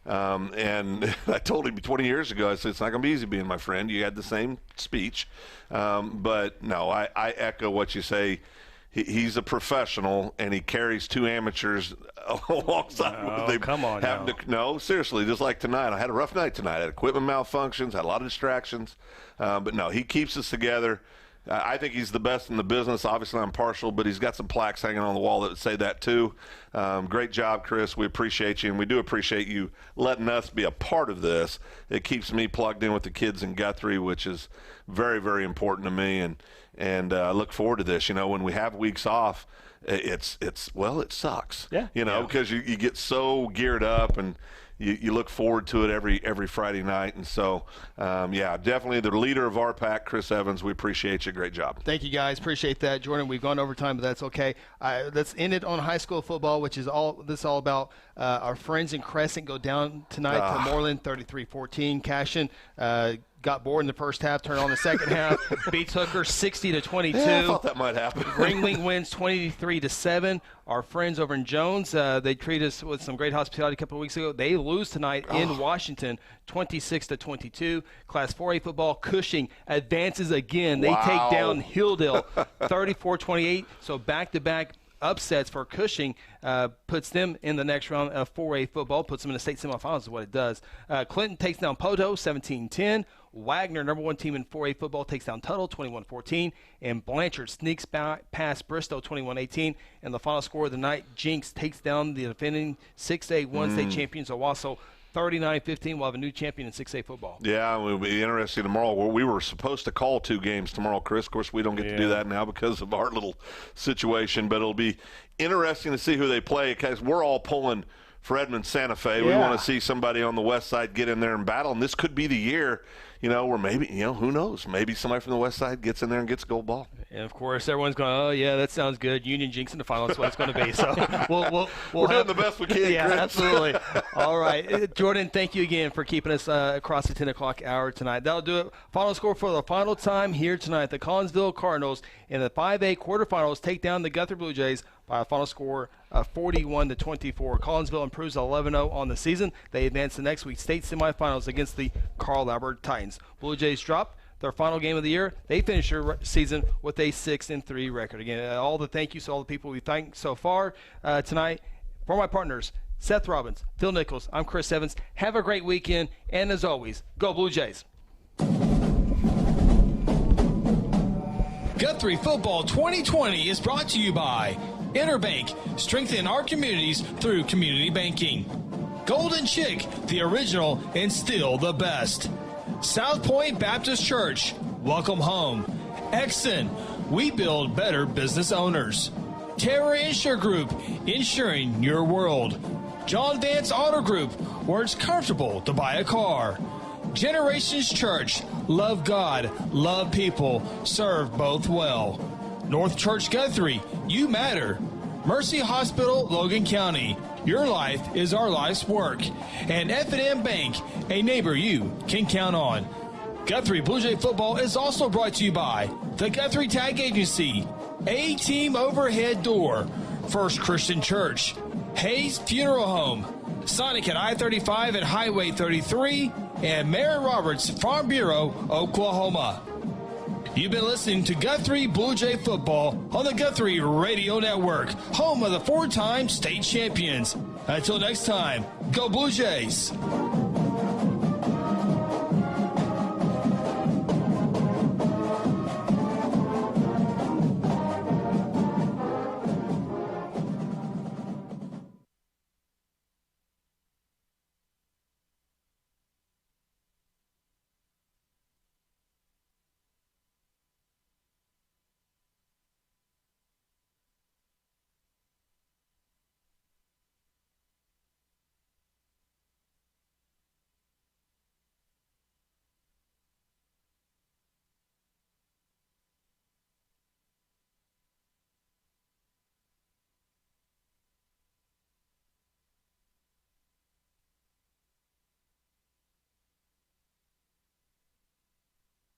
And I told him 20 years ago, I said, it's not going to be easy being my friend. You had the same speech. But, no, I echo what you say. He's a professional, and he carries two amateurs alongside. Come on now. No, seriously, just like tonight. I had a rough night tonight. I had equipment malfunctions, had a lot of distractions. But, no, he keeps us together. I think he's the best in the business. Obviously, I'm partial, but he's got some plaques hanging on the wall that say that too. Great job, Chris. We appreciate you, and we do appreciate you letting us be a part of this. It keeps me plugged in with the kids in Guthrie, which is very, very important to me, and I look forward to this. When we have weeks off, it sucks. Yeah. Because you get so geared up and you look forward to it every Friday night. And so, definitely the leader of our pack, Chris Evans, we appreciate you. Great job. Thank you, guys. Appreciate that. Jordan, we've gone over time, but that's okay. Let's end it on high school football, which is all about. Our friends in Crescent go down tonight to Moreland, 33-14. Cashin got bored in the first half, turned on the second half, beats Hooker 60-22. Yeah, I thought that might happen. Ringling wins 23-7. Our friends over in Jones, they treat us with some great hospitality a couple of weeks ago. They lose tonight in Washington, 26-22. Class 4A football, Cushing advances again. They take down Hilldale, 34-28. So back-to-back upsets for Cushing puts them in the next round of 4A football, puts them in the state semifinals is what it does. Clinton takes down Poto 17-10. Wagner, number one team in 4A football, takes down Tuttle 21-14. And Blanchard sneaks past Bristow 21-18. And the final score of the night, Jinx takes down the defending 6A one-state champions Owasso 39-15. We'll have a new champion in 6A football. Yeah, it will be interesting tomorrow. We were supposed to call 2 games tomorrow, Chris. Of course, we don't get to do that now because of our little situation. But it'll be interesting to see who they play because we're all pulling for Edmond Santa Fe. We want to see somebody on the west side get in there and battle. And this could be the year, where maybe, who knows? Maybe somebody from the west side gets in there and gets a gold ball. And, of course, everyone's going, oh, yeah, that sounds good. Union Jinx in the final. That's what it's going to be. So we're doing the best we can, yeah, Chris. Absolutely. All right. Jordan, thank you again for keeping us across the 10 o'clock hour tonight. That'll do it. Final score for the final time here tonight. The Collinsville Cardinals in the 5A quarterfinals take down the Guthrie Blue Jays by a final score of 41-24. Collinsville improves 11-0 on the season. They advance to next week's state semifinals against the Carl Albert Titans. Blue Jays drop their final game of the year. They finish their season with a 6-3 record. Again, all the thank yous to all the people we thank so far tonight. For my partners, Seth Robbins, Phil Nichols, I'm Chris Evans. Have a great weekend, and as always, go Blue Jays. Guthrie Football 2020 is brought to you by Interbank, strengthen our communities through community banking. Golden Chick, the original and still the best. South Point Baptist Church, welcome home. Exxon, we build better business owners. Terra Insure Group, insuring your world. John Vance Auto Group, where it's comfortable to buy a car. Generations Church, love God, love people, serve both well. North Church Guthrie, you matter. Mercy Hospital, Logan County, your life is our life's work. And F&M Bank, a neighbor you can count on. Guthrie Blue Jay football is also brought to you by the Guthrie Tag Agency, A-Team Overhead Door, First Christian Church, Hayes Funeral Home, Sonic at I-35 and Highway 33, and Mary Roberts Farm Bureau, Oklahoma. You've been listening to Guthrie Blue Jay football on the Guthrie Radio Network, home of the 4-time state champions. Until next time, go Blue Jays!